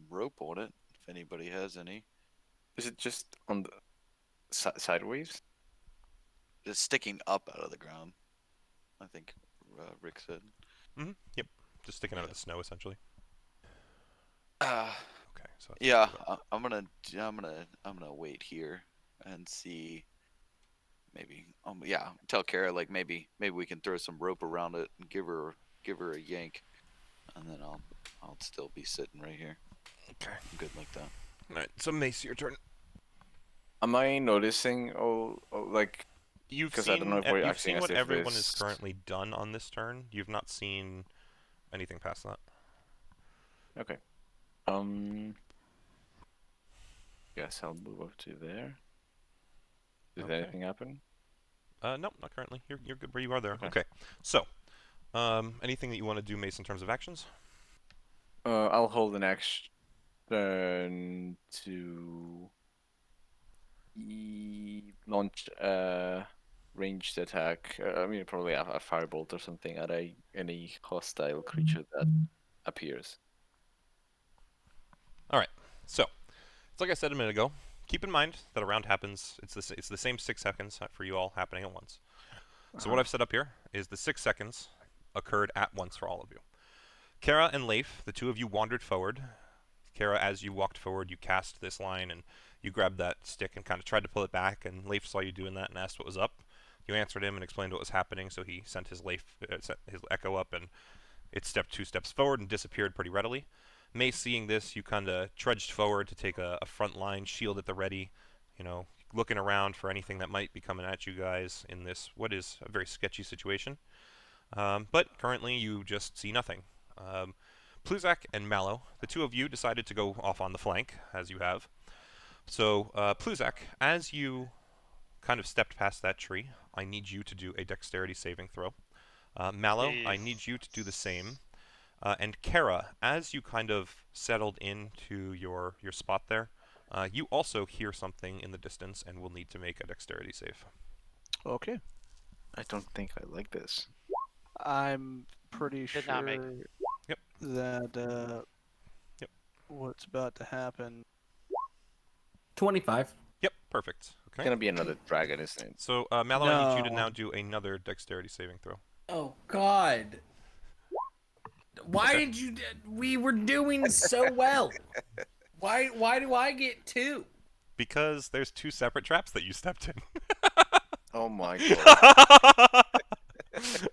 rope on it. If anybody has any, Is it just on the sideways? it's sticking up out of the ground. I think Rick said. Yep. Just sticking out of the snow, essentially. Uh, Okay. So that's yeah, good. I'm gonna wait here and see. Maybe tell Kara like maybe we can throw some rope around it and give her a yank, and then I'll still be sitting right here. Okay. I'm good like that. All right. So Mace, your turn. Am I noticing? Like You've 'Cause seen, I don't know if we're you've acting seen as what if everyone this- is currently done on this turn. You've not seen anything past that. okay. Guess I'll move up to there. Did Okay. anything happen? Nope, not currently. You're good where you are there. Okay. Okay. So, anything that you want to do, Mace, in terms of actions? I'll hold an action to launch a ranged attack. I mean, probably a firebolt or something at any hostile creature that appears. All right. So, it's like I said a minute ago. Keep in mind that a round happens. It's the same 6 seconds for you all happening at once. So what I've set up here is the 6 seconds occurred at once for all of you. Kara and Leif, the two of you wandered forward. Kara, as you walked forward, you cast this line and you grabbed that stick and kind of tried to pull it back, and Leif saw you doing that and asked what was up. You answered him and explained what was happening, so he sent his echo up, and it stepped 2 steps forward and disappeared pretty readily. May, seeing this, you kind of trudged forward to take a front line, shield at the ready, looking around for anything that might be coming at you guys in this, what is a very sketchy situation. But currently you just see nothing. Pluzak and Mallow, the two of you decided to go off on the flank, as you have. So, Pluzak, as you kind of stepped past that tree, I need you to do a dexterity saving throw. Mallow, I need you to do the same. And Kara, as you kind of settled into your spot there, you also hear something in the distance and will need to make a dexterity save. Okay. I don't think I like this. I'm pretty sure Did not make Yep. that Yep. what's about to happen. 25. Yep, perfect. It's Okay. gonna be another dragon, isn't it? So, Mallow, I need you to No. now do another dexterity saving throw. Oh God. Why Okay. did you? We were doing so well. Why do I get 2? Because there's 2 separate traps that you stepped in. Oh my god.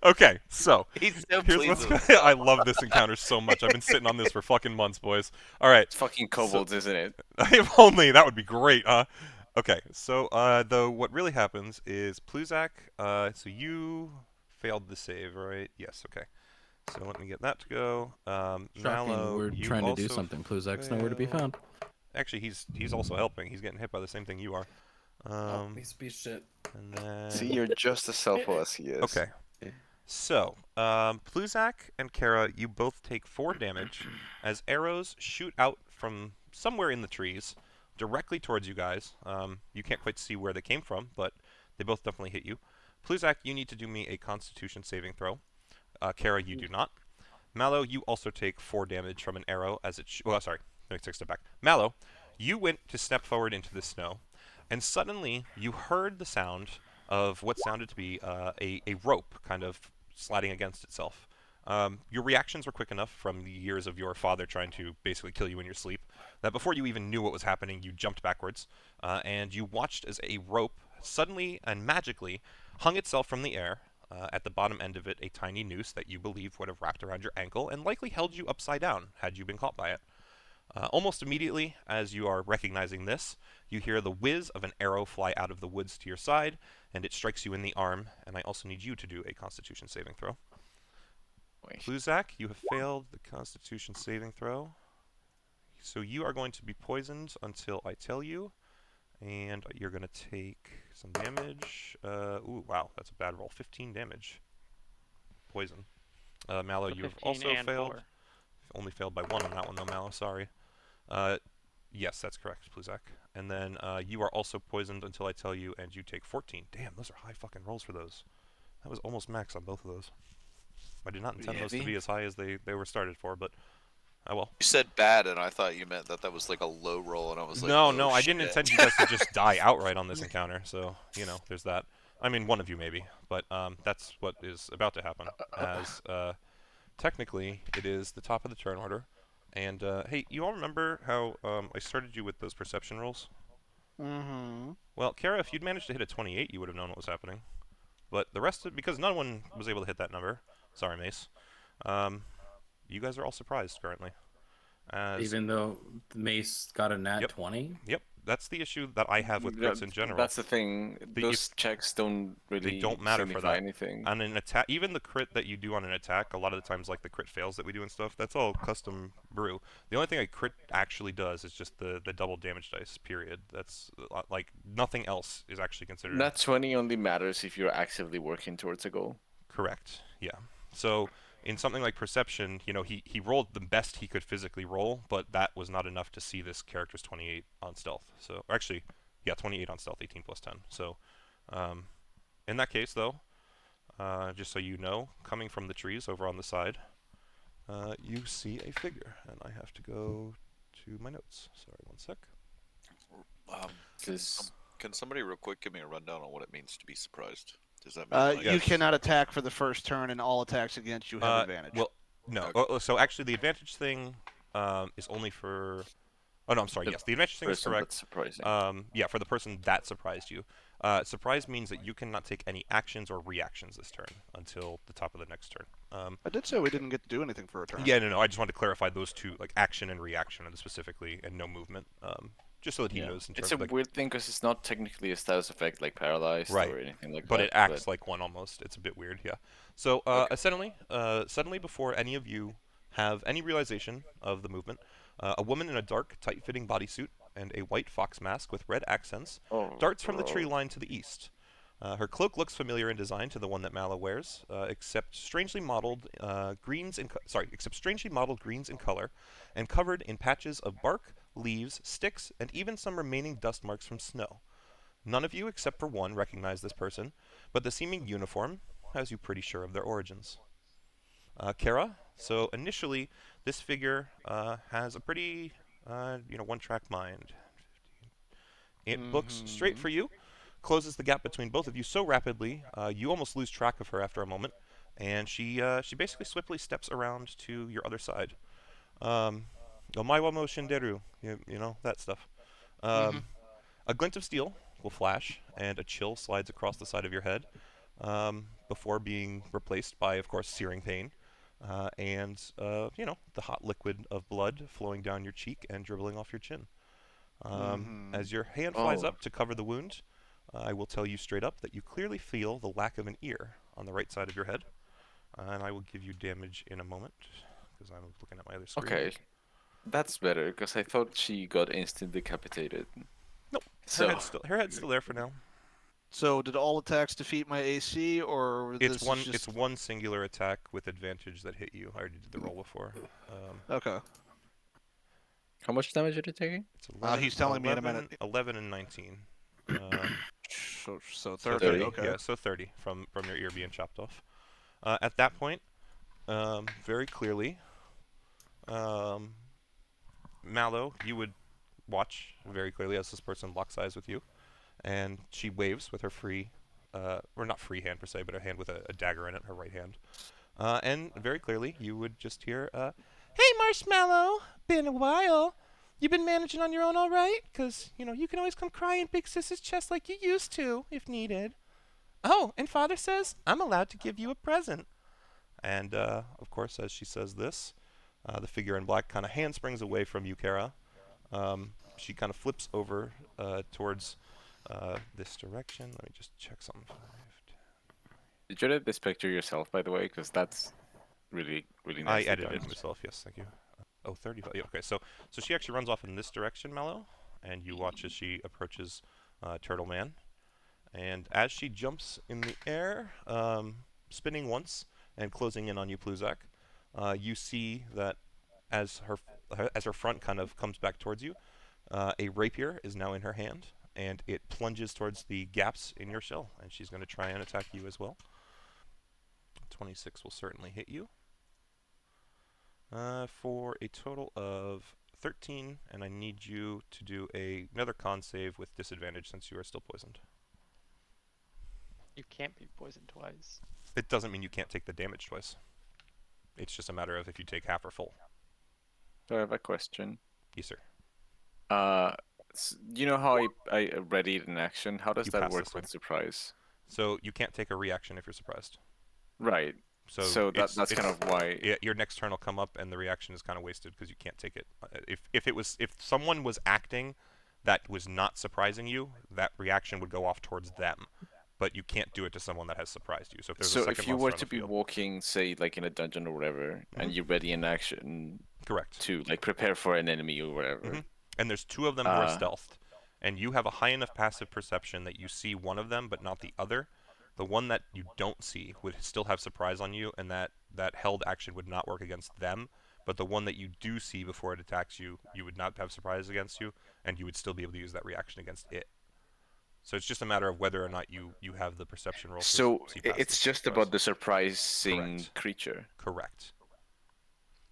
Okay, so He's so here's pleased what's. with I love this encounter so much. I've been sitting on this for fucking months, boys. All right, It's fucking kobolds, isn't it? if only that would be great, huh? Okay, so though what really happens is Pluzak. So you failed the save, right? Yes. Okay. So let me get that to go. Mallow, We're you trying to do also something. Pluzak's nowhere to be failed. found. Actually, he's also helping. He's getting hit by the same thing you are. Piece of shit. And then See, you're just as selfless as he is. okay. So, Pluzak and Kara, you both take 4 damage as arrows shoot out from somewhere in the trees directly towards you guys. You can't quite see where they came from, but they both definitely hit you. Pluzak, you need to do me a Constitution saving throw. Kara, you do not. Mallow, you also take 4 damage from an arrow as it. Well, sorry, let me take a step back. Mallow, you went to step forward into the snow, and suddenly you heard the sound of what sounded to be a rope kind of sliding against itself. Your reactions were quick enough from the years of your father trying to basically kill you in your sleep that before you even knew what was happening, you jumped backwards and you watched as a rope suddenly and magically hung itself from the air. At the bottom end of it, a tiny noose that you believe would have wrapped around your ankle and likely held you upside down had you been caught by it. Almost immediately, as you are recognizing this, you hear the whiz of an arrow fly out of the woods to your side, and it strikes you in the arm, and I also need you to do a Constitution saving throw. Wait. Pluzak, you have failed the Constitution saving throw, so you are going to be poisoned until I tell you, and you're going to take some damage. Ooh, wow, that's a bad roll. 15 damage. Poison. Mallow, So you have 15 also and failed. 4. Only failed by 1 on that one, though, Mallow. Sorry. Yes, that's correct, Pluzak. And then you are also poisoned until I tell you, and you take 14. Damn, those are high fucking rolls for those. That was almost max on both of those. I did not intend those to heavy? be as high as they were started for, but oh well. You said bad, and I thought you meant that was like a low roll, and I was like, No, oh, no, I didn't shit. intend you guys to just die outright on this encounter, so, there's that. I mean, one of you maybe, but that's what is about to happen, as technically it is the top of the turn order. And, hey, you all remember how I started you with those perception rolls? Mm-hmm. Well, Kara, if you'd managed to hit a 28, you would have known what was happening. But the rest of because no one was able to hit that number. Sorry, Mace. You guys are all surprised currently. Even though Mace got a nat Yep. 20? Yep, that's the issue that I have with crits in general. That's the thing. Those checks don't really They don't matter for signify that. anything. On an attack, even the crit that you do on an attack, a lot of the times, like the crit fails that we do and stuff, that's all custom brew. The only thing a crit actually does is just the double damage dice. Period. That's like nothing else is actually considered. Nat 20 only matters if you're actively working towards a goal. Correct. Yeah. So in something like perception, he rolled the best he could physically roll, but that was not enough to see this character's 28 on stealth. So actually, yeah, 28 on stealth, 18 plus 10. So in that case, though, just so you know, coming from the trees over on the side, you see a figure, and I have to go to my notes. Sorry, one sec. Can somebody real quick give me a rundown on what it means to be surprised? Does that mean You Yes. cannot attack for the first turn, and all attacks against you have advantage. Well, no. Okay. So actually, the advantage thing is only for. Oh no, I'm sorry. The Yes, the advantage thing is person correct. that's surprising. Yeah, for the person that surprised you. Surprise means that you cannot take any actions or reactions this turn until the top of the next turn. I did say we didn't get to do anything for a turn. Yeah, no. I just wanted to clarify those two, like action and reaction, and specifically, and no movement. Just so that he knows. In It's terms a of, like, weird thing because it's not technically a status effect like paralyzed Right. or anything like but that. it acts like one almost. It's a bit weird, yeah. So suddenly, before any of you have any realization of the movement, a woman in a dark, tight-fitting bodysuit and a white fox mask with red accents darts from the tree line to the east. Her cloak looks familiar in design to the one that Mallow wears, except strangely modeled greens in color, and covered in patches of bark, leaves, sticks, and even some remaining dust marks from snow. None of you, except for one, recognize this person, but the seeming uniform has you pretty sure of their origins. Kara, so initially, this figure has a pretty, one-track mind. It books straight for you, closes the gap between both of you so rapidly, you almost lose track of her after a moment, and she basically swiftly steps around to your other side. Omaiwa mo shinderu, you know, that stuff. A glint of steel will flash, and a chill slides across the side of your head, before being replaced by, of course, searing pain, and, the hot liquid of blood flowing down your cheek and dribbling off your chin. As your hand flies up to cover the wound, I will tell you straight up that you clearly feel the lack of an ear on the right side of your head, and I will give you damage in a moment, because I'm looking at my other screen. Okay, that's better because I thought she got instant decapitated. Nope. So Her head's still there for now. So did all attacks defeat my AC, or It's this one. is just... It's one singular attack with advantage that hit you. I already did the roll before. Okay. how much damage did it take? It's 11, He's telling me in a minute. 11 and 19. So So 30. 30, Okay. Yeah, so 30 from your ear being chopped off. At that point, very clearly, Mallow, you would watch very clearly as this person locks eyes with you, and she waves with her free, or not free hand per se, but a hand with a dagger in it, her right hand. And very clearly, you would just hear, "Hey, Marshmallow, been a while. You been managing on your own all right? 'Cause, you can always come cry in Big Sis's chest like you used to, if needed. Oh, and Father says I'm allowed to give you a present." And, of course, as she says this, the figure in black kind of handsprings away from you, Kara. She kind of flips over towards this direction. Let me just check something. Did you edit this picture yourself, by the way? Because that's really, really I nice. edited it myself, yes, thank you. 35. Yeah, okay, so she actually runs off in this direction, Mallow, and you watch as she approaches Turtle Man. And as she jumps in the air, spinning once and closing in on you, Pluzak, you see that as her front kind of comes back towards you, a rapier is now in her hand, and it plunges towards the gaps in your shell, and she's going to try and attack you as well. 26 will certainly hit you. For a total of 13, and I need you to do another con save with disadvantage since you are still poisoned. You can't be poisoned twice. It doesn't mean you can't take the damage twice. It's just a matter of if you take half or full. So I have a question. Yes, sir. You know how I readied an action? How does You that pass work this with one. surprise? So you can't take a reaction if you're surprised. Right. So that's kind of why. Yeah, your next turn will come up, and the reaction is kind of wasted because you can't take it. If someone was acting that was not surprising you, that reaction would go off towards them. But you can't do it to someone that has surprised you. So if there's a second if you monster were on to the be field, walking, say, like in a dungeon or whatever, and you ready an action correct. to like prepare for an enemy or whatever. And there's two of them who are stealthed, and you have a high enough passive perception that you see one of them but not the other. The one that you don't see would still have surprise on you, and that held action would not work against them. But the one that you do see before it attacks you, you would not have surprise against you, and you would still be able to use that reaction against it. So it's just a matter of whether or not you have the perception roll. So see past it's the just surprise. about the surprising Correct. creature. Correct.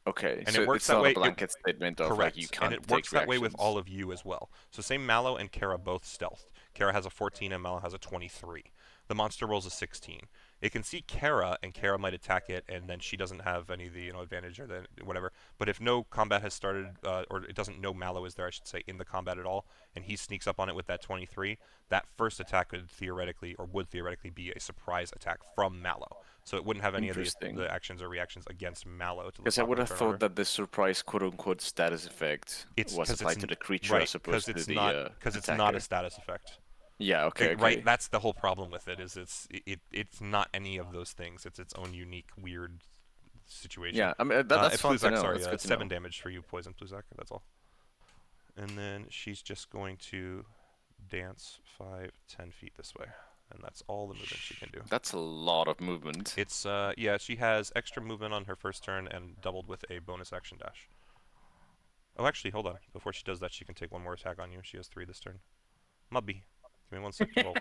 Okay, And so it works it's that not way. a blanket statement of Correct. like you can't and it take works that way with reactions. all of you as well. So same Mallow and Kara both stealth. Kara has a 14 and Mallow has a 23. the monster rolls a 16. It can see Kara, and Kara might attack it, and then she doesn't have any of the advantage or the whatever. But if no combat has started, or it doesn't know Mallow is there, I should say, in the combat at all, and he sneaks up on it with that 23, that first attack would theoretically be a surprise attack from Mallow. So it wouldn't have any of the actions or reactions against Mallow. Because I would have thought that the surprise quote-unquote status effect was applied to the creature as opposed to the because it's not a status effect. Yeah, okay. Right, that's the whole problem with it. Is it's not any of those things. It's its own unique, weird situation. Yeah, I mean that's fun to know. Sorry, that's good to 7 know. damage for you, Poison Pluzak. That's all. And then she's just going to dance 5, 10 feet this way, and that's all the movement she can do. That's a lot of movement. It's yeah, she has extra movement on her first turn and doubled with a bonus action dash. Oh, actually, hold on. Before she does that, she can take one more attack on you. She has 3 this turn. Mubby. Give me 1 second. Roll.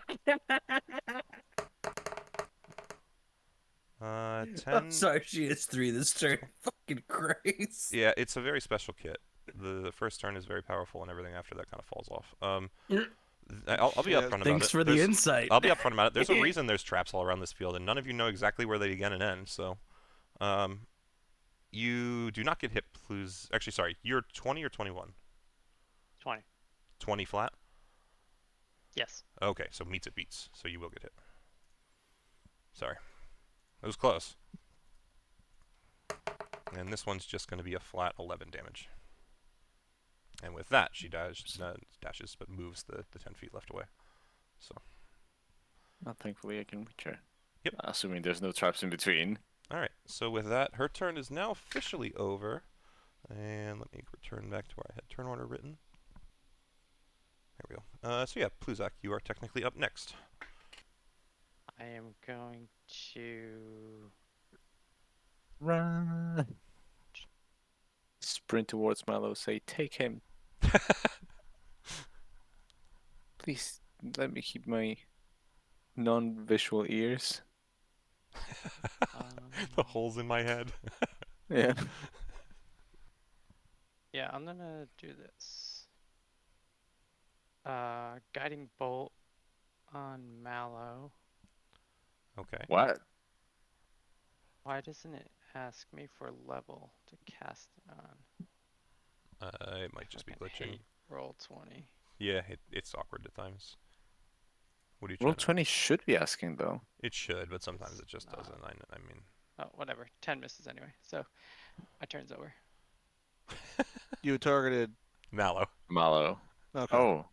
10. I'm sorry, she has 3 this turn. Fucking Christ. Yeah, it's a very special kit. The first turn is very powerful, and everything after that kind of falls off. I'll be upfront about it. Thanks for the insight. I'll be upfront about it. There's a reason there's traps all around this field, and none of you know exactly where they begin and end. So, you do not get hit. Actually, sorry, you're 20 or 21. 20. 20 flat. Yes. Okay, so meets it beats, so you will get hit. Sorry. It was close. And this one's just going to be a flat 11 damage. And with that, she dashes, but moves the 10 feet left away. So. Well, thankfully I can reach her. Yep. Assuming there's no traps in between. Alright, so with that, her turn is now officially over. And let me return back to where I had turn order written. There we go. So yeah, Pluzak, you are technically up next. I am going to Run. Sprint towards Mallow, say, take him. Please, let me keep my non-visual ears. The holes in my head. Yeah. Yeah, I'm gonna do this. Guiding bolt on Mallow. Okay. What? Why doesn't it ask me for level to cast it on? It might just be Fucking glitching. hate roll 20. Yeah, it's awkward at times. What are you Roll trying to... 20 should be asking, though. It should, but sometimes it just doesn't. I mean... Oh, whatever. 10 misses anyway. So, my turn's over. You targeted Mallow. Mallow. Okay. Oh.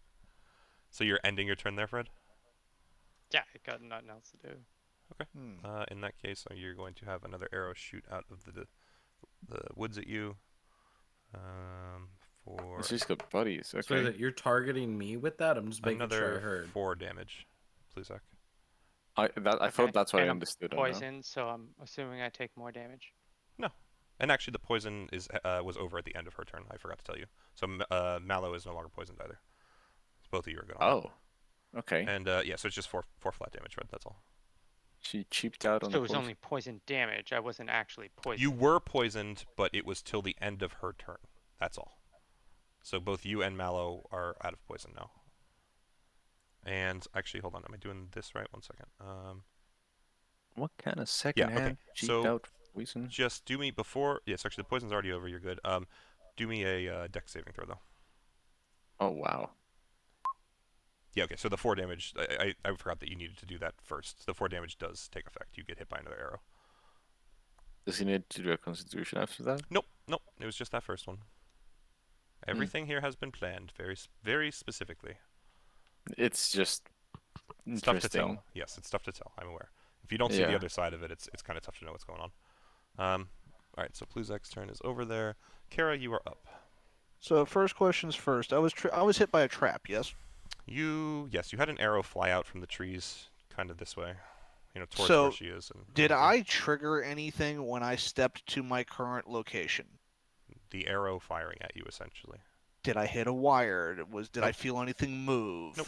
So you're ending your turn there, Fred? Yeah, I got nothing else to do. Okay. In that case, you're going to have another arrow shoot out of the woods at you. For She's got buddies. Okay. So that you're targeting me with that? I'm just making sure I heard. 4 damage, Pluzak. I thought that's what And I I'm understood. Poison, so I'm assuming I take more damage. No. And actually, the poison was over at the end of her turn. I forgot to tell you. So Mallow is no longer poisoned either. Both of you are good. Oh. Okay. And yeah, so it's just 4 flat damage, Fred. That's all. She cheaped out on So the it was poison. only poison damage. I wasn't actually poisoned. You were poisoned, but it was till the end of her turn. That's all. So both you and Mallow are out of poison now. And actually, hold on. Am I doing this right? 1 second. What kind of second-hand cheaped out poison? Just do me before... Yes, actually, the poison's already over. You're good. Do me a dex saving throw, though. Oh, wow. Yeah, okay, so the 4 damage... I forgot that you needed to do that first. The 4 damage does take effect. You get hit by another arrow. Does he need to do a constitution after that? Nope. It was just that first one. Everything here has been planned very specifically. It's just It's tough to interesting. tell. Yes, it's tough to tell. I'm aware. If you don't see the other side of it, it's kind of tough to know what's going on. All right, so Pluzak's turn is over there. Kara, you are up. So first questions first. I was hit by a trap. Yes. Yes, you had an arrow fly out from the trees, kind of this way, towards So, where she is. And Did I trigger anything when I stepped to my current location? The arrow firing at you, essentially. Did I hit a wire? Did I feel anything move? Nope.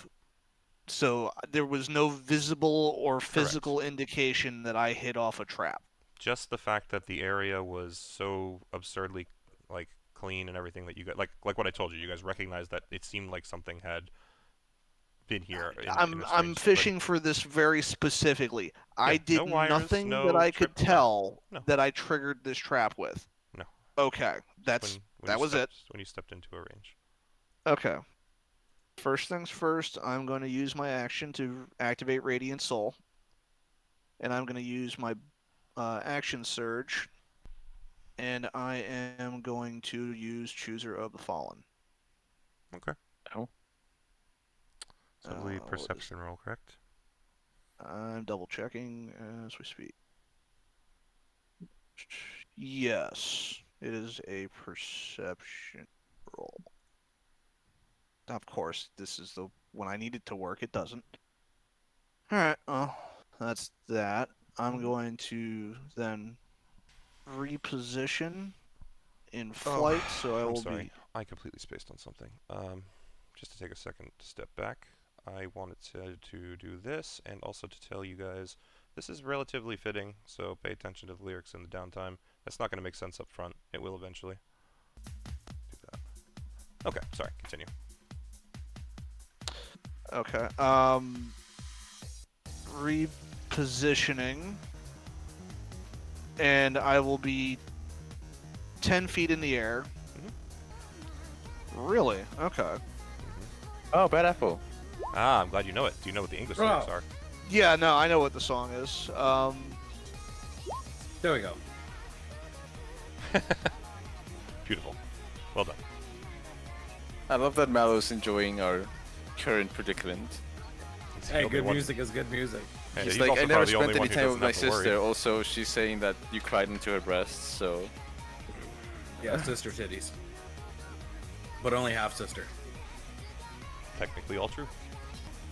So there was no visible or physical indication that I hit off a trap. Just the fact that the area was so absurdly clean and everything that you got, like what I told you, you guys recognized that it seemed like something had been here. In I'm a I'm strange, fishing for this very specifically. I Yeah, did no wires, nothing no that I could trip- no, tell no. that I triggered this trap with. No. Okay, Like, that when you was it. stepped, When you stepped into a range. Okay. First things first, I'm going to use my action to activate Radiant Soul. And I'm going to use my action surge. And I am going to use Chooser of the Fallen. Okay. Oh. So I what believe is- perception roll, correct? I'm double checking as we speak. Yes, it is a perception roll. Of course, this is the when I need it to work, it doesn't. Alright, that's that. I'm going to then reposition in flight, so I I'm will sorry. be. I completely spaced on something. Just to take a second to step back, I wanted to do this, and also to tell you guys, this is relatively fitting, so pay attention to the lyrics in the downtime. That's not going to make sense up front. It will eventually. Do that. Okay, sorry, continue. Okay. Repositioning. And I will be 10 feet in the air. Really? Okay. Oh, bad apple. Ah, I'm glad you know it. Do you know what the English lyrics are? Yeah, no, I know what the song is. There we go. Beautiful. Well done. I love that Mallow's enjoying our current predicament. He's the Hey, only good one- music is good music. and He's he's like, also I never probably the only spent any one who time doesn't with my have to worry. sister. Also, she's saying that you cried into her breast, so... Yeah, sister titties. But only half sister. Technically all true.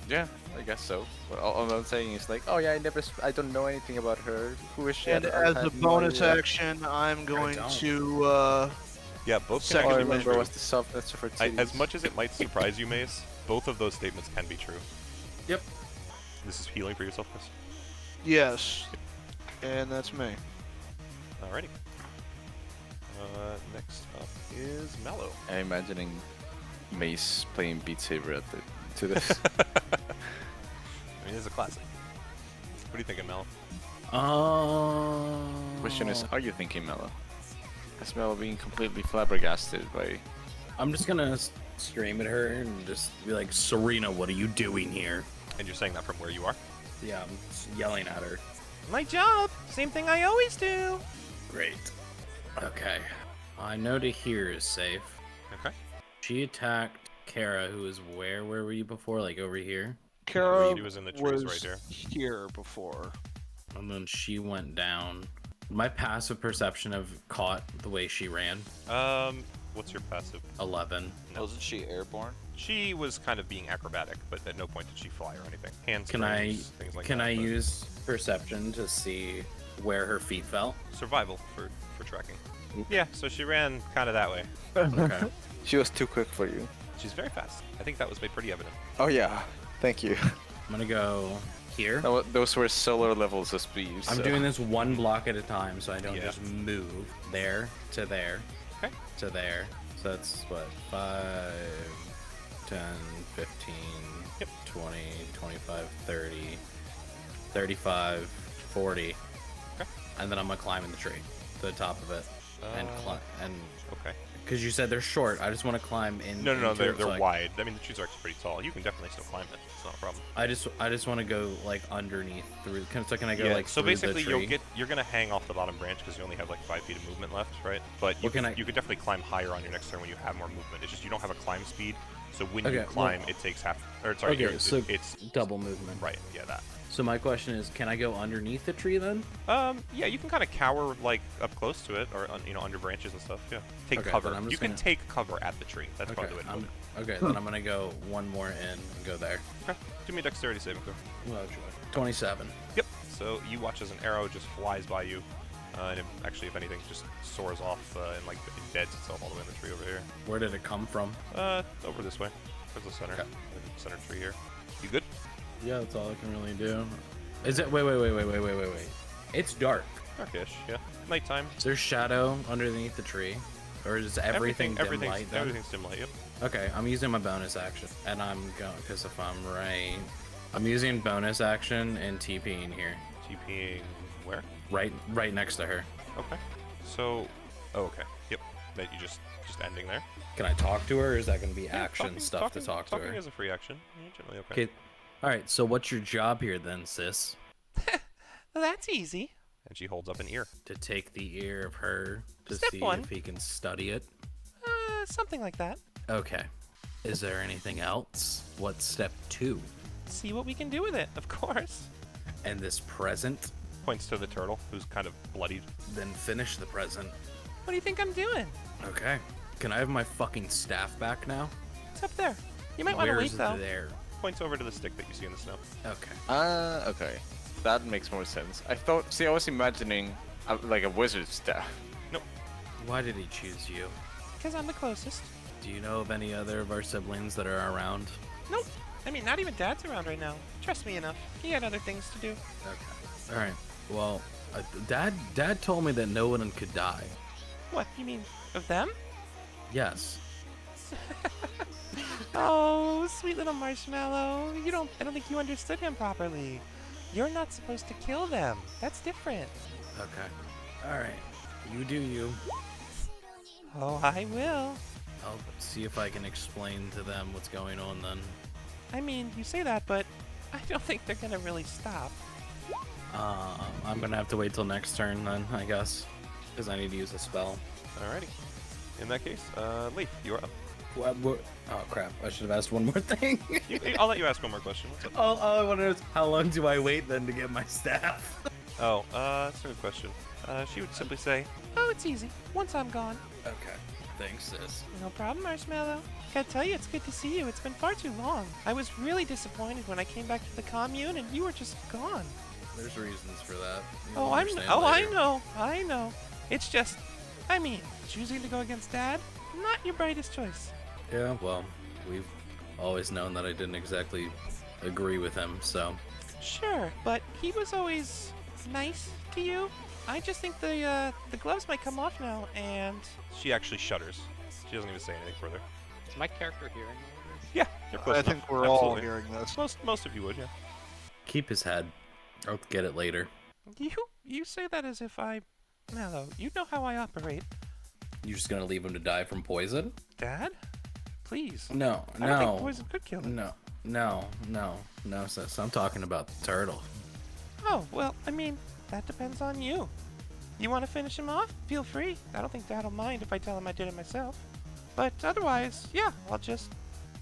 Yeah, I guess so. But all I'm saying is like, oh yeah, I don't know anything about her. Who is she? And I as have a no bonus idea. action, I'm going don't. to. Yeah, both can Second All I actually be remember true. was the softness of her titties. As much as it might surprise you, Mace, both of those statements can be true. Yep. This is healing for yourself, Chris. Yes. And that's me. Alrighty. Next up is Mallow. I'm imagining Mace playing Beat Saber to this. I mean, it's a classic. What are you thinking, Mallow? Question is, are you thinking Mellow? Is Mellow being completely flabbergasted by... I'm just gonna scream at her and just be like, Serena, what are you doing here? And you're saying that from where you are? Yeah, I'm just yelling at her. My job. Same thing I always do. Great. Okay. I know to here is safe. Okay. She attacked Kara, who was where? Where were you before? Like over here? Kara He was in the trees was right here before. And then she went down. My passive perception of caught the way she ran. What's your passive? 11. No. Wasn't she airborne? She was kind of being acrobatic, but at no point did she fly or anything. Hands, Can I things like can that, I but use perception to see where her feet fell? survival for tracking? Yeah, so she ran kind of that way. Okay. She was too quick for you. She's very fast. I think that was made pretty evident. Oh yeah, thank you. I'm gonna go here. Those were solar levels of speed. I'm so- doing this one block at a time, so I don't Yeah. just move there to there Okay. to there. So that's what, 5, 10, 15, Yep. 20, 25, 30, 35, 40. Okay. And then I'm gonna climb in the tree to the top of it and climb. And Okay. because you said they're short, I just want to climb in. No, into they're it, so I- wide. I mean, the trees are actually pretty tall. You can definitely still climb it. It's not a problem. I just want to go like underneath through. So can I go Yeah. like So through basically, the tree? you're gonna hang off the bottom branch because you only have like 5 feet of movement left, right? But you Well, can I- you could definitely climb higher on your next turn when you have more movement. It's just you don't have a climb speed, so when Okay, you well- climb, it takes half. Or sorry, Okay, so it's double movement. right. Yeah, that. So my question is, can I go underneath the tree then? Yeah, you can kind of cower like up close to it, or under branches and stuff. Yeah, take Okay, cover. then I'm just You can gonna- take cover at the tree. That's Okay, probably the way to do it. okay, then I'm gonna go one more in and go there. Okay, give me a dexterity saving throw. Oh, joy. 27. Yep. So you watch as an arrow just flies by you, and it, actually, if anything, just soars off and like embeds itself all the way in the tree over here. Where did it come from? Over this way, towards the center. Okay. The center tree here. You good? Yeah, that's all I can really do. Is it? Wait. It's dark. Darkish. Yeah. Nighttime. Is there shadow underneath the tree? Or is everything dim light then? Everything's dim light, yep. Okay, I'm using my bonus action. And I'm going, because if I'm right... I'm using bonus action and TPing here. TPing where? Right next to her. Okay. So, oh, okay. Yep. That you just ending there. Can I talk to her, or is that going to be Yeah, action stuff to talk to her? Talking is a free action. Yeah, generally okay. Okay. Alright, so what's your job here then, sis? Well, that's easy. And she holds up an ear. To take the ear of her to Step see one. if he can study it? Something like that. Okay. Is there anything else? What's step 2? See what we can do with it, of course. And this present? Points to the turtle, who's kind of bloodied. Then finish the present. What do you think I'm doing? Okay. Can I have my fucking staff back now? It's up there. You might want to wait, Where's though. it there? Points over to the stick that you see in the snow. Okay. Okay. That makes more sense. I was imagining like a wizard staff. Why did he choose you? Because I'm the closest. Do you know of any other of our siblings that are around? Nope. I mean, not even Dad's around right now. Trust me enough. He had other things to do. Okay. Alright. Well, Dad told me that no one could die. What, you mean of them? Yes. Oh, sweet little marshmallow. I don't think you understood him properly. You're not supposed to kill them. That's different. Okay. Alright. You do you. Oh, I will. I'll see if I can explain to them what's going on then. I mean, you say that, but I don't think they're gonna really stop. I'm gonna have to wait till next turn then, I guess. Because I need to use a spell. Alrighty. In that case, Leaf, you're up. What? Oh crap, I should have asked one more thing. I'll let you ask one more question. What's up? all I want to know is how long do I wait then to get my staff? Oh, that's a good question. She would simply say, Oh, it's easy. Once I'm gone. Okay. Thanks, sis. No problem, Marshmallow. Gotta tell you, it's good to see you. It's been far too long. I was really disappointed when I came back to the commune and you were just gone. There's reasons for that. Oh, I know. It's just, I mean, choosing to go against Dad, not your brightest choice. Yeah, well, we've always known that I didn't exactly agree with him, so. Sure, but he was always nice to you. I just think the gloves might come off now, and she actually shudders. She doesn't even say anything further. Is my character hearing all this? Yeah, you're close I enough. think we're all Absolutely. hearing this. Most of you would, yeah. Keep his head. I'll get it later. you say that as if Mallow, you know how I operate. You just gonna leave him to die from poison? Dad? Please. No, I don't think poison could kill him. No, sis. I'm talking about the turtle. Oh, well, I mean, that depends on you. You want to finish him off? Feel free. I don't think Dad'll mind if I tell him I did it myself. But otherwise, yeah, I'll just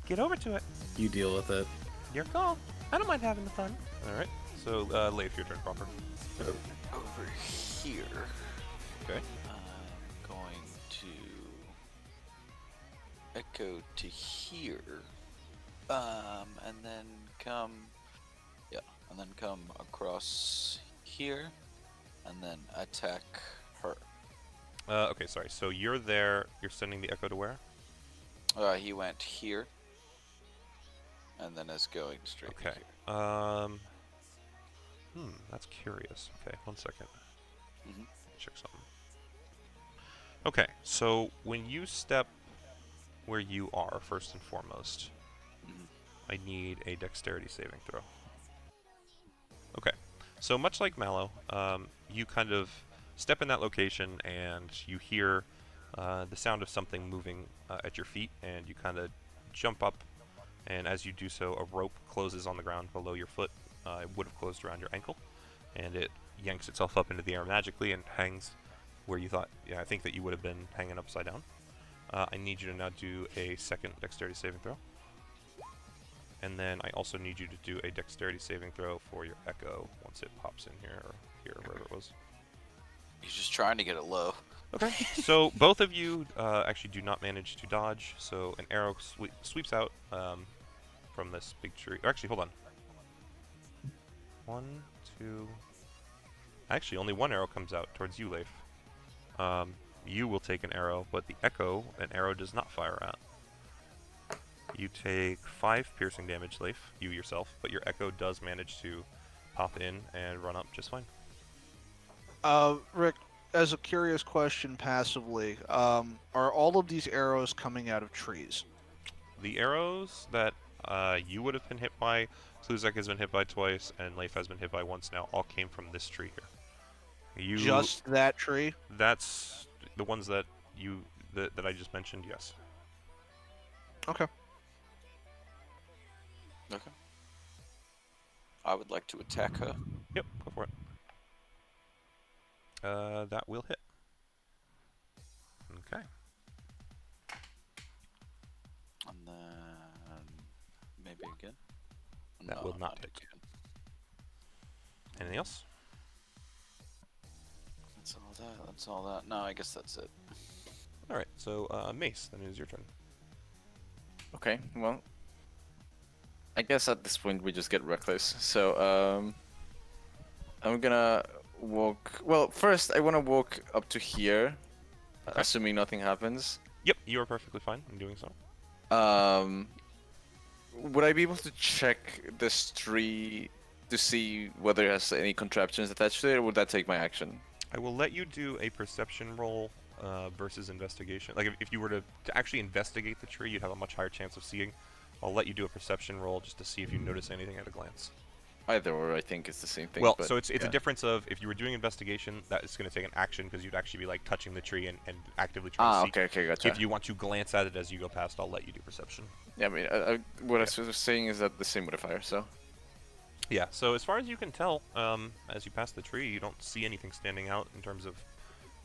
get over to it. You deal with it. Your call. I don't mind having the fun. Alright, so Leif, your turn proper. Over here. Okay. I'm going to echo to here. And then come across here, and then attack her. Okay, sorry. So you're there. You're sending the echo to where? He went here, and then is going straight Okay. here. That's curious. Okay, 1 second. Mhm. Check something. Okay, so when you step where you are, first and foremost, I need a dexterity saving throw. Okay, so much like Mallow, you kind of step in that location and you hear the sound of something moving at your feet, and you kind of jump up, and as you do so, a rope closes on the ground below your foot. It would have closed around your ankle, and it yanks itself up into the air magically and hangs where you thought, I think that you would have been hanging upside down. I need you to now do a second dexterity saving throw. And then I also need you to do a dexterity saving throw for your echo once it pops in here, or here, wherever it was. He's just trying to get it low. Okay, so both of you actually do not manage to dodge, so an arrow sweeps out from this big tree. Or actually, hold on. 1, 2... Actually, only one arrow comes out towards you, Leif. You will take an arrow, but the echo, an arrow does not fire at. You take 5 piercing damage, Leif, you yourself, but your echo does manage to pop in and run up just fine. Rick, as a curious question passively, are all of these arrows coming out of trees? The arrows that you would have been hit by, Sluzak has been hit by twice, and Leif has been hit by once now, all came from this tree here. Just that tree? That's the ones that that I just mentioned, yes. Okay. Okay. I would like to attack her. Yep, go for it. That will hit. Okay. And then maybe again. That will not hit. Again. Anything else? That's all that. That's all that. No, I guess that's it. Alright, so Mace, then it is your turn. Okay, well, I guess at this point we just get reckless. So I'm gonna walk. Well, first I want to walk up to here, assuming nothing happens. Yep, you are perfectly fine in doing so. Would I be able to check this tree to see whether it has any contraptions attached to it, or would that take my action? I will let you do a perception roll versus investigation. Like, if you were to actually investigate the tree, you'd have a much higher chance of seeing. I'll let you do a perception roll just to see if you notice anything at a glance. Either or, I think it's the same thing. Well, but, so it's yeah. a difference of, if you were doing investigation, that is going to take an action because you'd actually be like touching the tree and actively trying to see. Okay, gotcha. If you want to glance at it as you go past, I'll let you do perception. Yeah, I mean, what I was saying is that the same modifier, so. Yeah, so as far as you can tell, as you pass the tree, you don't see anything standing out in terms of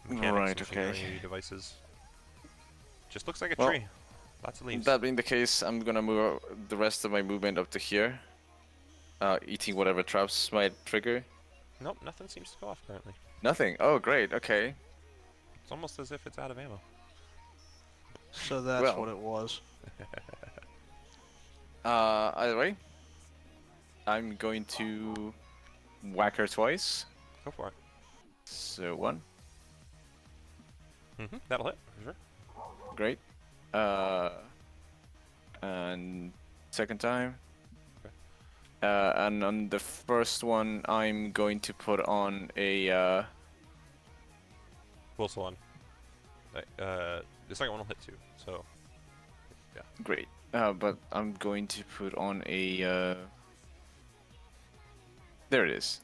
mechanics, Right, machinery, devices. Just looks like a Well, tree. Lots of leaves. That being the case, I'm gonna move the rest of my movement up to here, eating whatever traps might trigger. Nope, nothing seems to go off currently. Nothing. Oh, great. Okay. It's almost as if it's out of ammo. So that's Well. what it was. Either way, I'm going to whack her twice. Go for it. So 1. That'll hit, for sure. Great. And second time. Okay. And on the first one, I'm going to put on a. Also on. The second one will hit too, so. Yeah. Great. But I'm going to put on a. There it is.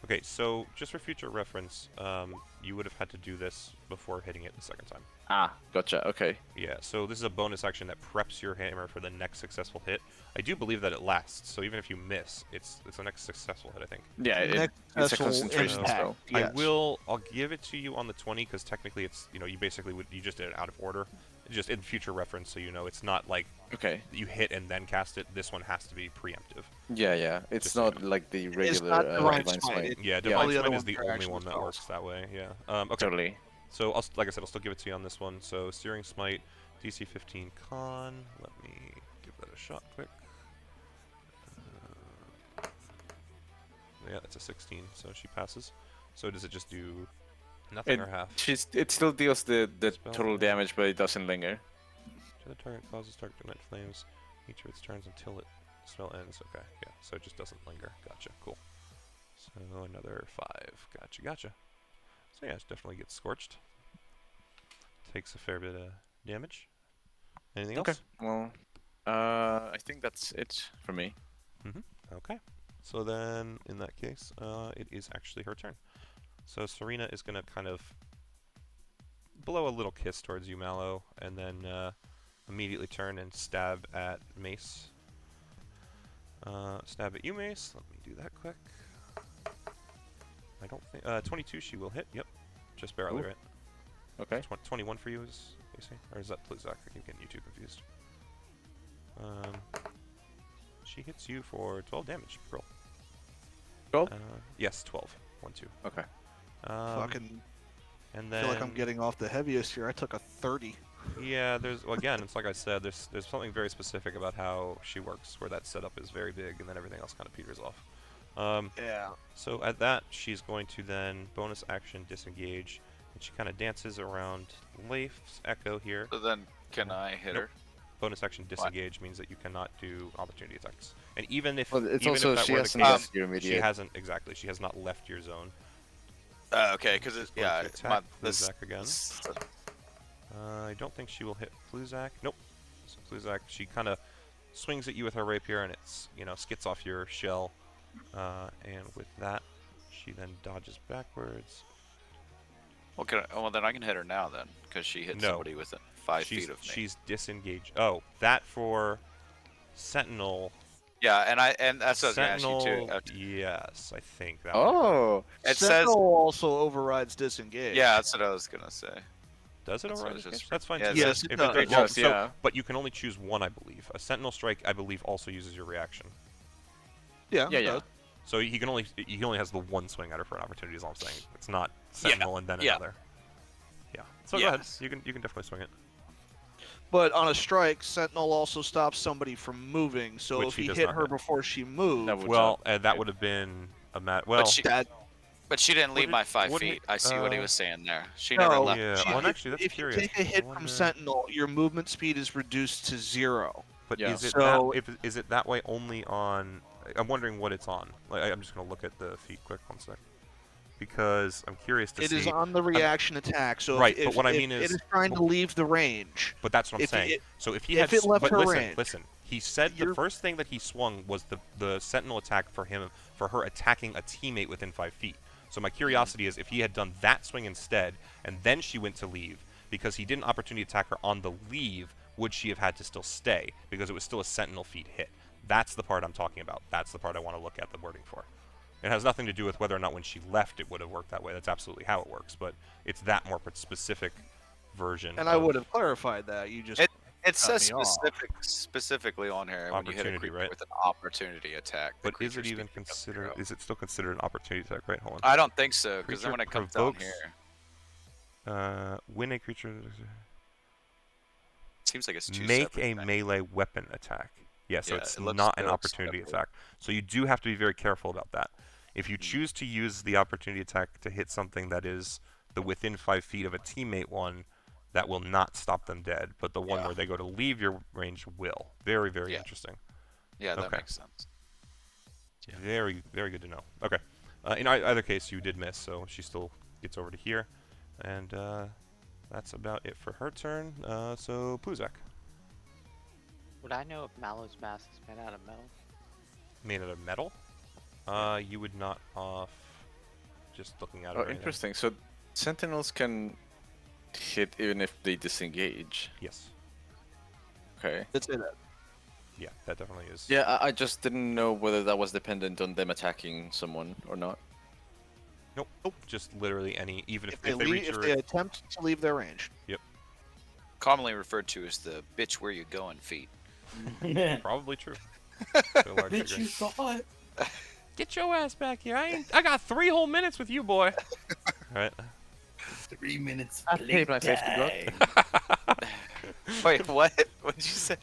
Okay, so just for future reference, you would have had to do this before hitting it the second time. Ah, gotcha. Okay. Yeah, so this is a bonus action that preps your hammer for the next successful hit. I do believe that it lasts, so even if you miss, it's the next successful hit, I think. Yeah, Next it's a successful concentration impact. spell. Yes. I'll give it to you on the 20 because technically it's, you basically you just did it out of order. Just in future reference, so it's not like Okay. you hit and then cast it. This one has to be preemptive. Yeah. It's Just, not like the regular not Divine Divine Smite. Smite. Yeah, all Divine the other Smite is ones the are only actual one that spells. works that way. Yeah. Okay. Totally. So like I said, I'll still give it to you on this one. So Searing Smite, DC 15 con. Let me give that a shot quick. Yeah, that's a 16, so she passes. So does it just do nothing or half? It still deals the Spell total damage. damage, but it doesn't linger. To the target causes dark to emit flames each of its turns until it spell ends. Okay, yeah, so it just doesn't linger. Gotcha, cool. So another 5. Gotcha. So yeah, it definitely gets scorched. Takes a fair bit of damage. Anything Okay. else? Well, I think that's it for me. Okay. So then, in that case, it is actually her turn. So Serena is going to kind of blow a little kiss towards you, Mallow, and then immediately turn and stab at Mace. Stab at you, Mace. Let me do that quick. I don't think... 22 she will hit. Yep. Just barely, Ooh. right? Okay. 21 for you is AC? Or is that Plizak? I keep getting you two confused. She hits you for 12 damage. Roll. 12? Yes, 12. 1, 2. Okay. Fucking And then... feel like I'm getting off the heaviest here. I took a 30. Yeah, again, it's like I said, there's something very specific about how she works, where that setup is very big, and then everything else kind of peters off. Yeah. So at that, she's going to then bonus action disengage, and she kind of dances around Leif's Echo here. So then, can I hit her? bonus action disengage means that you cannot do opportunity attacks. And even if Well, it's even also if that she were hasn't the left case, your she immediate. hasn't exactly. She has not left your zone. Okay, because She's going yeah, to it's attack this. Pluzak again. I don't think she will hit Pluzak. Nope. So Pluzak, she kind of swings at you with her rapier, and it's skits off your shell. And with that, she then dodges backwards. Well, then I can hit her now then, because she hit No. somebody within 5 feet of me. She's disengaged. Oh, that for Sentinel. Yeah, and that's what I was gonna Sentinel, ask you too. yes, I think that. Oh, It Sentinel says. also overrides disengage. Yeah, that's what I was gonna say. Does it That's what I override was disengage? just- That's fine. yeah, too. it Yes, says- it It does. does, So- yeah. But you can only choose one, I believe. A Sentinel Strike, I believe, also uses your reaction. Yeah, Yeah, it yeah. does. So he only has the one swing at her for an opportunity. Is all I'm saying. It's not Sentinel and then yeah. another. Yeah. So go ahead. Yes. You can definitely swing it. But on a strike, Sentinel also stops somebody from moving. So Which if he he does hit not her hit. before she moved, That would- Well, that would have been a well. that But she didn't leave Would it- my 5 would it- feet. I see what he uh, was saying there. She No, never left. yeah. she- Well, actually, that's if curious. you take a hit I from wonder- Sentinel, your movement speed is reduced to 0. But Yeah. is it So- is it that way only on? I'm wondering what it's on. Like, I'm just gonna look at the feat quick 1 sec, because I'm curious to It see. is on the reaction attack. So Right, if, but what I if mean it is- is trying to leave the range. But that's what I'm if saying. it- So if he if had, it left but her listen, range, listen. He said the you're- first thing that he swung was the Sentinel attack for her attacking a teammate within 5 feet. So my curiosity is if he had done that swing instead, and then she went to leave, because he didn't opportunity attack her on the leave, would she have had to still stay? Because it was still a Sentinel feat hit. That's the part I'm talking about. That's the part I want to look at the wording for. It has nothing to do with whether or not when she left it would have worked that way. That's absolutely how it works. But it's that more specific version. And I of would have clarified that. You just It says me off. specifically on here when you hit a Opportunity, creature right? with an opportunity attack. the But is it creature's even speed becomes considered? 0. Is it still considered an opportunity attack? Right. Hold on. I don't think so, because then Creature when it comes down provokes- here, When a creature it seems like it's two make separate a things. melee weapon attack. Yeah, so Yeah, it's it looks- not it an looks opportunity separate. attack. So you do have to be very careful about that. If Hmm. you choose to use the opportunity attack to hit something that is the within 5 feet of a teammate one, that will not stop them dead. But the one Yeah. where they go to leave your range will. Very, very Yeah. interesting. Yeah, that Okay. makes sense. Yeah. Very, very good to know. Okay. In either case, you did miss, so she still gets over to here. And that's about it for her turn. So, Pluzak. Would I know if Mallow's mask is made out of metal? Made out of metal? You would not off just looking at it. Oh, or anything. interesting. So sentinels can hit even if they disengage. Yes. Okay. Let's say that. Yeah, that definitely is. Yeah, I just didn't know whether that was dependent on them attacking someone or not. Nope. Nope. Just literally any, even If if they reach if your. they attempt to leave their range. Commonly referred to as the bitch where you going feat. Probably true. To a large Bitch, degree. you thought? Get your ass back here. I got 3 whole minutes with you, boy. Alright. 3 minutes. I paid my safety block. Wait, what? What did you say?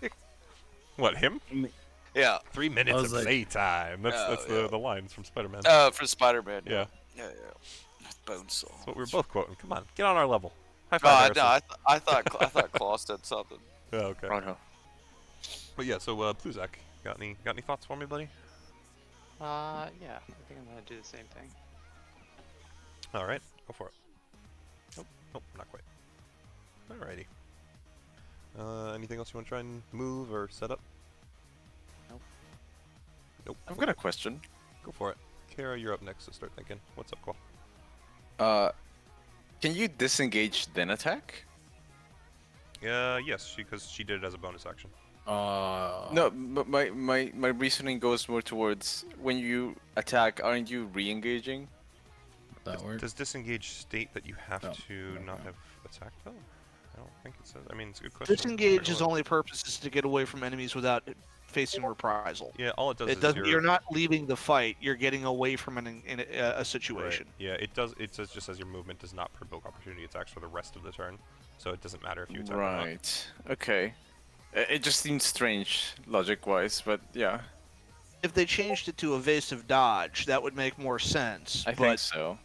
What, him? Yeah. 3 minutes was of like- playtime. That's Oh, that's yeah. the lines from Spider-Man. For Spider-Man. yeah. Yeah. Bone saw. That's what we were both quoting. Come on, get on our level. High Oh, five, no, Harrison. I thought Klaus did something. Oh, okay. Oh no. But yeah, so Pluzak, got any thoughts for me, buddy? Yeah, I think I'm gonna do the same thing. All right, go for it. Nope, nope, not quite. Alrighty. Anything else you want to try and move or set up? Nope. Nope. I've got a question. Go for it. Kara, you're up next, so start thinking. What's up, Qual? Can you disengage then attack? Yes, because she did it as a bonus action. No, but my reasoning goes more towards when you attack, aren't you re-engaging? That works. Does disengage state that you have No, to no, not no. have attacked though? I don't think it says. I mean, it's a good question. Disengage's only purpose is to get away from enemies without facing reprisal. Yeah, all it does It is doesn't. You're not leaving the fight. You're getting away from a situation. Right. Yeah, it does. It says just as your movement does not provoke opportunity attacks for the rest of the turn, so it doesn't matter if you attack or not. Right. Okay. It just seems strange, logic-wise, but yeah, If they changed it to evasive dodge, that would make more sense. I but think so.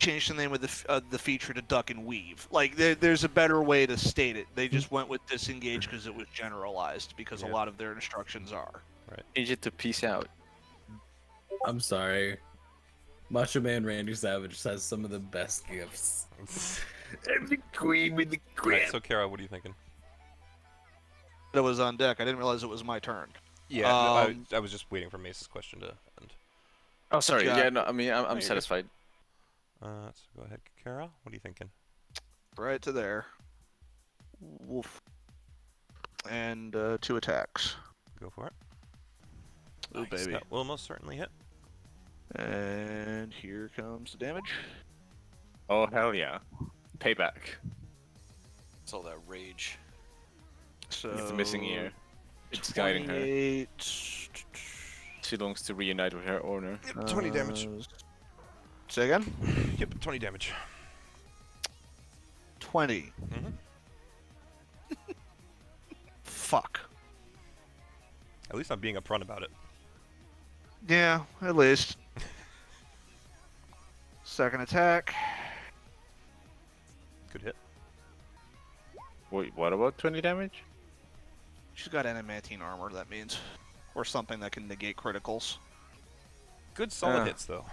changed the name of the feature to duck and weave. Like there's a better way to state it. They just went with disengage because it was generalized because a lot of their instructions are. Right. Change it to peace out. I'm sorry. Macho Man Randy Savage has some of the best gifts. I'm the queen with the Right, crown. so Kara, what are you thinking? That was on deck. I didn't realize it was my turn. Yeah, no, I was just waiting for Mace's question to end. Oh, sorry. Got- Yeah, no, I mean, I'm you're good. satisfied. So go ahead, Kara. What are you thinking? Right to there. Wolf. And 2 attacks. Go for it. Oh, baby. That will most certainly hit. And here comes the damage. Oh, hell yeah. Payback. It's all that rage. So It's the missing ear. It's guiding her. 28. She longs to reunite with her owner. Yep, 20 damage. Say again? Yep, 20 damage. 20. Mm-hmm. Fuck. At least I'm being upfront about it. Yeah, at least. Second attack. Good hit. Wait, what about 20 damage? She's got adamantine armor, that means. Or something that can negate criticals. Good solid hits, though.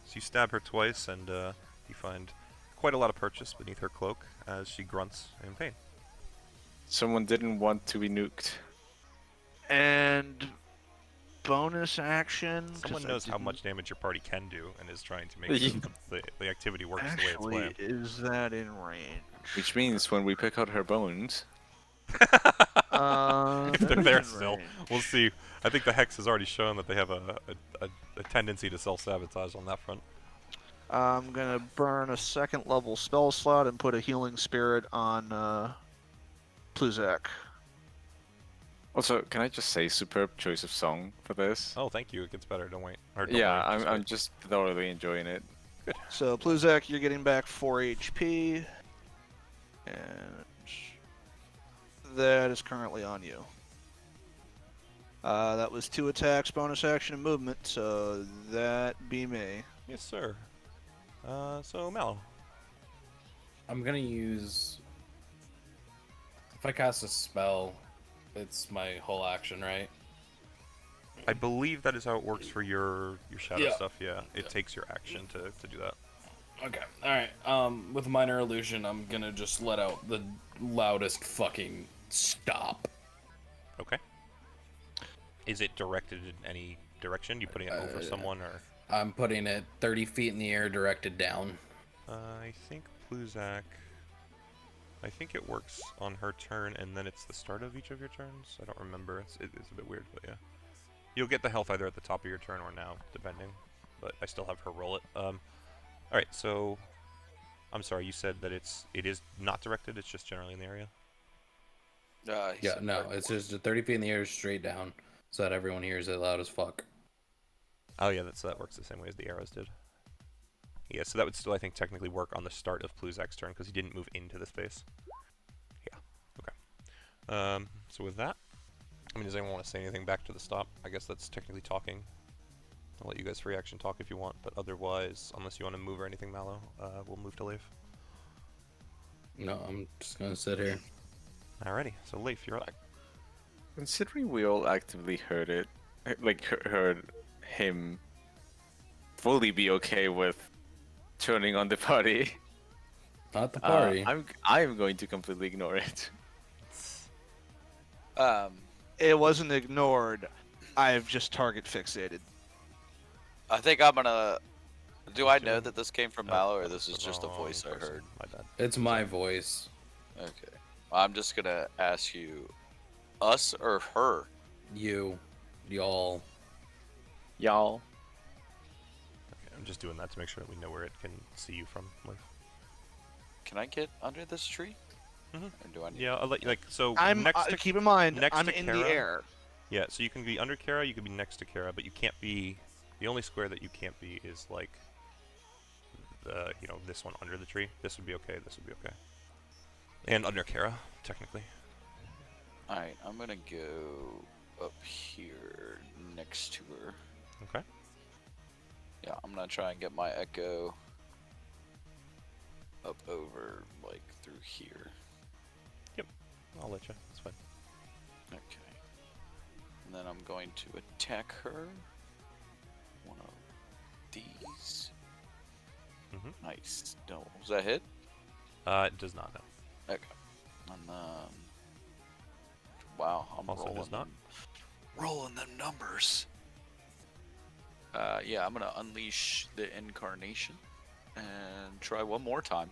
So you stab her twice, and you find quite a lot of purchase beneath her cloak as she grunts in pain. Someone didn't want to be nuked. And bonus action. 'cause Someone I knows how didn't- much damage your party can do and is trying to make Yeah. the activity work the way it's Actually, planned. is that in range? Which means when we pick out her bones... If That they're is there in still, range. we'll see. I think the Hex has already shown that they have a tendency to self-sabotage on that front. I'm gonna burn a 2nd level spell slot and put a healing spirit on Pluzak. Also, can I just say superb choice of song for this? Oh, thank you. It gets better. Don't wait. Or don't Yeah, worry, I'm just thoroughly enjoying it. So Pluzak, you're getting back 4 HP, and that is currently on you. That was 2 attacks, bonus action, and movement. So that be me. Yes, sir. So Mallow. I'm gonna use. If I cast a spell, it's my whole action, right? I believe that is how it works for your shadow Yeah. stuff. Yeah, it takes your action to do that. Okay. All right. With minor illusion, I'm gonna just let out the loudest fucking stop. Okay. Is it directed in any direction? You putting it over someone or? I'm putting it 30 feet in the air, directed down. I think Pluzak. I think it works on her turn, and then it's the start of each of your turns. I don't remember. It's a bit weird, but yeah. You'll get the health either at the top of your turn or now, depending. But I still have her roll it. All right. So, I'm sorry. You said that it is not directed. It's just generally in the area. Yeah, no, it's just 30 feet in the air, straight down, so that everyone hears it loud as fuck. Oh yeah, that works the same way as the arrows did. Yeah, so that would still, I think, technically work on the start of Pluzak's turn because he didn't move into the space. Yeah. Okay. So with that, I mean, does anyone want to say anything back to the stop? I guess that's technically talking. I'll let you guys free action talk if you want, but otherwise, unless you want to move or anything, Mallow, we'll move to Leif. No, I'm just gonna sit here. Alrighty, so Leif, you're up. Considering we all actively heard it, like heard him fully be okay with turning on the party, Not the party. I'm going to completely ignore it. It wasn't ignored. I've just target fixated. I think I'm gonna. Do I know that this came from Mallow, or this is just a Wrong voice I person. heard? My bad. It's my voice. Okay. I'm just gonna ask you, us or her? You. Y'all. Y'all. Okay, I'm just doing that to make sure that we know where it can see you from, Leif. Can I get under this tree? Mhm. Or do I need? Yeah, I'll let you, like, so I'm next to keep in mind, next I'm to in Kara? the air. Yeah, so you can be under Kara, you can be next to Kara, but you can't be. The only square that you can't be is like the, this one under the tree. This would be okay. This would be okay. And under Kara, technically. All right, I'm gonna go up here next to her. Okay. Yeah, I'm gonna try and get my echo up over, like, through here. Yep. I'll let you. That's fine. Okay. And then I'm going to attack her. One of these. Mm-hmm. Nice. No, was that hit? It does not, no. Okay. And then... Wow, I'm Also rolling does not. rolling them numbers. Yeah, I'm gonna unleash the incarnation and try one more time.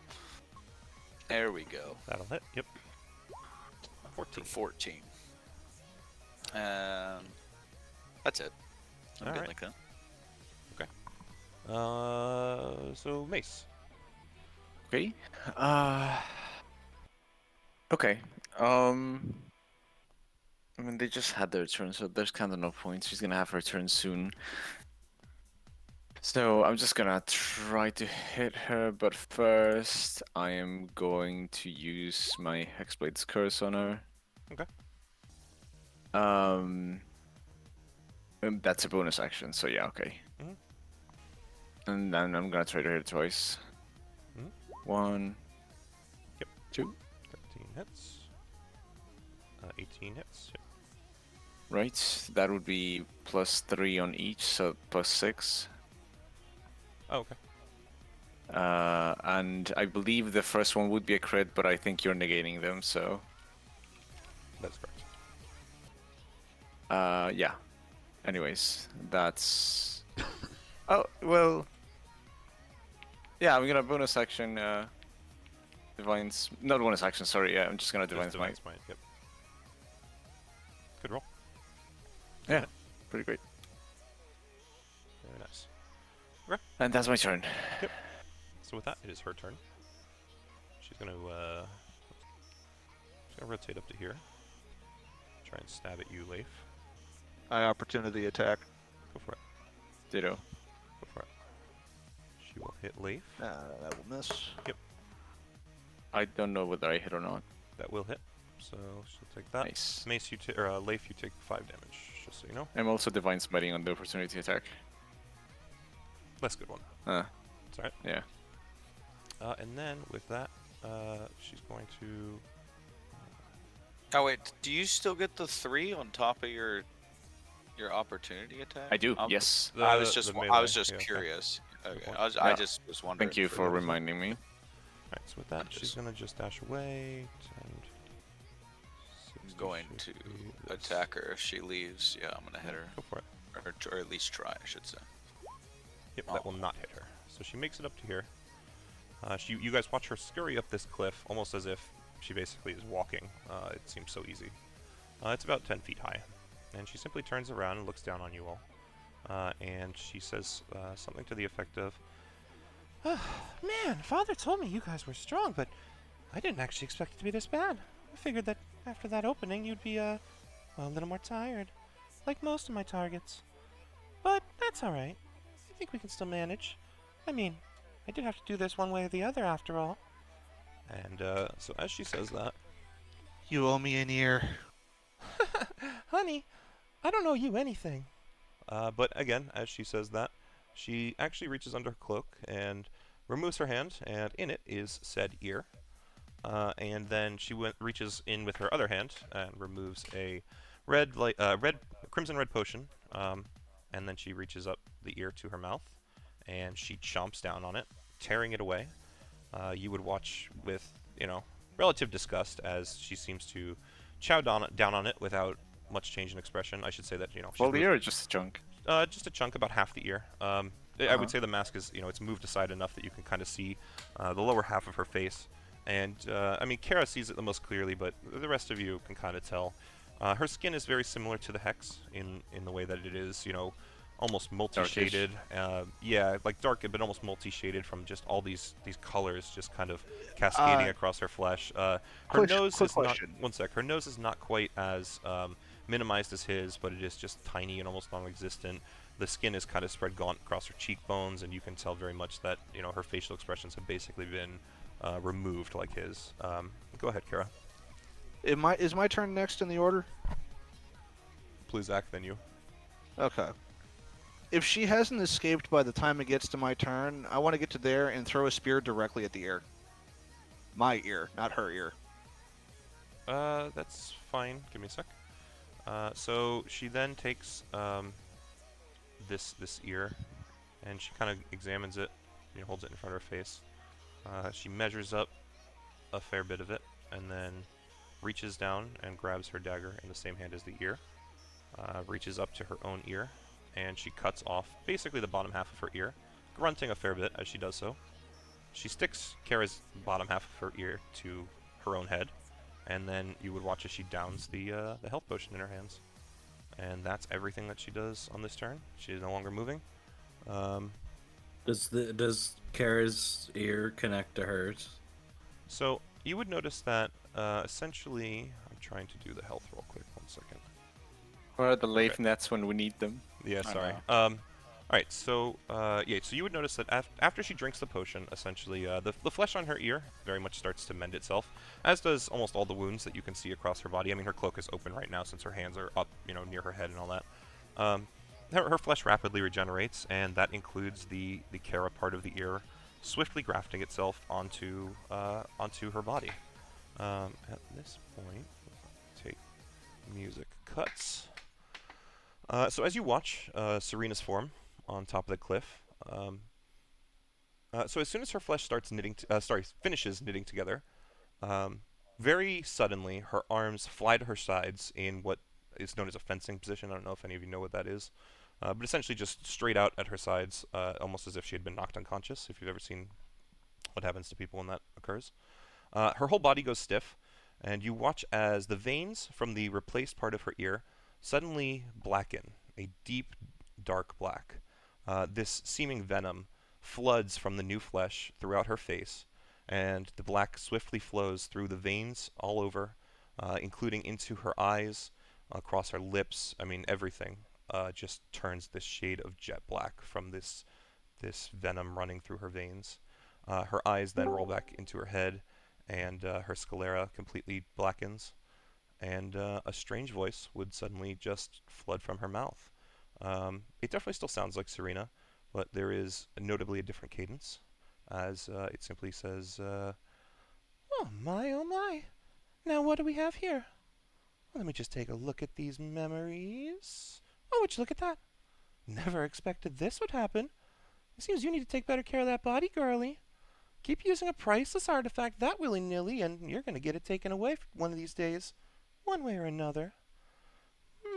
There we go. That'll hit. Yep. 14. 14. And that's it. I'm good Alright. like that. So Mace. Okay. Okay. I mean, they just had their turn, so there's kind of no point. She's gonna have her turn soon. So I'm just gonna try to hit her, but first I am going to use my Hexblade's Curse on her. Okay. That's a bonus action, so yeah, okay. Mhm. And then I'm gonna try to hit her twice. Mhm. 1, Yep. 2. 13 hits. 18 hits. Yep. Right, that would be +3 on each, so +6. Oh, okay. And I believe the first one would be a crit, but I think you're negating them, so That's correct. yeah. Anyways, that's oh well. Yeah, I'm gonna bonus action Divine's not bonus action, sorry, yeah, I'm just gonna Divine's Might. Divine's Might. Yep. Good roll. Yeah, pretty great. Very nice. And that's my turn. So with that, it is her turn. She's gonna rotate up to here. Try and stab at you, Leif. I opportunity attack. Go for it. Ditto. Go for it. She will hit Leif. That will miss. I don't know whether I hit or not. That will hit. So she'll take that. Nice. Mace, Leif, you take 5 damage. Just so you know. I'm also Divine Smiting on the opportunity attack. Less good one. It's alright. Yeah. And then with that, she's going to. Oh wait, do you still get the 3 on top of your opportunity attack? I do, yes. I was just the I was melee, just yeah, okay. curious. Good Okay, point. I Yeah. just was wondering. Thank you for reminding me. Alright, so with that, she's gonna just dash away. 10, I'm 60 going should to be this. attack her if she leaves. Yeah, I'm gonna hit her, Go for it. or at least try, I should say. Yep, that will not hit her. So she makes it up to here. You guys watch her scurry up this cliff, almost as if she basically is walking. It seems so easy. It's about 10 feet high. And she simply turns around and looks down on you all. And she says something to the effect of, Man, Father told me you guys were strong, but I didn't actually expect it to be this bad. I figured that after that opening you'd be, well, a little more tired. Like most of my targets. But that's alright. I think we can still manage. I mean, I did have to do this one way or the other after all. and so as she says that, You owe me an ear. Honey, I don't owe you anything. but again, as she says that, she actually reaches under her cloak and removes her hand, and in it is said ear. And then she reaches in with her other hand and removes a crimson red potion. And then she reaches up the ear to her mouth, and she chomps down on it, tearing it away. You would watch with, relative disgust as she seems to chow down on it without much change in expression. I should say that, she's Well, the moved- ear is just a chunk. just a chunk, about half the ear. I would say the mask is, it's moved aside enough that you can kind of see the lower half of her face. And, Kara sees it the most clearly, but the rest of you can kind of tell. Her skin is very similar to the Hex in the way that it is, almost multi-shaded. Like dark, but almost multi-shaded from just all these colors just kind of cascading across her flesh. Her nose is not. One sec. Her nose is not quite as minimized as his, but it is just tiny and almost non-existent. The skin is kind of spread gaunt across her cheekbones, and you can tell very much that her facial expressions have basically been removed like his. Go ahead, Kara. Is my turn next in the order? Please, Zach, then you. Okay. If she hasn't escaped by the time it gets to my turn, I want to get to there and throw a spear directly at the ear. My ear, not her ear. That's fine. Give me a sec. So she then takes this ear, and she kind of examines it. Holds it in front of her face. She measures up a fair bit of it, and then reaches down and grabs her dagger in the same hand as the ear. Reaches up to her own ear, and she cuts off basically the bottom half of her ear, grunting a fair bit as she does so. She sticks Kara's bottom half of her ear to her own head, and then you would watch as she downs the health potion in her hands. And that's everything that she does on this turn. She is no longer moving. Does Kara's ear connect to hers? So you would notice that essentially, I'm trying to do the health real quick. 1 second. Where are the life nets when we need them? Yeah, I sorry. know. Alright, so so you would notice that after she drinks the potion, essentially, the flesh on her ear very much starts to mend itself, as does almost all the wounds that you can see across her body. I mean, her cloak is open right now since her hands are up, near her head and all that. Her flesh rapidly regenerates, and that includes the Kara part of the ear swiftly grafting itself onto her body. At this point, take music cuts. So as you watch Serena's form on top of the cliff, so as soon as her flesh finishes knitting together, very suddenly her arms fly to her sides in what is known as a fencing position. I don't know if any of you know what that is, but essentially just straight out at her sides, almost as if she had been knocked unconscious, if you've ever seen what happens to people when that occurs. Her whole body goes stiff, and you watch as the veins from the replaced part of her ear suddenly blacken, a deep, dark black. This seeming venom floods from the new flesh throughout her face, and the black swiftly flows through the veins all over, including into her eyes, across her lips. I mean, everything just turns this shade of jet black from this venom running through her veins. Her eyes then roll back into her head, and her sclera completely blackens. And a strange voice would suddenly just flood from her mouth. It definitely still sounds like Serena, but there is notably a different cadence, as it simply says, Oh my. Now what do we have here? Let me just take a look at these memories. Oh, would you look at that? Never expected this would happen. It seems you need to take better care of that body, girlie. Keep using a priceless artifact that willy-nilly, and you're going to get it taken away one of these days. One way or another.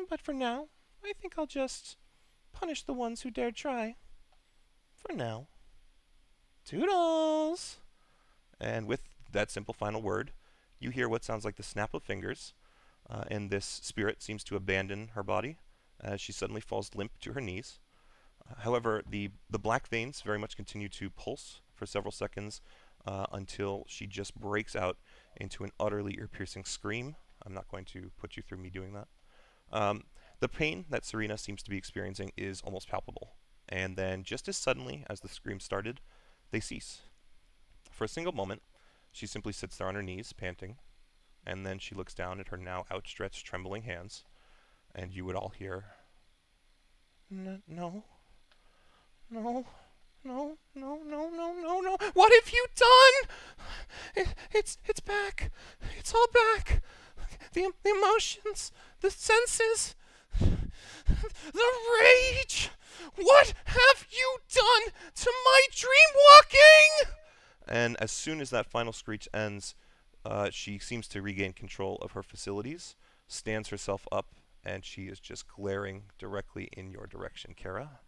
But for now, I think I'll just punish the ones who dared try. For now. Toodles! and with that simple final word, you hear what sounds like the snap of fingers, and this spirit seems to abandon her body as she suddenly falls limp to her knees. However, the black veins very much continue to pulse for several seconds until she just breaks out into an utterly ear-piercing scream. I'm not going to put you through me doing that. The pain that Serena seems to be experiencing is almost palpable, and then just as suddenly as the scream started, they cease. For a single moment, she simply sits there on her knees, panting, and then she looks down at her now outstretched, trembling hands, and you would all hear, No. What have you done? It's back. It's all back. The emotions, the senses, the rage. What have you done to my dream walking? and as soon as that final screech ends, she seems to regain control of her facilities, stands herself up, and she is just glaring directly in your direction, Kara,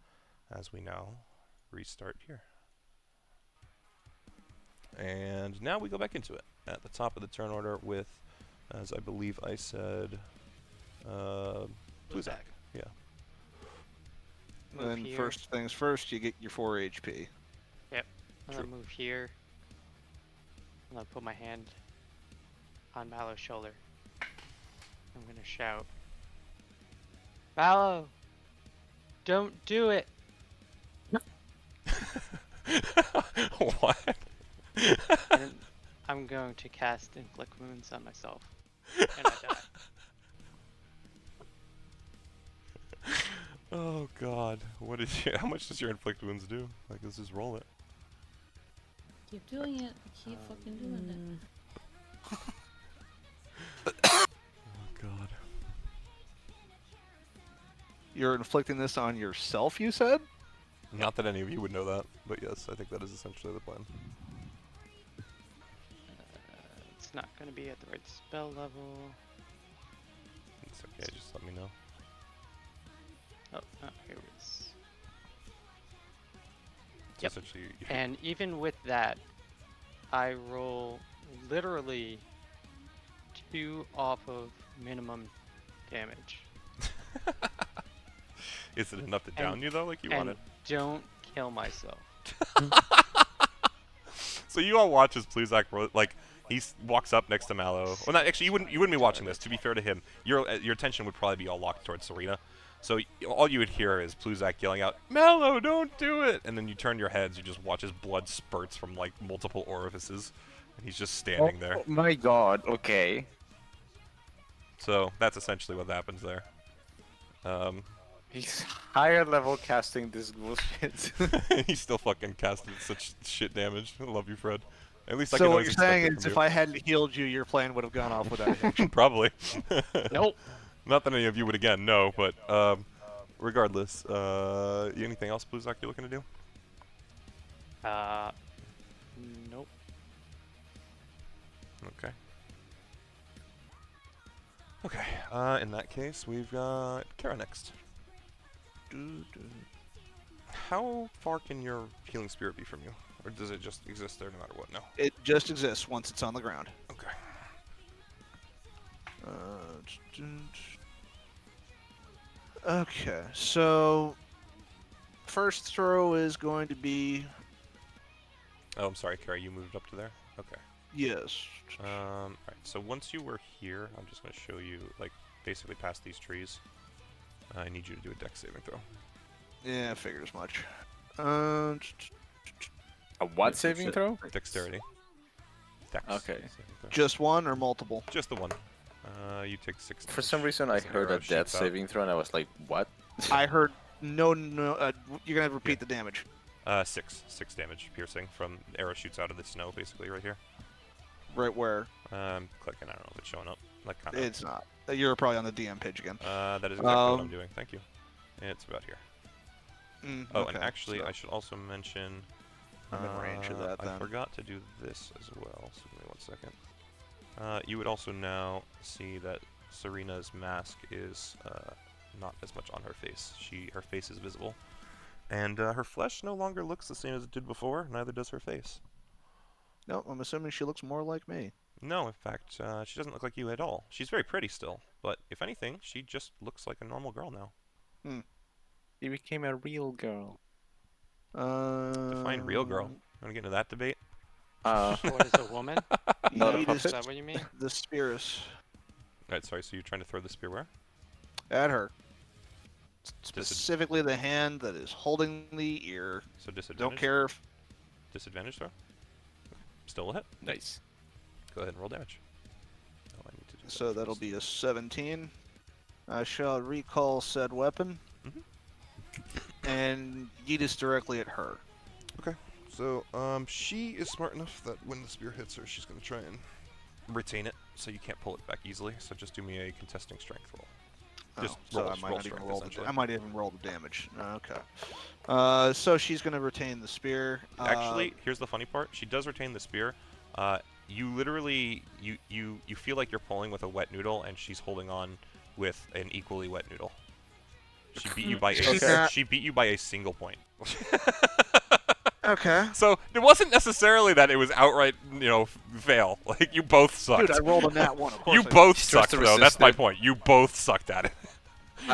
as we now restart here. And now we go back into it at the top of the turn order with, as I believe I said, Bluzak. Yeah. And then here. first things first, you get your 4 HP. Yep. I'm gonna move here. I'm gonna put my hand on Mallow's shoulder. I'm gonna shout, Mallow, don't do it. What? And I'm going to cast Inflict Wounds on myself. And I die. Oh God! What is how much does your inflict wounds do? Like, let's just roll it. Keep doing it. Keep fucking doing it. Oh God. You're inflicting this on yourself, you said? Not that any of you would know that, but yes, I think that is essentially the plan. It's not going to be at the right spell level. It's okay, just let me know. Oh, here it is. So Yep. essentially, you And even with that, I roll literally 2 off of minimum damage. is it enough to down you though, like you and wanted? Don't kill myself. So you all watch as Pluzak like walks up next to Mallow. Well, not actually. You wouldn't be watching this. To be fair to him, your attention would probably be all locked towards Serena. So all you would hear is Pluzak yelling out, "Mallow, don't do it!" And then you turn your heads. You just watch as blood spurts from like multiple orifices, and he's just standing there. Oh my god, okay. So that's essentially what happens there. He's higher level casting this bullshit. He's still fucking casting such shit damage. I love you, Fred. At least I So can what always you're expect saying it is from if you. I hadn't healed you, your plan would have gone off without a hitch. Probably. Nope. Not that any of you would again, no, but regardless, anything else, Pluzak, you're looking to do? Nope. Okay. Okay, in that case, we've got Kara next. How far can your healing spirit be from you? Or does it just exist there no matter what? No. It just exists once it's on the ground. Okay. Okay, so first throw is going to be Oh, I'm sorry, Kara, you moved up to there? Okay. yes. Alright, so once you were here, I'm just going to show you, like, basically past these trees. I need you to do a dex saving throw. Yeah, I figured as much. A what saving throw? Dexterity. Dex. Okay. saving throw. Just one or multiple? Just the one. You take 6 For some reason I as the heard arrow a death shoots out. saving throw and I was like, what? I heard no. You're gonna repeat the damage. 6 damage piercing from the arrow shoots out of the snow, basically right here. Right where? Clicking. I don't know if it's showing up. Like kind of. It's not. You're probably on the DM page again. That is exactly what I'm doing. Thank you. It's about here. Oh, okay, and actually, so I should also mention. I'm in range of that I then. forgot to do this as well. So give me 1 second. You would also now see that Serena's mask is not as much on her face. Her face is visible, and her flesh no longer looks the same as it did before. Neither does her face. No, I'm assuming she looks more like me. No, in fact, she doesn't look like you at all. She's very pretty still, but if anything, she just looks like a normal girl now. You became a real girl. Define real girl. You want to get into that debate? What is a woman? Not a Yeet Is is that what you mean? the spears Right, sorry, so you're trying to throw the spear where? at her. Specifically the hand that is holding the ear. So disadvantage? Don't care if... Disadvantage throw? Still a hit. Nice. Go ahead and roll damage. Oh, I need to do that So that'll first. be a 17. I shall recall said weapon. And yeet is directly at her. Okay, so she is smart enough that when the spear hits her, she's going to try and retain it, so you can't pull it back easily. So just do me a contesting strength roll. Just so roll, I might roll not even strength, roll essentially. I might even roll the damage. Okay. So she's gonna retain the spear. Actually, here's the funny part. She does retain the spear. You literally, you feel like you're pulling with a wet noodle, and she's holding on with an equally wet noodle. She beat you by Okay. she beat you by a single point. okay. So it wasn't necessarily that it was outright, fail. Like you both sucked. Dude, I rolled a nat one. Of course You I both She tries sucked, to though. That's my resist it. point. You both sucked at it.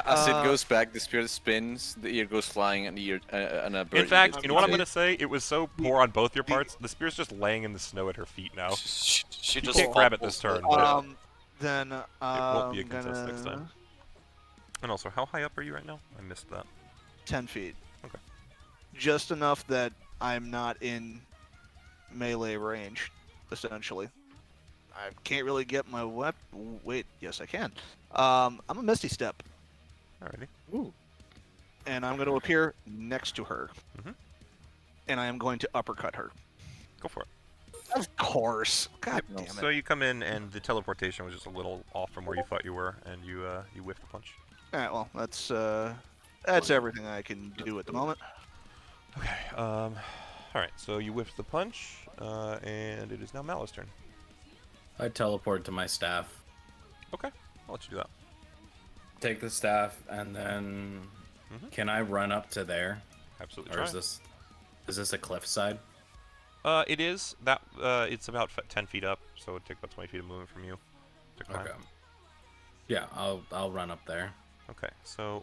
As it goes back, the spear spins, the ear goes flying, and the ear and a bird. In fact, gets you know what I'm eaten. gonna say? It was so poor on both your parts. The spear's just laying in the snow at her feet now. She You just can't grab it this fumbles turn. it. but Then it won't be a I'm contest next gonna- time. And also, how high up are you right now? I missed that. 10 feet. Okay. Just enough that I'm not in melee range, essentially. I can't really get my weapon. Wait, yes I can. I'm a Misty Step, Alrighty. and I'm going to appear next to her. Mhm. And I am going to uppercut her. Go for it. Of course. God damn it. So you come in, and the teleportation was just a little off from where you thought you were, and you whiff the punch. Alright, well, that's everything I can do at the moment. Okay. All right. So you whiff the punch, and it is now Mallow's turn. I teleport to my staff. Okay. I'll let you do that. Take the staff, and then can I run up to there? Absolutely. Or Try. is this a cliffside? It is that. It's about 10 feet up, so it'd take about 20 feet of movement from you to climb. Okay. Yeah, I'll run up there. Okay. So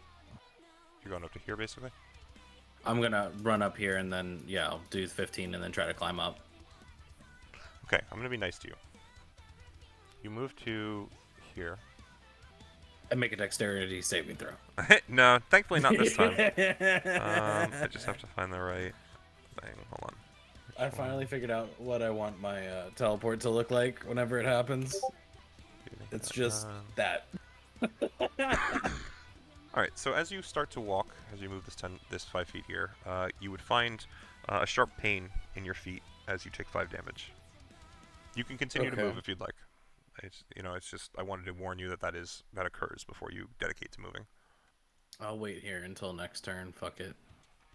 you're going up to here, basically. I'm gonna run up here, and then I'll do 15, and then try to climb up. Okay. I'm gonna be nice to you. You move to here. And make a dexterity saving throw. No, thankfully not this time. I just have to find the right thing. Hold on. I finally figured out what I want my teleport to look like whenever it happens. It's just that. All right. So as you start to walk, as you move this 5 feet here, you would find a sharp pain in your feet as you take 5 damage. You can continue to move if you'd like. It's just I wanted to warn you that occurs before you dedicate to moving. I'll wait here until next turn. Fuck it.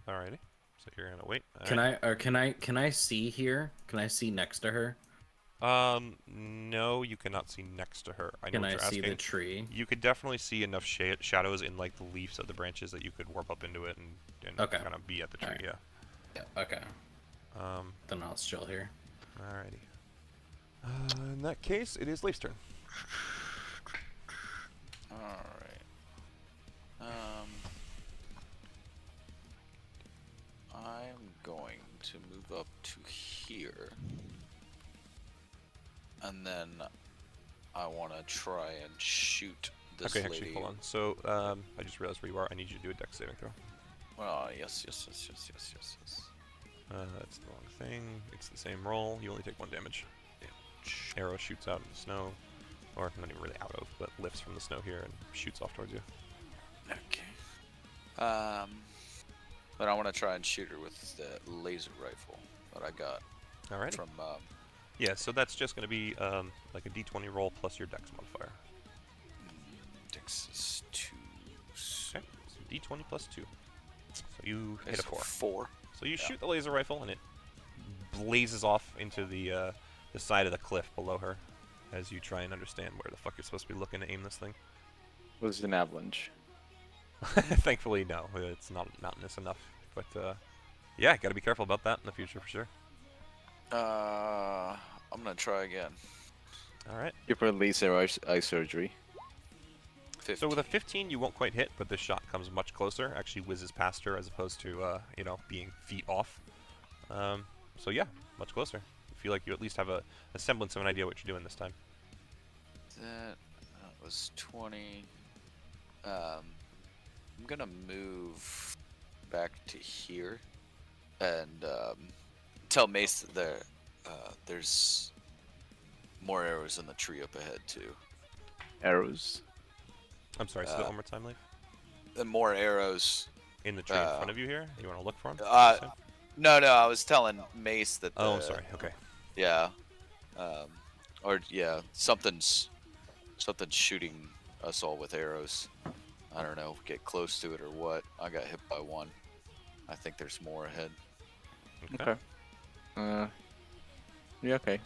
Alrighty. So you're gonna wait. Can I see here? Can I see next to her? No, you cannot see next to her. I know Can what I you're see asking. the tree? You could definitely see enough shadows in like the leaves of the branches that you could warp up into it and kind of be at the tree. Alright. Yeah. Okay. Then I'll chill here. Alrighty. In that case, it is Leif's turn. Alright. I'm going to move up to here. And then I want to try and shoot this Okay, lady. actually, hold on. So, I just realized where you are. I need you to do a dex saving throw. Oh, yes. That's the wrong thing. It's the same roll. You only take 1 damage. Arrow shoots out in the snow, or not even really out of, but lifts from the snow here and shoots off towards you. Okay. But I want to try and shoot her with the laser rifle that I got Alrighty. from. Yeah, so that's just going to be like a d20 roll plus your dex modifier. Dex is 2. Okay, so d20 plus 2. So you hit a 4. 4. So you shoot the laser rifle and it blazes off into the side of the cliff below her as you try and understand where the fuck you're supposed to be looking to aim this thing. Was it an avalanche? Thankfully, no. It's not mountainous enough. But, yeah, gotta be careful about that in the future for sure. I'm gonna try again. Alright. Give her laser eye surgery. 15. So with a 15, you won't quite hit, but this shot comes much closer. Actually whizzes past her as opposed to, being feet off. So yeah, much closer. I feel like you at least have a semblance of an idea what you're doing this time. That was 20. I'm gonna move back to here and tell Mace that there's more arrows in the tree up ahead too. Arrows? I'm sorry, say that one more time, Leif. And more arrows in the tree in front of you here? You want to look for them? No, I was telling Mace that. Oh, sorry. Okay. Yeah. Something's shooting us all with arrows. I don't know, get close to it or what. I got hit by 1. I think there's more ahead. Okay. Yeah, okay.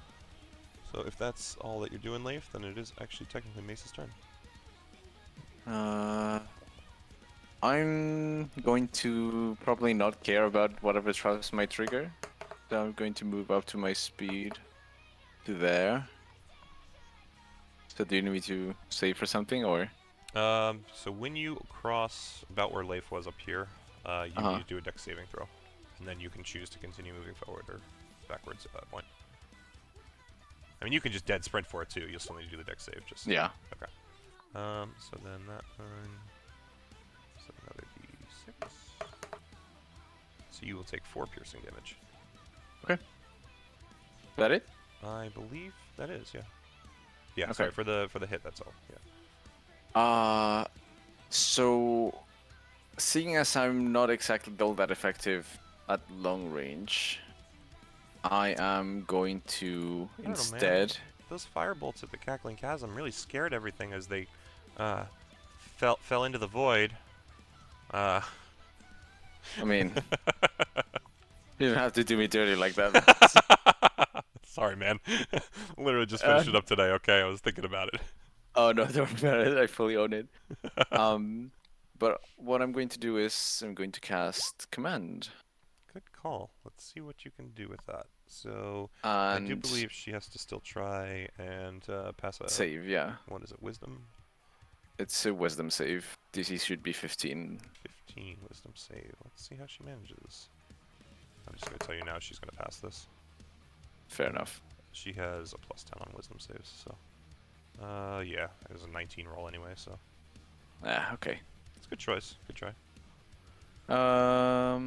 So if that's all that you're doing, Leif, then it is actually technically Mace's turn. I'm going to probably not care about whatever traps my trigger. So I'm going to move up to my speed to there. So do you need me to save for something or? So when you cross about where Leif was up here, you need to do a dex saving throw. And then you can choose to continue moving forward or backwards at that point. I mean, you can just dead sprint for it too. You'll still need to do the dex save. Yeah. Okay. So then that one. So another d6. So you will take 4 piercing damage. Okay. Is that it? I believe that is, yeah. Yeah, Okay. sorry, for the hit, that's all. Yeah. So seeing as I'm not exactly all that effective at long range, I am going to I don't know, man. instead. Those fire bolts at the Cackling Chasm really scared everything as they fell into the void. I mean, you don't have to do me dirty like that. Sorry, man. Literally just finished it up today. Okay, I was thinking about it. Oh no, don't worry about it. I fully own it. But what I'm going to do is I'm going to cast Command. Good call. Let's see what you can do with that. So I do And believe she has to still try and pass a save, yeah. What is it? Wisdom. It's a Wisdom save. DC should be 15. 15 Wisdom save. Let's see how she manages. I'm just gonna tell you now she's gonna pass this. Fair enough. She has a +10 on Wisdom saves, so yeah, it was a 19 roll anyway, so Ah, okay. it's a good choice. Good try. I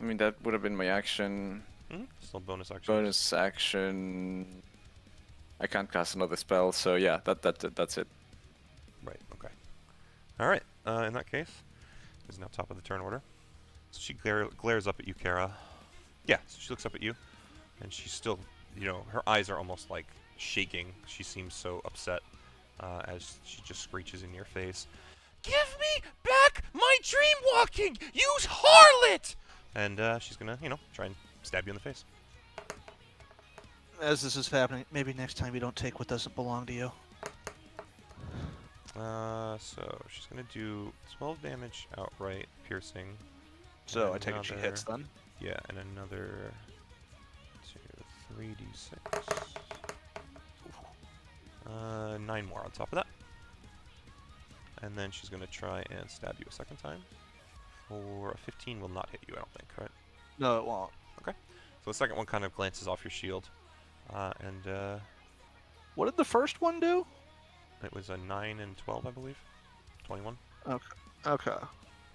mean that would have been my action. Still bonus action. Bonus action. I can't cast another spell, so yeah, that's it. Right. Okay. All right. In that case, is now top of the turn order. So she glares up at you, Kara. Yeah. So she looks up at you, and she's still, you know, her eyes are almost like shaking. She seems so upset as she just screeches in your face. Give me back my dream walking, you harlot! And she's gonna, you know, try and stab you in the face. As this is happening, maybe next time you don't take what doesn't belong to you. So she's gonna do 12 damage outright, piercing. So and I take it she hits then? Yeah, and another 3d6. 9 more on top of that. And then she's gonna try and stab you a second time. For a 15 will not hit you, I don't think, right? No, it won't. Okay. So the second one kind of glances off your shield. And what did the first one do? it was a 9 and 12, I believe. 21. Okay.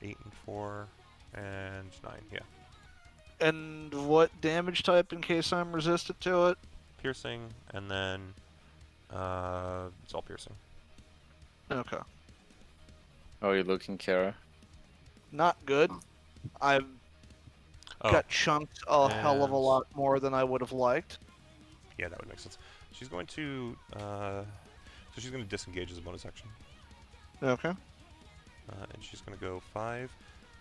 8 and 4 and 9, yeah. And what damage type in case I'm resistant to it? Piercing, and then it's all piercing. Okay. How are you looking, Kara? Not good. I've Oh, got chunked a hell of a and- lot more than I would have liked. yeah, that would make sense. She's going to, so she's going to disengage as a bonus action. Okay. And she's going to go 5,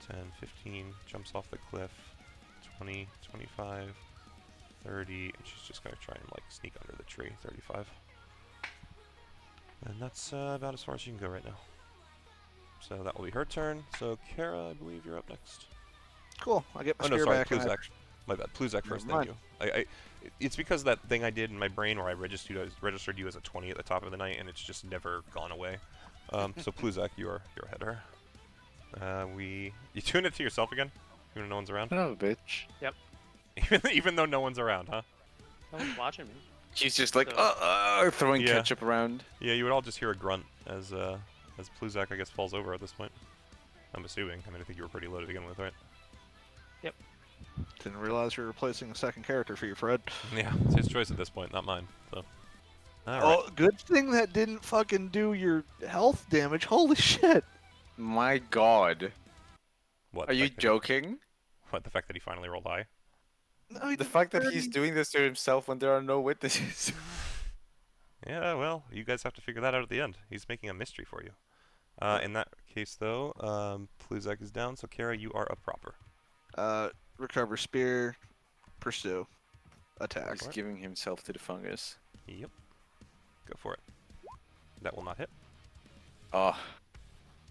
10, 15, jumps off the cliff, 20, 25, 30, and she's just going to try and, like, sneak under the tree, 35. And that's about as far as she can go right now. So that will be her turn. So Kara, I believe you're up next. Cool. I get my Oh no, spear sorry, back. and I- Pluzak. My bad. Pluzak first, then mind. you. It's because that thing I did in my brain where I registered you as a 20 at the top of the night, and it's just never gone away. So Pluzak, you're ahead of her. You tune it to yourself again, even though no one's around. Oh, bitch. Yep. even though no one's around, huh? No one's watching me. She's just like, So- throwing Yeah. ketchup around. Yeah, you would all just hear a grunt as Pluzak, I guess, falls over at this point. I'm assuming. I mean, I think you were pretty low to begin with, right? Didn't realize you were replacing a second character for you, Fred. Yeah, it's his choice at this point, not mine. So. All right. Oh, good thing that didn't fucking do your health damage. Holy shit. My god. What? Are the you fact that joking? What? The fact that he finally rolled high? No, he The did fact that 30. he's doing this to himself when there are no witnesses. Yeah, well, you guys have to figure that out at the end. He's making a mystery for you. In that case, though, Pluzak is down, so Kara, you are up proper. Recover spear, pursue, attack. He's giving himself to the fungus. Yep. Go for it. That will not hit. Oh,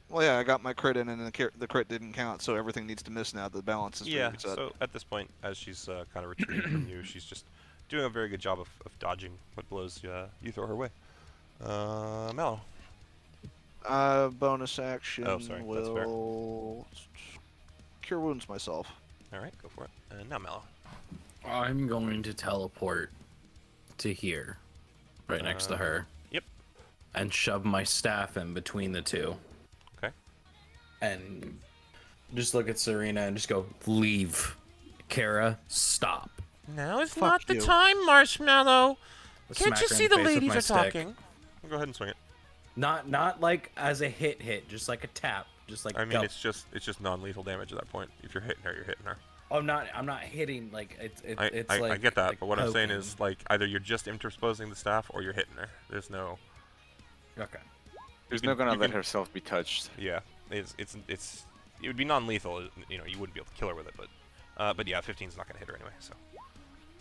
Well, yeah, I got my crit in, and the crit didn't count, so everything needs to miss now. The balance is Yeah, reset. so at this point, as she's kind of retreating from you, she's just doing a very good job of dodging what blows you throw her way. Mallow. Bonus action Oh, sorry, that's fair. will cure wounds myself. Alright, go for it. And now Mallow. I'm going to teleport to here, right next to her. Yep. And shove my staff in between the two. Okay. And just look at Serena and just go, leave. Kara, stop. Now is Fuck not the you. time, Marshmallow. Can't Smack you her in see the face with ladies my are stick. talking? Go ahead and swing it. Not like as a hit, just like a tap, just like I mean, go. it's just non-lethal damage at that point. If you're hitting her, you're hitting her. I'm not hitting like it's I like get that, like but what I'm saying poking. is like either you're just interposing the staff or you're hitting her. There's no. Okay. She's can- not gonna you let can- herself be touched. Yeah, it's it would be non-lethal. You know, you wouldn't be able to kill her with it, but yeah, 15's not gonna hit her anyway. So.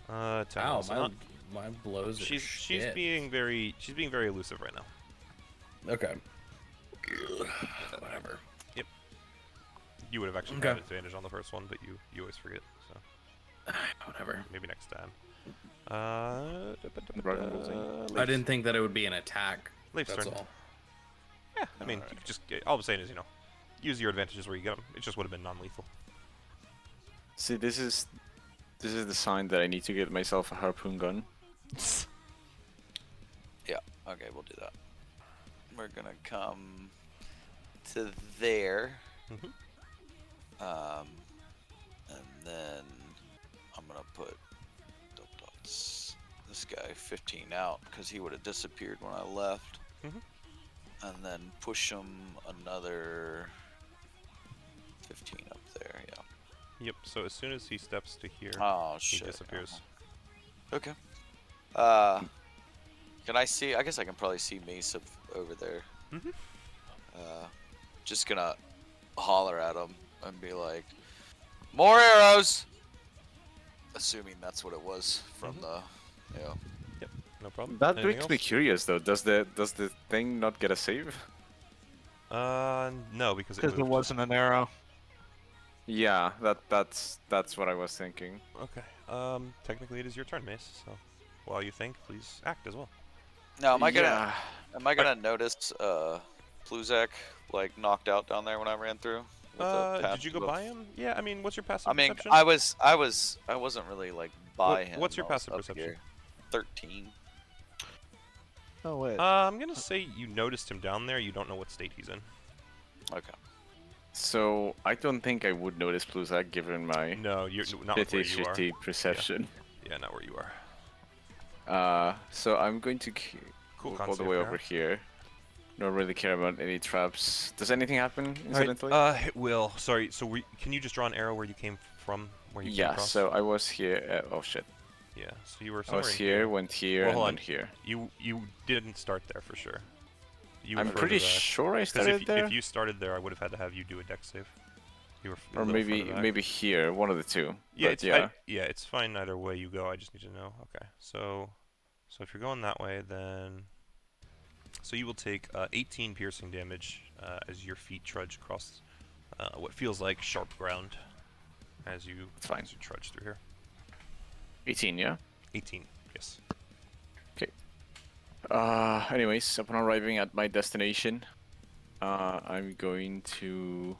10 Ow, also not. my blows are She's shit. being very elusive right now. Okay. Whatever. You would have actually Okay. had advantage on the first one, but you always forget. So Whatever. maybe next time. I didn't think that it would be an attack. Leaf's That's turn. all. Yeah, I mean, you could just all I'm saying is use your advantages where you get them. It just would have been non-lethal. See, this is the sign that I need to get myself a harpoon gun. Yeah. Okay, we'll do that. We're gonna come to there. Mhm. And then I'm gonna put this guy 15 out because he would have disappeared when I left. Mhm. And then push him another 15 up there. Yeah. Yep. So as soon as he steps to here, Oh he shit. disappears. Okay. Can I see? I guess I can probably see Mace up over there. Mhm. Just gonna holler at him and be like, "More arrows!" Assuming that's what it was from the, yeah. Yep. No problem. That Anything makes me else? curious though. Does the thing not get a save? No, because Because it there moved. wasn't an arrow. Yeah, that's what I was thinking. Okay. Technically it is your turn, Mace. So while you think, please act as well. Now, am I gonna Yeah. notice Pluzak like knocked out down there when I ran through? with a Did you go passive by of- him? Yeah. I mean, what's your passive I mean, perception? I wasn't really like by him. What's your I was passive up perception? here. 13. Oh wait. I'm gonna say you noticed him down there. You don't know what state he's in. Okay. So I don't think I would notice Pluzak given my No, you're not with where you are. shitty perception. Yeah, not where you are. So I'm going to Cool walk all the concept way there. over here. Don't really care about any traps. Does anything happen incidentally? It will. Sorry. So can you just draw an arrow where you came from? Where you came Yeah. across? So I was here. Oh shit. Yeah. So you were I somewhere was in here, went here, Well, and hold then on. here. You didn't start there for sure. You were I'm further pretty back. sure I 'Cause started there. if you started there, I would have had to have you do a dex save. You were a Or little further back. maybe here, one of the two. Yeah, But it's yeah. yeah, it's fine either way you go. I just need to know. Okay, so if you're going that way, then you will take 18 piercing damage as your feet trudge across what feels like sharp ground as you It's fine. as you trudge through here. 18, yeah. 18, yes. Anyways, upon arriving at my destination, I'm going to.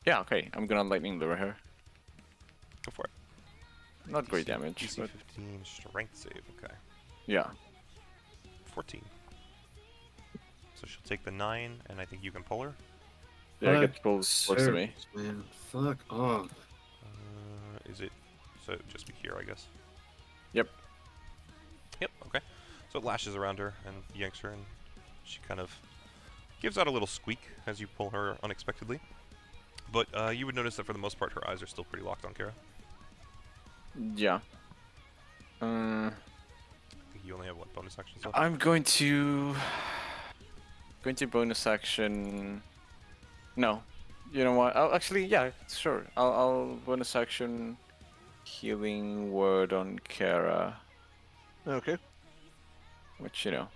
Yeah, okay. I'm gonna lightning lure her. Go for it. Not great DC damage, DC but 15 strength save. Okay, yeah. 14. So she'll take the 9, and I think you can pull her. Yeah, Fuck get close to me. service, man. Fuck off. Is it? So it'd just be here, I guess. Yep. Yep. Okay. So it lashes around her and yanks her, and she kind of gives out a little squeak as you pull her unexpectedly. But you would notice that for the most part, her eyes are still pretty locked on Kara. Yeah. I think you only have what bonus actions left? I'm going to bonus action. No, you know what? I'll actually, yeah, sure. I'll bonus action healing word on Kara, Okay. which you know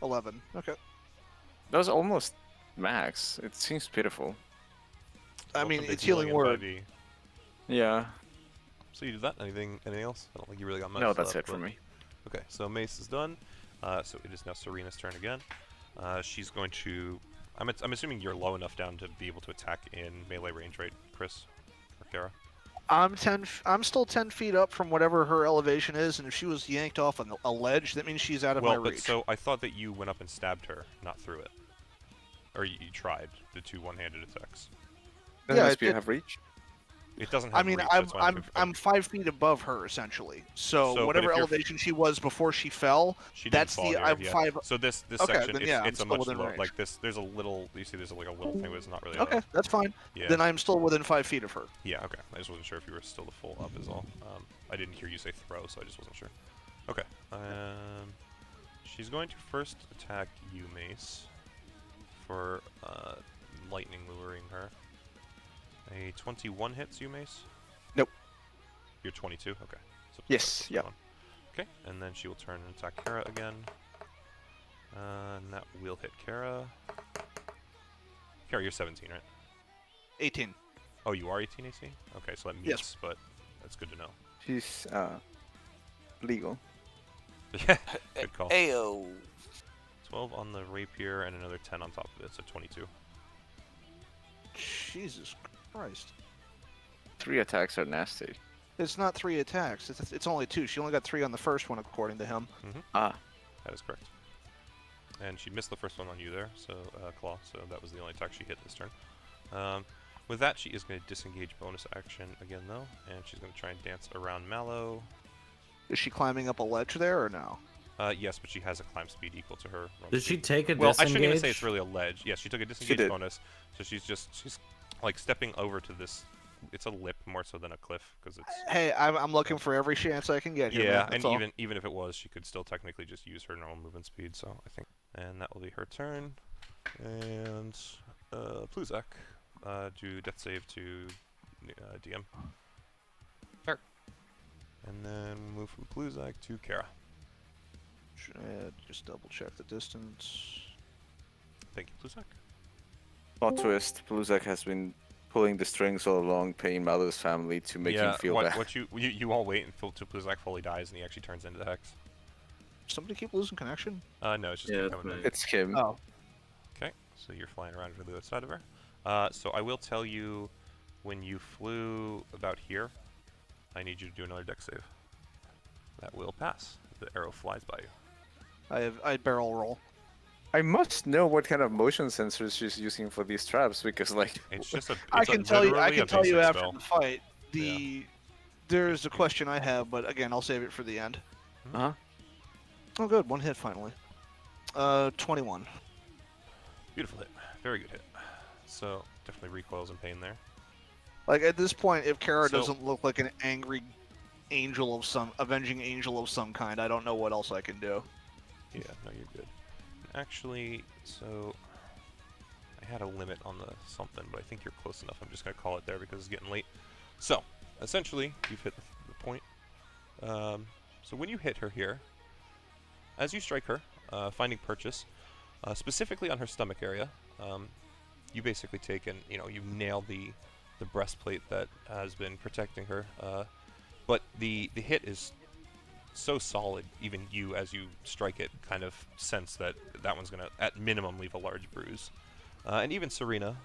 11. Okay. that was almost max. It seems pitiful. I mean, Welcome to it's healing in word. 5e. Yeah. So you did that. Anything else? I don't think you really got much. No, that's left, it for but- me. Okay, so Mace is done. So it is now Serena's turn again. She's going to. I'm assuming you're low enough down to be able to attack in melee range, right, Chris or Kara? I'm still 10 feet up from whatever her elevation is, and if she was yanked off on a ledge, that means she's out of my Well, but reach. so I thought that you went up and stabbed her, not through it, or you tried the 2 one-handed attacks. Doesn't Yeah, the spear it- have reach? It doesn't have I mean, reach, I'm that's why I'm 50 foot. I'm 5 feet above her essentially. So, So, but whatever if you're elevation she was before she fell, She didn't that's fall the here, I'm yeah. 5. So this Okay, section, then it's, yeah, I'm it's a still much within low, range. like this. There's a little. You see, there's like a little thing, but it's not really. Okay, that's fine. Yeah. Then I'm still within 5 feet of her. Yeah. Okay. I just wasn't sure if you were still the full up is all. I didn't hear you say throw, so I just wasn't sure. Okay. She's going to first attack you, Mace, for lightning luring her. A 21 hits you, Mace. Nope. You're 22. Okay. So Yes, yeah. Okay, and then she will turn and attack Kara again. And that will hit Kara. Kara, you're 17, right? 18. Oh, you are 18 AC? Okay, so that meets, Yes. but that's good to know. She's legal. Yeah, good call. Ayo. 12 on the rapier and another 10 on top of it, so 22. Jesus Christ. 3 attacks are nasty. It's not 3 attacks. It's only 2. She only got 3 on the first one, according to him. Ah. That is correct. And she missed the first one on you there, so claw. So that was the only attack she hit this turn. With that, she is going to disengage bonus action again, though, and she's going to try and dance around Mallow. Is she climbing up a ledge there or no? Yes, but she has a climb speed equal to her. Run Did she speed. take a Well, I disengage? shouldn't even say it's really a ledge. Yes, she took a disengage did. bonus, so she's like stepping over to this. It's a lip more so than a cliff because it's. Hey, I'm looking for every chance I can get here. Yeah, man, that's and all. even if it was, she could still technically just use her normal movement speed. So I think, and that will be her turn. And Pluzak, do death save to DM. Sure. And then move from Pluzak to Kara. Just double check the distance. Thank you, Pluzak. Plot twist, Pluzak has been pulling the strings all along, paying Mallow's family to make him feel bad. What you all wait until Pluzak fully dies and he actually turns into the Hex. Somebody keep losing connection? No, it's just Yeah, keep it's coming me. in. It's him. Oh. Okay, so you're flying around to the other side of her. So I will tell you, when you flew about here, I need you to do another dex save. That will pass. The arrow flies by you. I barrel roll. I must know what kind of motion sensors she's using for these traps because, like, It's just a. I it's can tell you. I literally can a tell you basic after spell. the fight. There's a question I have, but again, I'll save it for the end. huh? Oh, good. 1 hit finally. 21. Beautiful hit. Very good hit. So definitely recoils in pain there. Like at this point, if Kara So- doesn't look like an angry angel of some, avenging angel of some kind, I don't know what else I can do. Yeah, no, you're good. Actually, so I had a limit on the something, but I think you're close enough. I'm just gonna call it there because it's getting late. So essentially, you've hit the point. So when you hit her here, as you strike her, finding purchase, specifically on her stomach area, you basically take and you nail the breastplate that has been protecting her. But the hit is so solid, even you, as you strike it, kind of sense that that one's gonna, at minimum, leave a large bruise. And even Serena,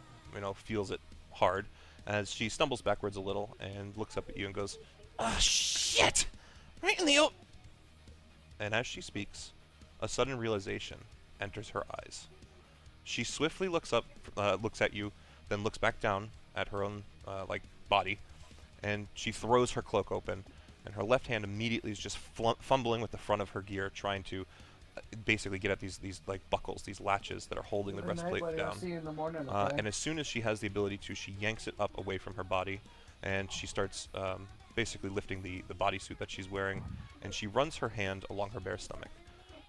feels it hard as she stumbles backwards a little and looks up at you and goes, Oh, shit! Right in the o- and as she speaks, a sudden realization enters her eyes. She swiftly looks up, looks at you, then looks back down at her own body, and she throws her cloak open, and her left hand immediately is just fumbling with the front of her gear, trying to basically get at these buckles, these latches that are holding the breastplate down. And as soon as she has the ability to, she yanks it up away from her body, and she starts basically lifting the bodysuit that she's wearing, and she runs her hand along her bare stomach.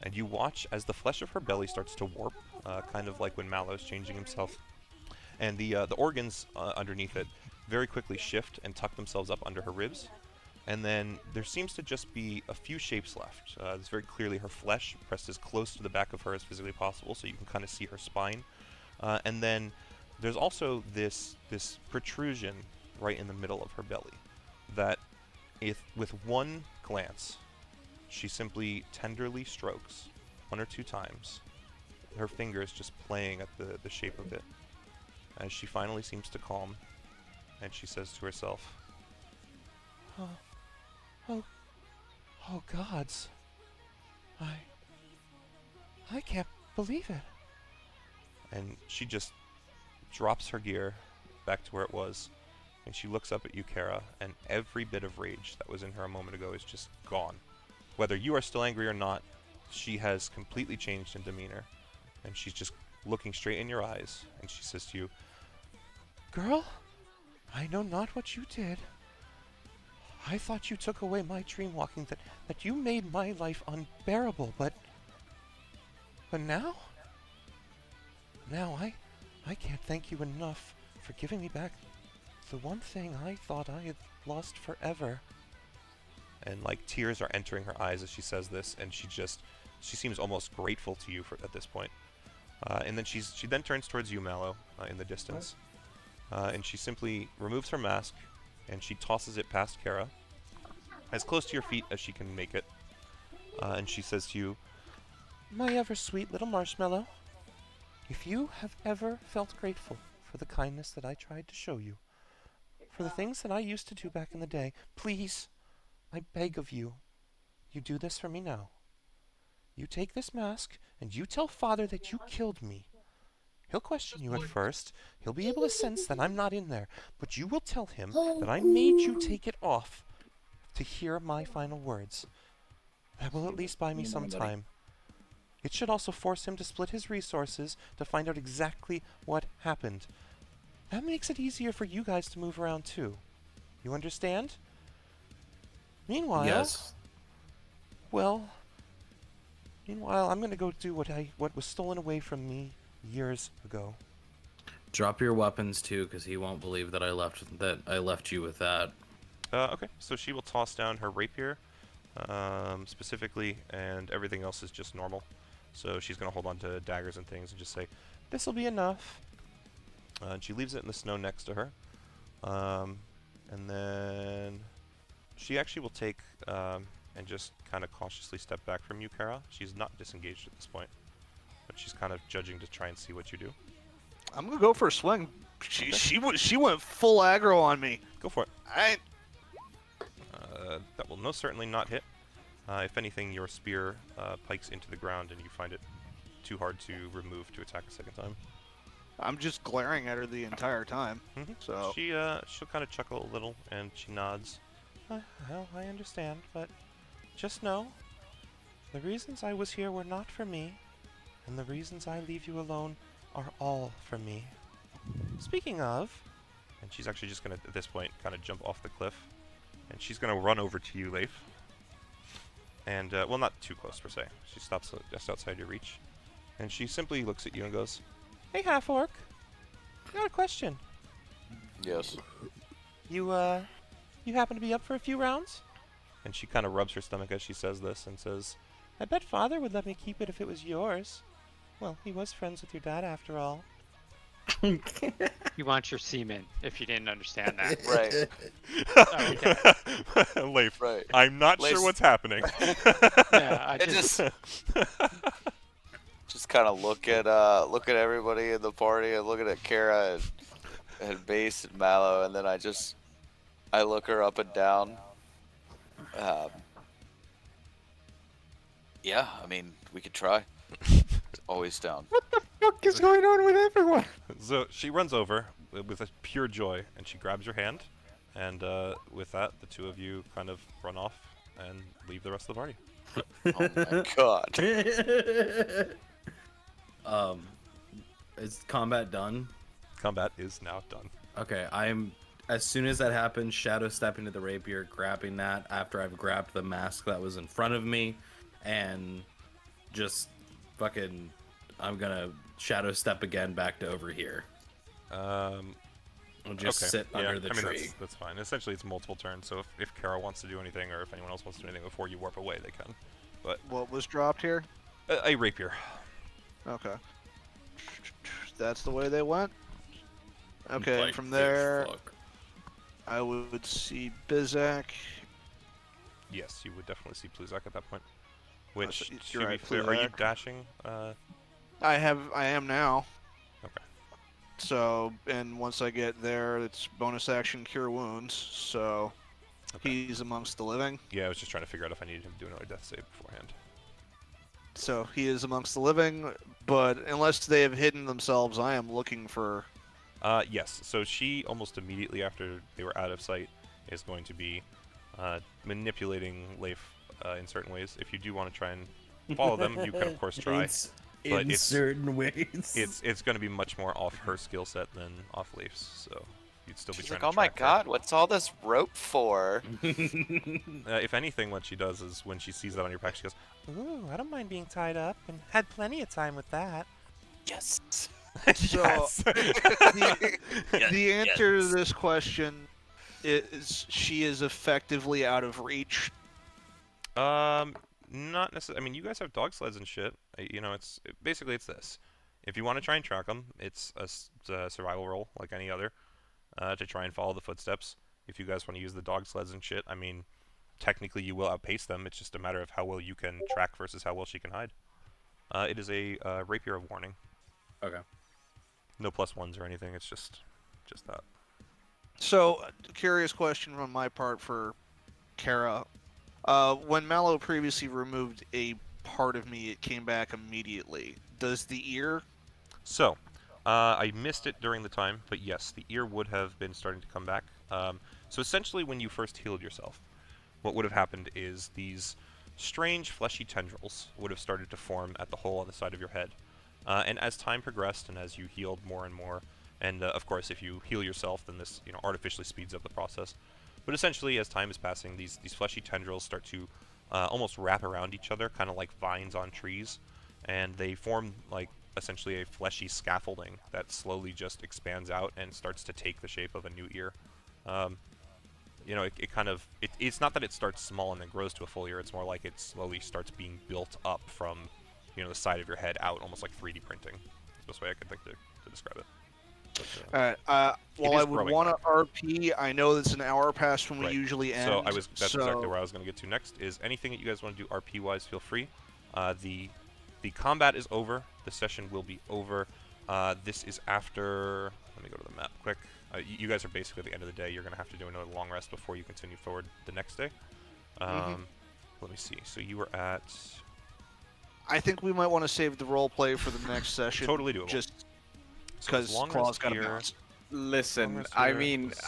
And you watch as the flesh of her belly starts to warp, kind of like when Mallow's changing himself. And the organs underneath it very quickly shift and tuck themselves up under her ribs. And then there seems to just be a few shapes left. It's very clearly her flesh pressed as close to the back of her as physically possible, so you can kind of see her spine. And then there's also this protrusion right in the middle of her belly that, if with one glance, she simply tenderly strokes 1 or 2 times, her fingers just playing at the shape of it, as she finally seems to calm, and she says to herself, Oh, gods. I can't believe it. and she just drops her gear back to where it was, and she looks up at you, Kara, and every bit of rage that was in her a moment ago is just gone. Whether you are still angry or not, she has completely changed in demeanor, and she's just looking straight in your eyes, and she says to you, "Girl, I know not what you did. I thought you took away my dream walking, that you made my life unbearable, but now? Now I can't thank you enough for giving me back the one thing I thought I had lost forever." And like tears are entering her eyes as she says this, and she seems almost grateful to you at this point. And then she then turns towards you, Mallow, in the distance, and she simply removes her mask, and she tosses it past Kara, as close to your feet as she can make it, and she says to you, "My ever-sweet little marshmallow, if you have ever felt grateful for the kindness that I tried to show you, for the things that I used to do back in the day, please, I beg of you, you do this for me now. You take this mask, and you tell Father that you killed me. He'll question you at first. He'll be able to sense that I'm not in there, but you will tell him that I made you take it off to hear my final words. That will at least buy me some time. It should also force him to split his resources to find out exactly what happened. That makes it easier for you guys to move around too. You understand? Meanwhile, Yes. Well, meanwhile, I'm gonna go do what was stolen away from me years ago." Drop your weapons too, because he won't believe that I left you with that. Okay, so she will toss down her rapier, specifically, and everything else is just normal. So she's gonna hold on to daggers and things and just say, "This'll be enough." And she leaves it in the snow next to her. And then she actually will take and just kind of cautiously step back from you, Kara. She's not disengaged at this point, but she's kind of judging to try and see what you do. I'm gonna go for a swing. She went full aggro on me. Go for it. That will most certainly not hit. If anything, your spear pikes into the ground and you find it too hard to remove to attack a second time. I'm just glaring at her the entire time. So She'll kind of chuckle a little and she nods. Well, I understand, but just know the reasons I was here were not for me, and the reasons I leave you alone are all for me. Speaking of, and she's actually just gonna at this point kind of jump off the cliff, and she's gonna run over to you, Leif. And well, not too close per se. She stops just outside your reach, and she simply looks at you and goes, "Hey, half-orc, got a question. Yes. You happen to be up for a few rounds?" And she kind of rubs her stomach as she says this and says, "I bet Father would let me keep it if it was yours. Well, he was friends with your dad after all." You want your semen, if you didn't understand that. Right. Okay. Leif, Right. I'm not Leif's- sure what's happening. Yeah, I I just... just kind of look at everybody in the party and looking at Kara and Base and Mallow, and then I look her up and down. Yeah, I mean, we could try. Always down. What is going on with everyone? So she runs over with a pure joy, and she grabs your hand, and with that, the two of you kind of run off and leave the rest of the party. Oh my god. Is combat done? Combat is now done. Okay, as soon as that happens, shadow step into the rapier, grabbing that after I've grabbed the mask that was in front of me, and just fucking, I'm gonna shadow step again back to over here. I'll just sit under the tree. That's fine. Essentially, it's multiple turns, so if Kara wants to do anything, or if anyone else wants to do anything before you warp away, they can. But what was dropped here? A rapier. Okay. That's the way they went. Okay, Like, from big there, fuck. I would see Bizak. Yes, you would definitely see Pluzak at that point. Which, you're to be right, fair, are you Pluzak. dashing? I am now. Okay. So, and once I get there, it's bonus action cure wounds. So, he's amongst the living. Yeah, I was just trying to figure out if I needed him to do another death save beforehand. So he is amongst the living, but unless they have hidden themselves, I am looking for Yes. So she almost immediately after they were out of sight is going to be manipulating Leif in certain ways. If you do want to try and follow them, you can of course try. But in certain ways. It's going to be much more off her skill set than off Leif's. So you'd still be She's trying like, to oh my track her. god, what's all this rope for? If anything, what she does is when she sees that on your back, she goes, Ooh, I don't mind being tied up, and had plenty of time with that. Yes. So yes. the answer to this question is she is effectively out of reach. Not necessarily. I mean, you guys have dog sleds and shit. You know, basically it's this. If you want to try and track them, it's a survival roll like any other to try and follow the footsteps. If you guys want to use the dog sleds and shit, I mean, technically you will outpace them. It's just a matter of how well you can track versus how well she can hide. It is a rapier of warning. Okay. No +1s or anything. It's just that. So, curious question on my part for Kara. When Mallow previously removed a part of me, it came back immediately. Does the ear? So, I missed it during the time, but yes, the ear would have been starting to come back. So essentially, when you first healed yourself, what would have happened is these strange fleshy tendrils would have started to form at the hole on the side of your head. And as time progressed and as you healed more and more, and of course if you heal yourself, then this artificially speeds up the process. But essentially, as time is passing, these fleshy tendrils start to almost wrap around each other, kind of like vines on trees, and they form like essentially a fleshy scaffolding that slowly just expands out and starts to take the shape of a new ear. It's not that it starts small and then grows to a full ear. It's more like it slowly starts being built up from the side of your head out, almost like 3D printing. That's the best way I could think to describe it. But, Well, I would want to RP. I know that's an hour past when we Right. usually end. So that's exactly where I was going to get to next. Is anything that you guys want to do RP wise, feel free. The combat is over. The session will be over. This is after. Let me go to the map quick. You guys are basically at the end of the day. You're going to have to do another long rest before you continue forward the next day. Let me see. So you were at. I think we might want to save the role play for the next session. Totally doable. Just So because long Claw's rest got to here. bounce. Listen, Longest I here, mean, 6.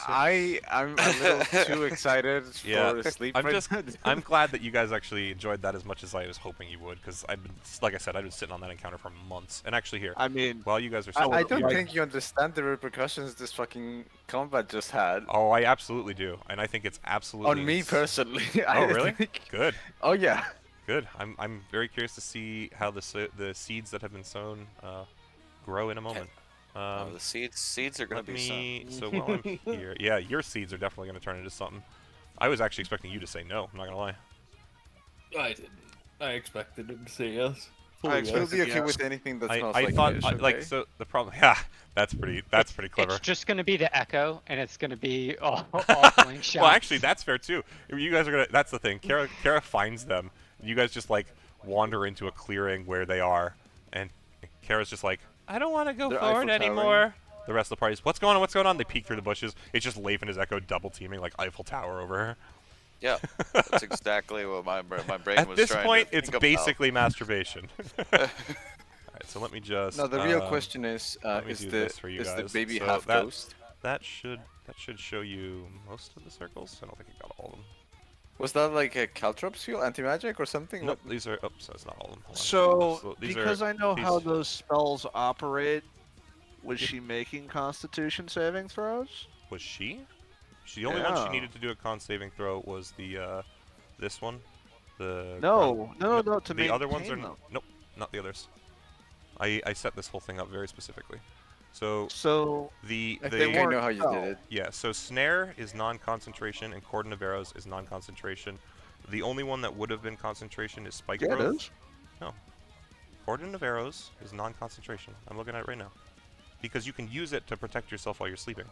I'm a little too excited Yeah, for sleep. I'm glad that you guys actually enjoyed that as much as I was hoping you would, because like I said, I've been sitting on that encounter for months. And actually here, I mean, while you guys are I don't like- think you understand the repercussions this fucking combat just had. Oh, I absolutely do, and I think it's absolutely On me personally. Oh, really? Good. Oh yeah. Good. I'm very curious to see how the seeds that have been sown grow in a moment. The seeds are gonna be So while I'm here, yeah, your seeds are definitely gonna turn into something. I was actually expecting you to say no. I'm not gonna lie. I didn't. I expected him to say yes. I expect to be okay yes. with anything that smells I like thought fish, like so the problem. Yeah, that's pretty clever. It's just gonna be the echo, and it's gonna be all blank shots. Well, actually, that's fair too. You guys are gonna. That's the thing. Kara finds them. You guys just like wander into a clearing where they are, and Kara's just like, I don't want to go They're forward Eiffel anymore. the rest of the party's, what's going on? What's going on? They peek through the bushes. It's just Leif and his Echo double teaming like Eiffel Tower over her. Yeah, that's exactly what my brain At was this trying point, to it's think about. basically masturbation. Alright, so let me just. No, the real question is me is do the this for you is the guys. baby So half that- ghost? That should show you most of the circles. I don't think I got all of them. Was that like a Caltrops fuel, anti-magic or something? Nope, these are. Oh, so it's not all of them. Hold on. So, these because I know how these- those spells operate, was she making Constitution saving throws? Was she? The only one Yeah. she needed to do a con saving throw was the this one. The No, no, to the other ones are maintain them. nope, not the others. I set this whole thing up very specifically. So So the I think I weren't know how you spell. did it. yeah, so snare is non-concentration and cordon of arrows is non-concentration. The only one that would have been concentration is spike yeah, it growth. is. Cordon of arrows is non-concentration. I'm looking at it right now. Because you can use it to protect yourself while you're sleeping.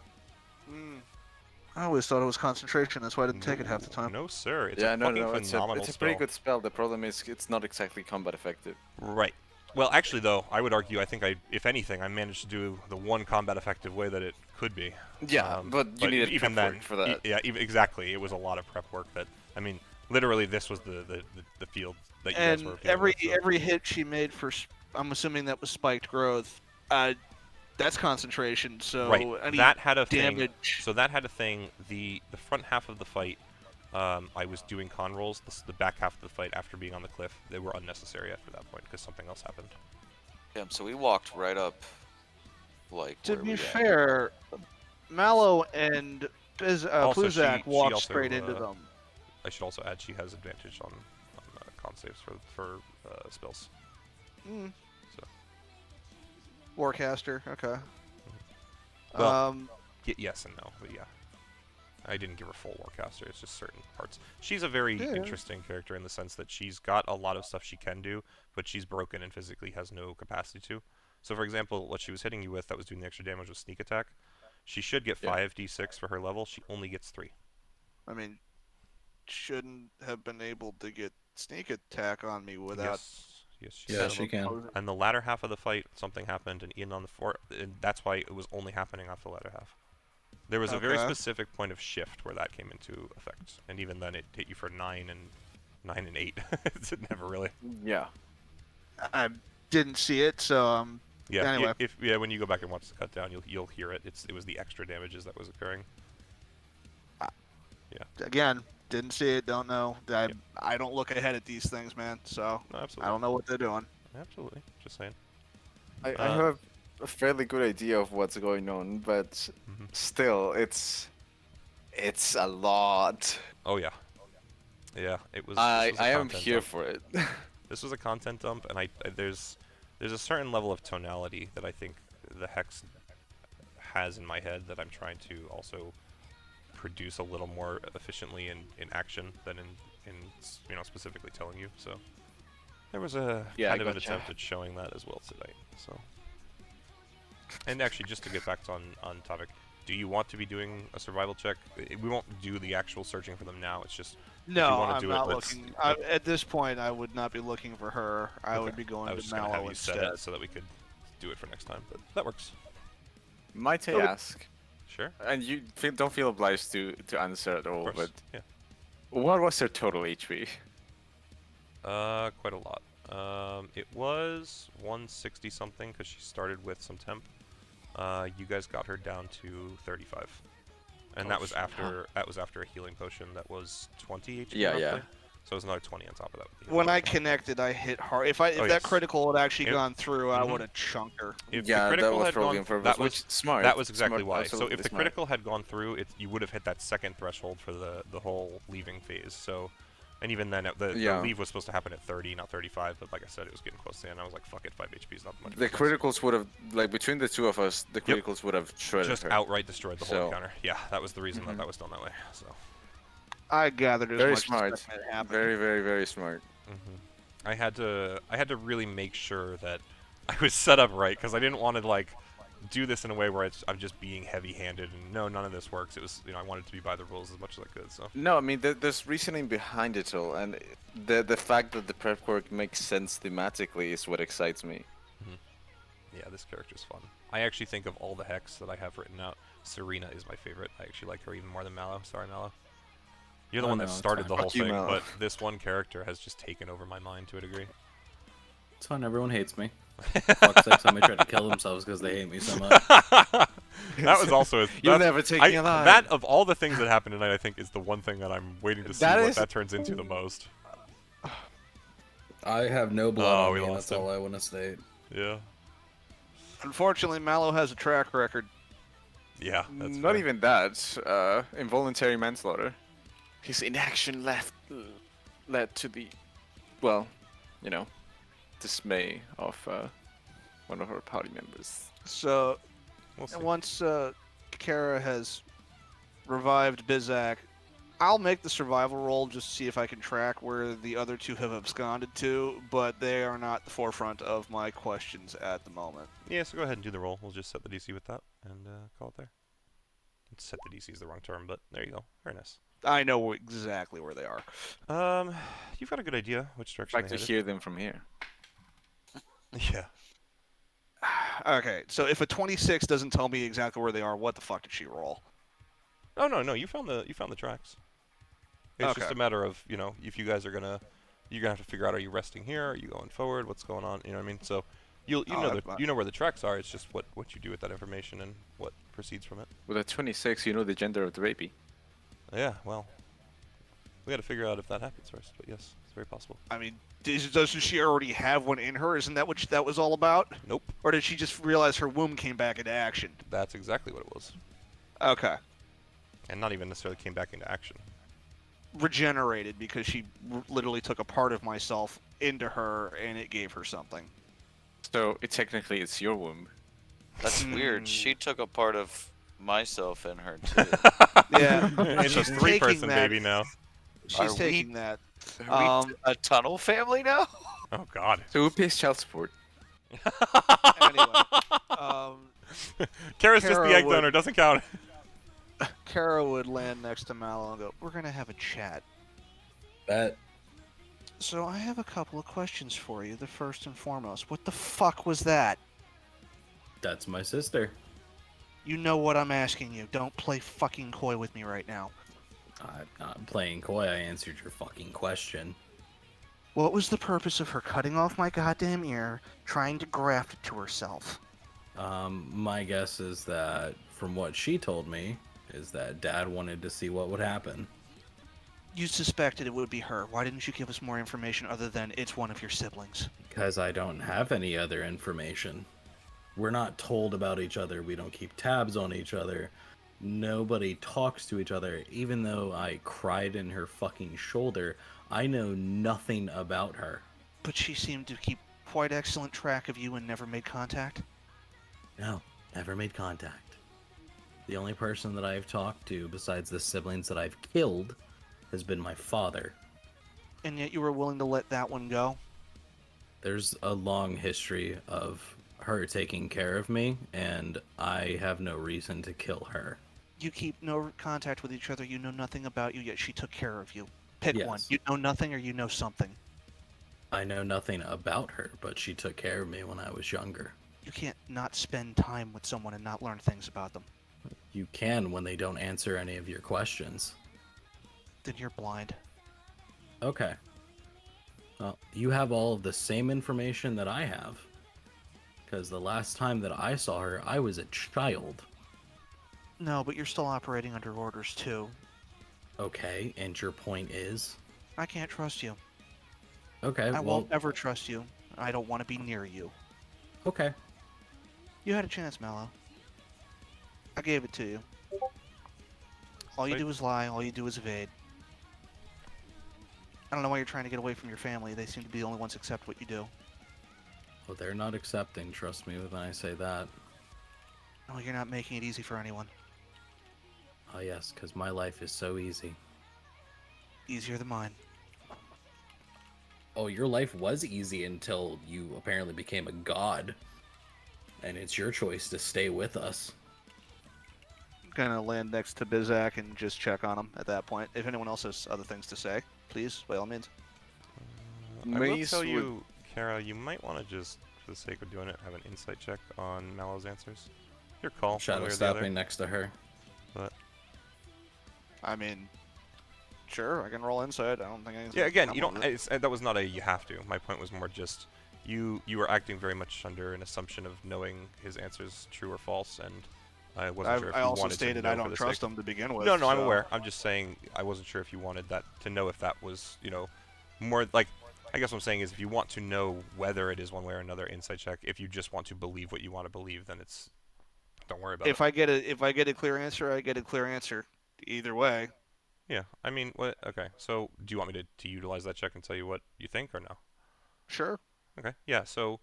I always thought it was concentration. That's why I didn't take it half the time. No, sir. It's Yeah, a no, fucking no, it's phenomenal a pretty spell. good spell. The problem is it's not exactly combat effective. Right. Well, actually, though, I would argue, if anything, I managed to do the one combat effective way that it could be. Yeah, but you needed even prep then, work for that. Yeah, exactly. It was a lot of prep work. That I mean, literally, this was the field that you guys And were. Dealing with, so. every hit she made for, I'm assuming that was spiked growth. That's concentration. So Right. any That had a damage. thing. So that had a thing. The front half of the fight, I was doing con rolls. The back half of the fight, after being on the cliff, they were unnecessary after that point because something else happened. Damn, so we walked right up, like, To where be we at. fair, Mallow and Also, Pluzak she walked also, straight into them. I should also add she has advantage on con saves for spells. Mm. So. Warcaster, okay. Well, yes and no, but yeah. I didn't give her full Warcaster, it's just certain parts. She's a very interesting character in the sense that she's got a lot of stuff she can do, but she's broken and physically has no capacity to. So for example, what she was hitting you with that was doing the extra damage was sneak attack. She should get 5d6 for her level, she only gets 3. I mean, shouldn't have been able to get sneak attack on me without... Yes, she can. And the latter half of the fight, something happened, and Ian on the fort, and that's why it was only happening off the latter half. There was a very specific point of shift where that came into effect, and even then it hit you for 9 and 8. It never really. Yeah. I didn't see it, so yeah. Anyway, When you go back and watch the cut down, you'll hear it. It was the extra damages that was occurring. Yeah. Again, didn't see it, don't know. I don't look ahead at these things, man. So No, absolutely. I don't know what they're doing. Absolutely. Just saying. I have a fairly good idea of what's going on, but still, it's a lot. Oh yeah. Yeah, it was. I am content here dump. for it. This was a content dump, and there's a certain level of tonality that I think the Hex has in my head that I'm trying to also produce a little more efficiently in action than in specifically telling you. So there was a kind of an attempt at showing that as well tonight. So, and actually, just to get back on topic, do you want to be doing a survival check? We won't do the actual searching for them now. It's just no, I'm not looking. At this point, I would not be looking for her. I would be going to Mallow instead. Set it so that we could do it for next time, but that works. Might I ask? Sure. And you don't feel obliged to answer at all, but yeah. What was her total HP? Quite a lot. It was 160 something because she started with some temp. You guys got her down to 35, and that was after a healing potion that was 20 HP. Yeah, roughly. yeah. So it was another 20 on top of that. When I connected, I hit hard. If that critical had actually gone through, I would have chunked her. If the critical had gone, that was smart. That was exactly smart, why. So if the smart. critical had gone through, you would have hit that second threshold for the whole leaving phase. So, and even then, the leave was supposed to happen at 30, not 35. But like I said, it was getting close to the end. I was like, fuck it, 5 HP is not much. The criticals would have, like between the two of us, the criticals would have shredded just her. outright destroyed the whole encounter. Yeah, that was the reason that was done that way. So. I gathered as very much smart. as that happened. Very, very, very smart. I had to really make sure that I was set up right because I didn't want to do this in a way where I'm just being heavy-handed and no, none of this works. It was I wanted to be by the rules as much as I could. So no, I mean there's reasoning behind it all, and the fact that the prep quirk makes sense thematically is what excites me. Yeah, this character's fun. I actually think of all the Hex that I have written out, Serena is my favorite. I actually like her even more than Mallow. Sorry, Mallow. You're the one that started the whole thing, but this one character has just taken over my mind to a degree. It's fine, everyone hates me. Fuck's sake, somebody tried to kill themselves because they hate me so much. That was also... You'll never take me alive. That, of all the things that happened tonight, I think is the one thing that I'm waiting to see what that turns into the most. I have no blood on me, that's all I want to state. Yeah. Unfortunately, Mallow has a track record. Yeah, that's Not even that. Involuntary manslaughter. His inaction led to the, dismay of one of our party members. So, once Kara has revived Bizak, I'll make the survival roll just to see if I can track where the other two have absconded to, but they are not the forefront of my questions at the moment. Yeah, so go ahead and do the roll. We'll just set the DC with that and call it there. Set the DC is the wrong term, but there you go. Very nice. I know exactly where they are. You've got a good idea which direction. I'd like to hear them from here. Yeah. Okay, so if a 26 doesn't tell me exactly where they are, what the fuck did she roll? Oh no, you found the tracks. It's just a matter of if you guys are you're gonna have to figure out, are you resting here, are you going forward, what's going on, you know what I mean? So You Oh, you know where the tracks are. It's just what you do with that information and what proceeds from it. With a 26, you know the gender of the baby. Yeah, well, we got to figure out if that happens first. But yes, it's very possible. I mean, doesn't she already have one in her? Isn't that what that was all about? Nope. Or did she just realize her womb came back into action? That's exactly what it was. Okay. And not even necessarily came back into action. Regenerated because she literally took a part of myself into her and it gave her something. So technically it's your womb. That's weird. She took a part of myself in her too. Yeah. It's a She's 3-person taking that. baby now. She's Are we- taking that. Are we a tunnel family now? Oh God. So who pays child support? Anyway. Kara's just the Kara egg would- donor. Doesn't count. Kara would land next to Mallow and go, "We're gonna have a chat." Bet. So I have a couple of questions for you. The first and foremost, what the fuck was that? That's my sister. You know what I'm asking you. Don't play fucking coy with me right now. I'm not playing coy. I answered your fucking question. What was the purpose of her cutting off my goddamn ear, trying to graft it to herself? My guess is that, from what she told me, is that Dad wanted to see what would happen. You suspected it would be her. Why didn't you give us more information other than it's one of your siblings? Because I don't have any other information. We're not told about each other. We don't keep tabs on each other. Nobody talks to each other. Even though I cried in her fucking shoulder, I know nothing about her. But she seemed to keep quite excellent track of you and never made contact? No, never made contact. The only person that I've talked to, besides the siblings that I've killed, has been my father. And yet you were willing to let that one go? There's a long history of her taking care of me, and I have no reason to kill her. You keep no contact with each other, you know nothing about you, yet she took care of you. Pick Yes. one. You know nothing or you know something. I know nothing about her, but she took care of me when I was younger. You can't not spend time with someone and not learn things about them. You can when they don't answer any of your questions. Then you're blind. Okay. Well, you have all of the same information that I have. Because the last time that I saw her, I was a child. No, but you're still operating under orders too. Okay, and your point is? I can't trust you. Okay, I well, won't ever trust you. I don't want to be near you. okay. You had a chance, Mallow. I gave it to you. All you Wait. do is lie, all you do is evade. I don't know why you're trying to get away from your family. They seem to be the only ones who accept what you do. Well, they're not accepting, trust me when I say that. No, you're not making it easy for anyone. Oh yes, because my life is so easy. Easier than mine. Oh, your life was easy until you apparently became a god. And it's your choice to stay with us. Gonna land next to Bizak and just check on him at that point. If anyone else has other things to say, please, by all means. I will Mace tell would- you, Kara, you might want to just, for the sake of doing it, have an insight check on Mallow's answers. Your call, one Shadow way or the stopping other. next to her. But I mean, sure, I can roll inside. I don't think anything's yeah, gonna again, come you of don't. it. That was not a you have to. My point was more just you were acting very much under an assumption of knowing his answers true or false, and I wasn't sure if I you also wanted stated to know I for don't the trust sake. him to begin with. No, I'm so- aware. I'm just saying I wasn't sure if you wanted that to know if that was, more like. I guess what I'm saying is if you want to know whether it is one way or another, insight check. If you just want to believe what you want to believe, then it's don't worry about it. If I get a clear answer, I get a clear answer. Either way. Yeah, I mean, what? Okay, so do you want me to utilize that check and tell you what you think or no? Sure. Okay, yeah. So,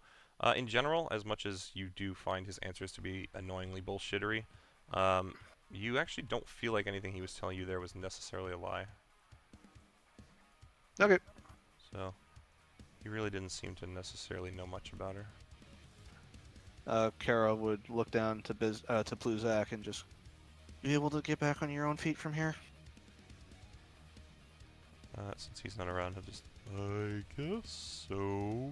in general, as much as you do find his answers to be annoyingly bullshittery, you actually don't feel like anything he was telling you there was necessarily a lie. Okay. So, he really didn't seem to necessarily know much about her. Kara would look down to Pluzak and just. You able to get back on your own feet from here? Since he's not around, I'll just. I guess so.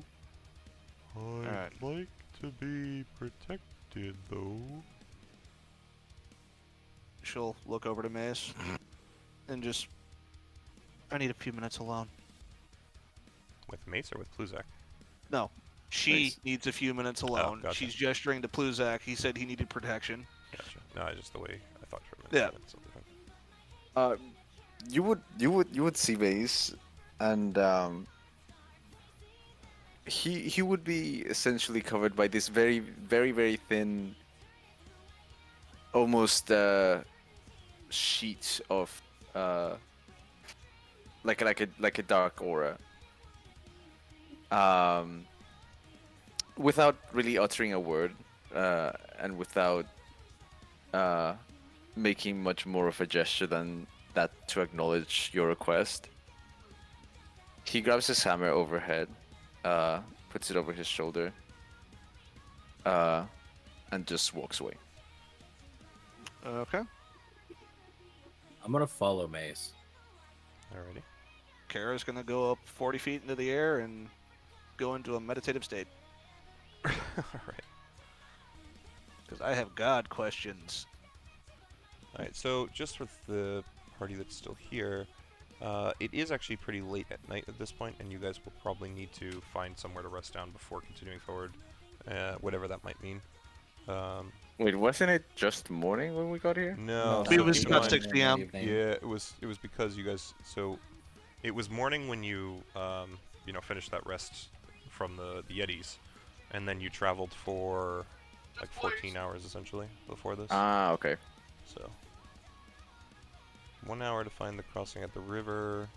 I'd Alright. like to be protected, though. She'll look over to Mace and just. I need a few minutes alone. With Mace or with Pluzak? No. She Nice. needs a few minutes alone. gotcha. She's gesturing to Pluzak. He said he needed protection. Gotcha. No, just the way I thought for a minute. Yeah. That's something different. You would see Mace, and he would be essentially covered by this very very thin, almost sheet of like a dark aura. Without really uttering a word, and without making much more of a gesture than that to acknowledge your request, he grabs his hammer overhead, puts it over his shoulder, and just walks away. Okay. I'm gonna follow Mace. Alrighty. Kara's gonna go up 40 feet into the air and go into a meditative state. Alright. Because I have God questions. Alright, so just with the party that's still here, it is actually pretty late at night at this point, and you guys will probably need to find somewhere to rest down before continuing forward, whatever that might mean. Wait, wasn't it just morning when we got here? No, It so was keep in about mind- 6 p.m. Yeah, it was because you guys. So, it was morning when you finished that rest from the Yetis, and then you traveled for like 14 hours essentially before this. Ah, okay. So, 1 hour to find the crossing at the river.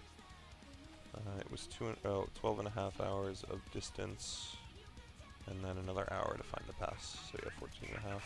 It was 12 and a half hours of distance, and then another hour to find the pass. So yeah, 14 and a half.